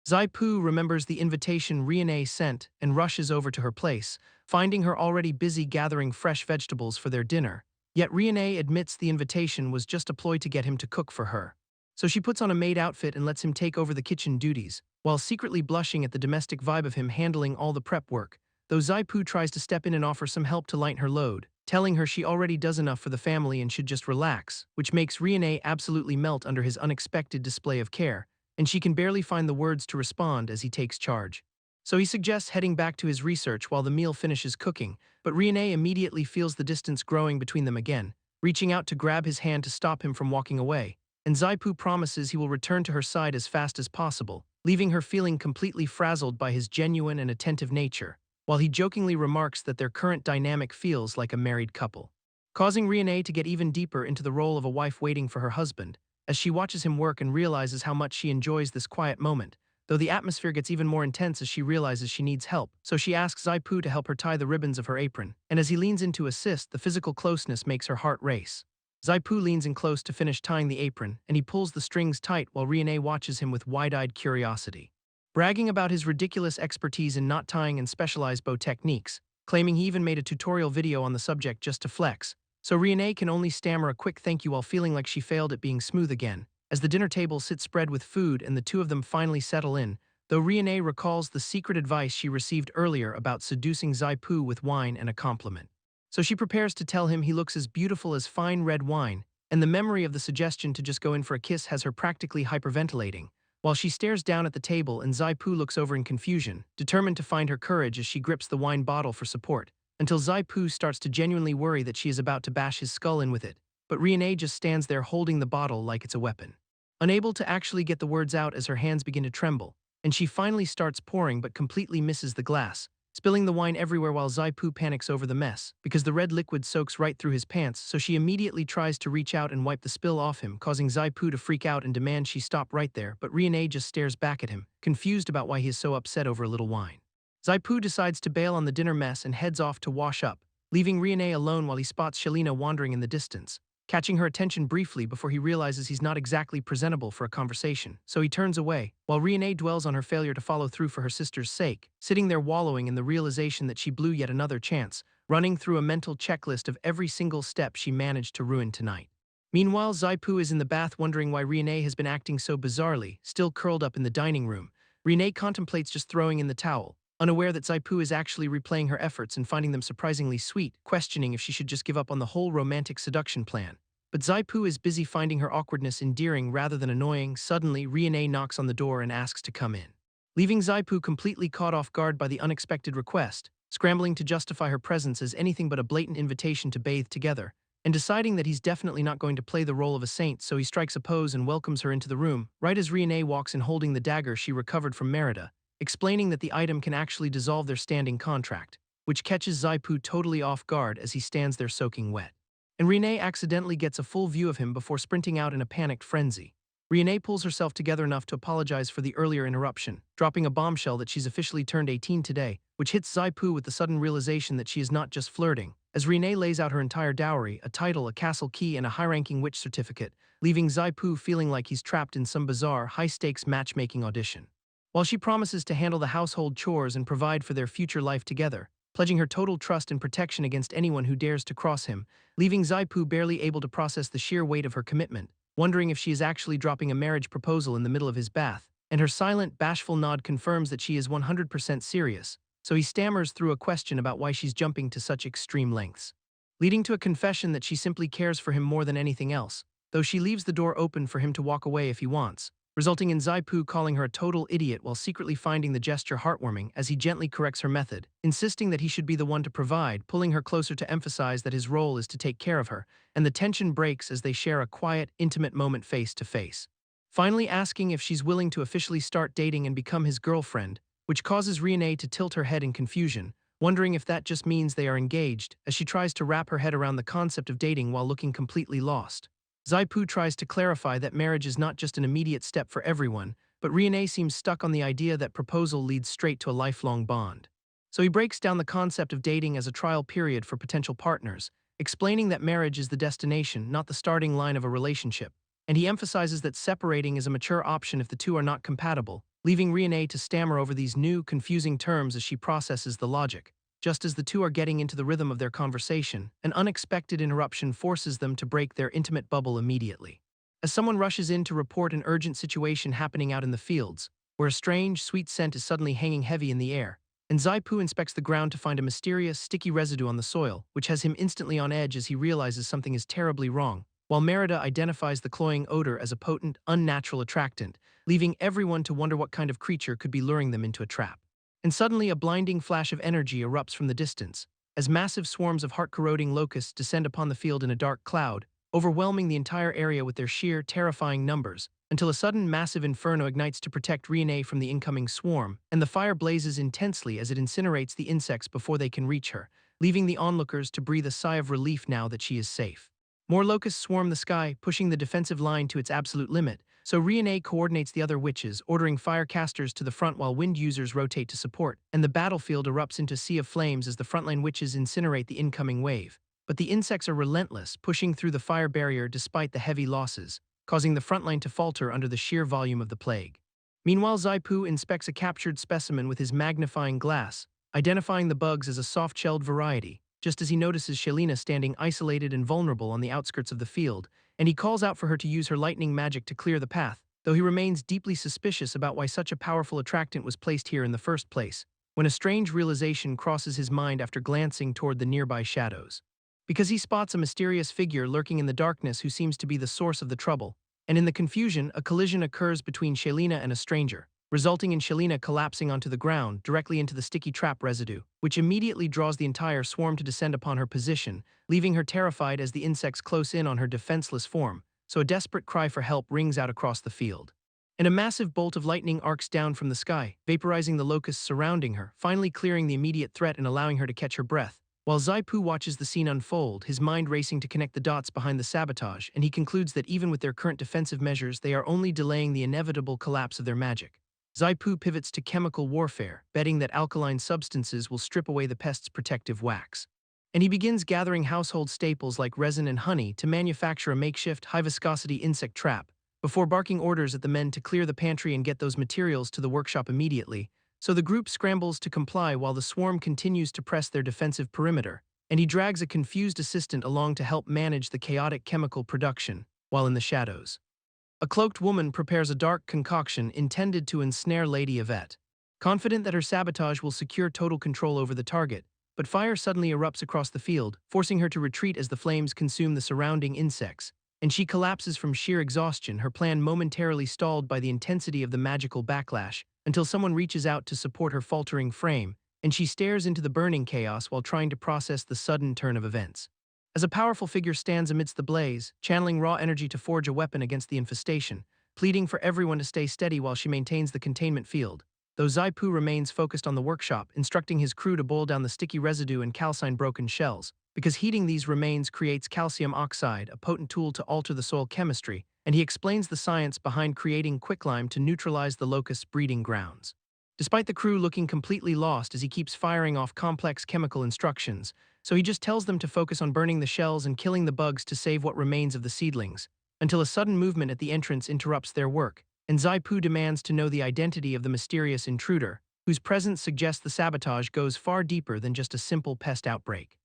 Zaipu remembers the invitation Riene sent and rushes over to her place, finding her already busy gathering fresh vegetables for their dinner, yet Riene admits the invitation was just a ploy to get him to cook for her. So she puts on a maid outfit and lets him take over the kitchen duties, while secretly blushing at the domestic vibe of him handling all the prep work, though Zaipu tries to step in and offer some help to lighten her load, telling her she already does enough for the family and should just relax, which makes Riene absolutely melt under his unexpected display of care, and she can barely find the words to respond as he takes charge. So he suggests heading back to his research while the meal finishes cooking, but Riene immediately feels the distance growing between them again, reaching out to grab his hand to stop him from walking away, and Zaipu promises he will return to her side as fast as possible, leaving her feeling completely frazzled by his genuine and attentive nature, while he jokingly remarks that their current dynamic feels like a married couple, causing Riene to get even deeper into the role of a wife waiting for her husband, as she watches him work and realizes how much she enjoys this quiet moment, though the atmosphere gets even more intense as she realizes she needs help, so she asks Zaipu to help her tie the ribbons of her apron, and as he leans in to assist, the physical closeness makes her heart race. Zaipu leans in close to finish tying the apron, and he pulls the strings tight while Riene watches him with wide-eyed curiosity, bragging about his ridiculous expertise in knot tying and specialized bow techniques, claiming he even made a tutorial video on the subject just to flex, so Riene can only stammer a quick thank you while feeling like she failed at being smooth again, as the dinner table sits spread with food and the two of them finally settle in, though Riene recalls the secret advice she received earlier about seducing Zaipu with wine and a compliment. So she prepares to tell him he looks as beautiful as fine red wine, and the memory of the suggestion to just go in for a kiss has her practically hyperventilating, while she stares down at the table and Zaipu looks over in confusion, determined to find her courage as she grips the wine bottle for support, until Zaipu starts to genuinely worry that she is about to bash his skull in with it, but Riene just stands there holding the bottle like it's a weapon, unable to actually get the words out as her hands begin to tremble, and she finally starts pouring but completely misses the glass, spilling the wine everywhere while Zaipu panics over the mess, because the red liquid soaks right through his pants, so she immediately tries to reach out and wipe the spill off him, causing Zaipu to freak out and demand she stop right there, but Riene just stares back at him, confused about why he is so upset over a little wine. Zaipu decides to bail on the dinner mess and heads off to wash up, leaving Riene alone while he spots Shalina wandering in the distance, catching her attention briefly before he realizes he's not exactly presentable for a conversation, so he turns away, while Riene dwells on her failure to follow through for her sister's sake, sitting there wallowing in the realization that she blew yet another chance, running through a mental checklist of every single step she managed to ruin tonight. Meanwhile, Zaipu is in the bath wondering why Riene has been acting so bizarrely, still curled up in the dining room. Riene contemplates just throwing in the towel, unaware that Zaipu is actually replaying her efforts and finding them surprisingly sweet, questioning if she should just give up on the whole romantic seduction plan. But Zaipu is busy finding her awkwardness endearing rather than annoying. Suddenly, Riene knocks on the door and asks to come in, leaving Zaipu completely caught off guard by the unexpected request, scrambling to justify her presence as anything but a blatant invitation to bathe together, and deciding that he's definitely not going to play the role of a saint, so he strikes a pose and welcomes her into the room, right as Riene walks in holding the dagger she recovered from Merida, explaining that the item can actually dissolve their standing contract, which catches Zaipu totally off guard as he stands there soaking wet. And Riene accidentally gets a full view of him before sprinting out in a panicked frenzy. Riene pulls herself together enough to apologize for the earlier interruption, dropping a bombshell that she's officially turned 18 today, which hits Zaipu with the sudden realization that she is not just flirting, as Riene lays out her entire dowry, a title, a castle key, and a high-ranking witch certificate, leaving Zaipu feeling like he's trapped in some bizarre, high-stakes matchmaking audition. While she promises to handle the household chores and provide for their future life together, pledging her total trust and protection against anyone who dares to cross him, leaving Zaipu barely able to process the sheer weight of her commitment, wondering if she is actually dropping a marriage proposal in the middle of his bath, and her silent, bashful nod confirms that she is 100% serious, so he stammers through a question about why she's jumping to such extreme lengths, leading to a confession that she simply cares for him more than anything else, though she leaves the door open for him to walk away if he wants, resulting in Zaipu calling her a total idiot while secretly finding the gesture heartwarming as he gently corrects her method, insisting that he should be the one to provide, pulling her closer to emphasize that his role is to take care of her, and the tension breaks as they share a quiet, intimate moment face to face. Finally asking if she's willing to officially start dating and become his girlfriend, which causes Riene to tilt her head in confusion, wondering if that just means they are engaged, as she tries to wrap her head around the concept of dating while looking completely lost. Zaipu tries to clarify that marriage is not just an immediate step for everyone, but Riene seems stuck on the idea that proposal leads straight to a lifelong bond. So he breaks down the concept of dating as a trial period for potential partners, explaining that marriage is the destination, not the starting line of a relationship, and he emphasizes that separating is a mature option if the two are not compatible, leaving Riene to stammer over these new, confusing terms as she processes the logic. Just as the two are getting into the rhythm of their conversation, an unexpected interruption forces them to break their intimate bubble immediately. As someone rushes in to report an urgent situation happening out in the fields, where a strange, sweet scent is suddenly hanging heavy in the air, and Zaipu inspects the ground to find a mysterious, sticky residue on the soil, which has him instantly on edge as he realizes something is terribly wrong, while Merida identifies the cloying odor as a potent, unnatural attractant, leaving everyone to wonder what kind of creature could be luring them into a trap. And suddenly a blinding flash of energy erupts from the distance, as massive swarms of heart-corroding locusts descend upon the field in a dark cloud, overwhelming the entire area with their sheer, terrifying numbers, until a sudden massive inferno ignites to protect Riene from the incoming swarm, and the fire blazes intensely as it incinerates the insects before they can reach her, leaving the onlookers to breathe a sigh of relief now that she is safe. More locusts swarm the sky, pushing the defensive line to its absolute limit, so Riene coordinates the other witches, ordering firecasters to the front while wind users rotate to support, and the battlefield erupts into a sea of flames as the frontline witches incinerate the incoming wave. But the insects are relentless, pushing through the fire barrier despite the heavy losses, causing the frontline to falter under the sheer volume of the plague. Meanwhile, Zaipu inspects a captured specimen with his magnifying glass, identifying the bugs as a soft-shelled variety, just as he notices Shelina standing isolated and vulnerable on the outskirts of the field, and he calls out for her to use her lightning magic to clear the path, though he remains deeply suspicious about why such a powerful attractant was placed here in the first place, when a strange realization crosses his mind after glancing toward the nearby shadows. Because he spots a mysterious figure lurking in the darkness who seems to be the source of the trouble, and in the confusion, a collision occurs between Shelina and a stranger, resulting in Shelina collapsing onto the ground directly into the sticky trap residue, which immediately draws the entire swarm to descend upon her position, leaving her terrified as the insects close in on her defenseless form, so a desperate cry for help rings out across the field. And a massive bolt of lightning arcs down from the sky, vaporizing the locusts surrounding her, finally clearing the immediate threat and allowing her to catch her breath. While Zaipu watches the scene unfold, his mind racing to connect the dots behind the sabotage, and he concludes that even with their current defensive measures, they are only delaying the inevitable collapse of their magic. Zaipu pivots to chemical warfare, betting that alkaline substances will strip away the pest's protective wax. And he begins gathering household staples like resin and honey to manufacture a makeshift, high-viscosity insect trap, before barking orders at the men to clear the pantry and get those materials to the workshop immediately, so the group scrambles to comply while the swarm continues to press their defensive perimeter, and he drags a confused assistant along to help manage the chaotic chemical production, while in the shadows. A cloaked woman prepares a dark concoction intended to ensnare Lady Yvette. Confident that her sabotage will secure total control over the target, but fire suddenly erupts across the field, forcing her to retreat as the flames consume the surrounding insects, and she collapses from sheer exhaustion, her plan momentarily stalled by the intensity of the magical backlash, until someone reaches out to support her faltering frame, and she stares into the burning chaos while trying to process the sudden turn of events. As a powerful figure stands amidst the blaze, channeling raw energy to forge a weapon against the infestation, pleading for everyone to stay steady while she maintains the containment field, though Zaipu remains focused on the workshop, instructing his crew to boil down the sticky residue and calcine broken shells, because heating these remains creates calcium oxide, a potent tool to alter the soil chemistry, and he explains the science behind creating quicklime to neutralize the locust's breeding grounds. Despite the crew looking completely lost as he keeps firing off complex chemical instructions, so he just tells them to focus on burning the shells and killing the bugs to save what remains of the seedlings, until a sudden movement at the entrance interrupts their work, and Zaipu demands to know the identity of the mysterious intruder, whose presence suggests the sabotage goes far deeper than just a simple pest outbreak.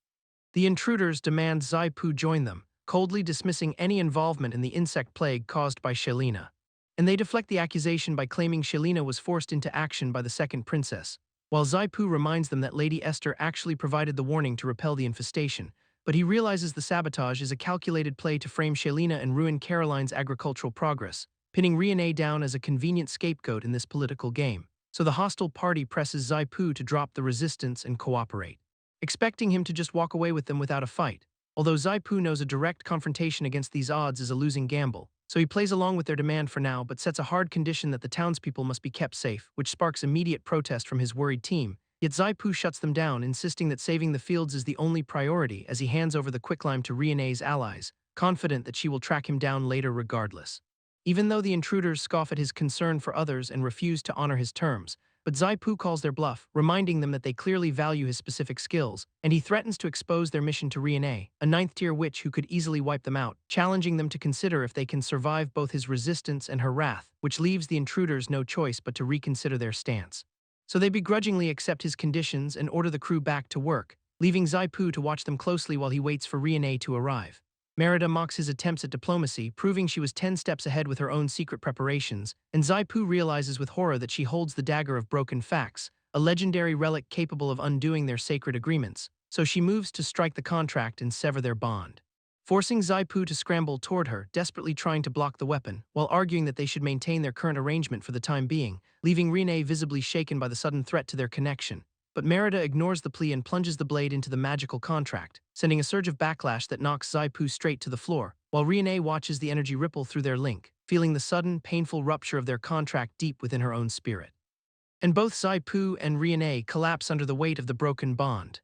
The intruders demand Zai Pu join them, coldly dismissing any involvement in the insect plague caused by Shelina. And they deflect the accusation by claiming Shelina was forced into action by the second princess, while Zai Pu reminds them that Lady Esther actually provided the warning to repel the infestation, but he realizes the sabotage is a calculated play to frame Shelina and ruin Caroline's agricultural progress, pinning Riene down as a convenient scapegoat in this political game. So the hostile party presses Zai Pu to drop the resistance and cooperate, expecting him to just walk away with them without a fight. Although Zai Pu knows a direct confrontation against these odds is a losing gamble, so he plays along with their demand for now but sets a hard condition that the townspeople must be kept safe, which sparks immediate protest from his worried team. Yet Zai Pu shuts them down, insisting that saving the fields is the only priority as he hands over the quicklime to Riene's allies, confident that she will track him down later regardless. Even though the intruders scoff at his concern for others and refuse to honor his terms, but Zai Pu calls their bluff, reminding them that they clearly value his specific skills, and he threatens to expose their mission to Riene, a ninth-tier witch who could easily wipe them out, challenging them to consider if they can survive both his resistance and her wrath, which leaves the intruders no choice but to reconsider their stance. So they begrudgingly accept his conditions and order the crew back to work, leaving Zai Pu to watch them closely while he waits for Riene to arrive. Merida mocks his attempts at diplomacy, proving she was 10 steps ahead with her own secret preparations, and Zai Pu realizes with horror that she holds the Dagger of Broken Facts, a legendary relic capable of undoing their sacred agreements, so she moves to strike the contract and sever their bond, forcing Zai Pu to scramble toward her, desperately trying to block the weapon, while arguing that they should maintain their current arrangement for the time being, leaving Riene visibly shaken by the sudden threat to their connection. But Merida ignores the plea and plunges the blade into the magical contract, sending a surge of backlash that knocks Zai Pu straight to the floor, while Riene watches the energy ripple through their link, feeling the sudden, painful rupture of their contract deep within her own spirit. And both Zai Pu and Riene collapse under the weight of the broken bond,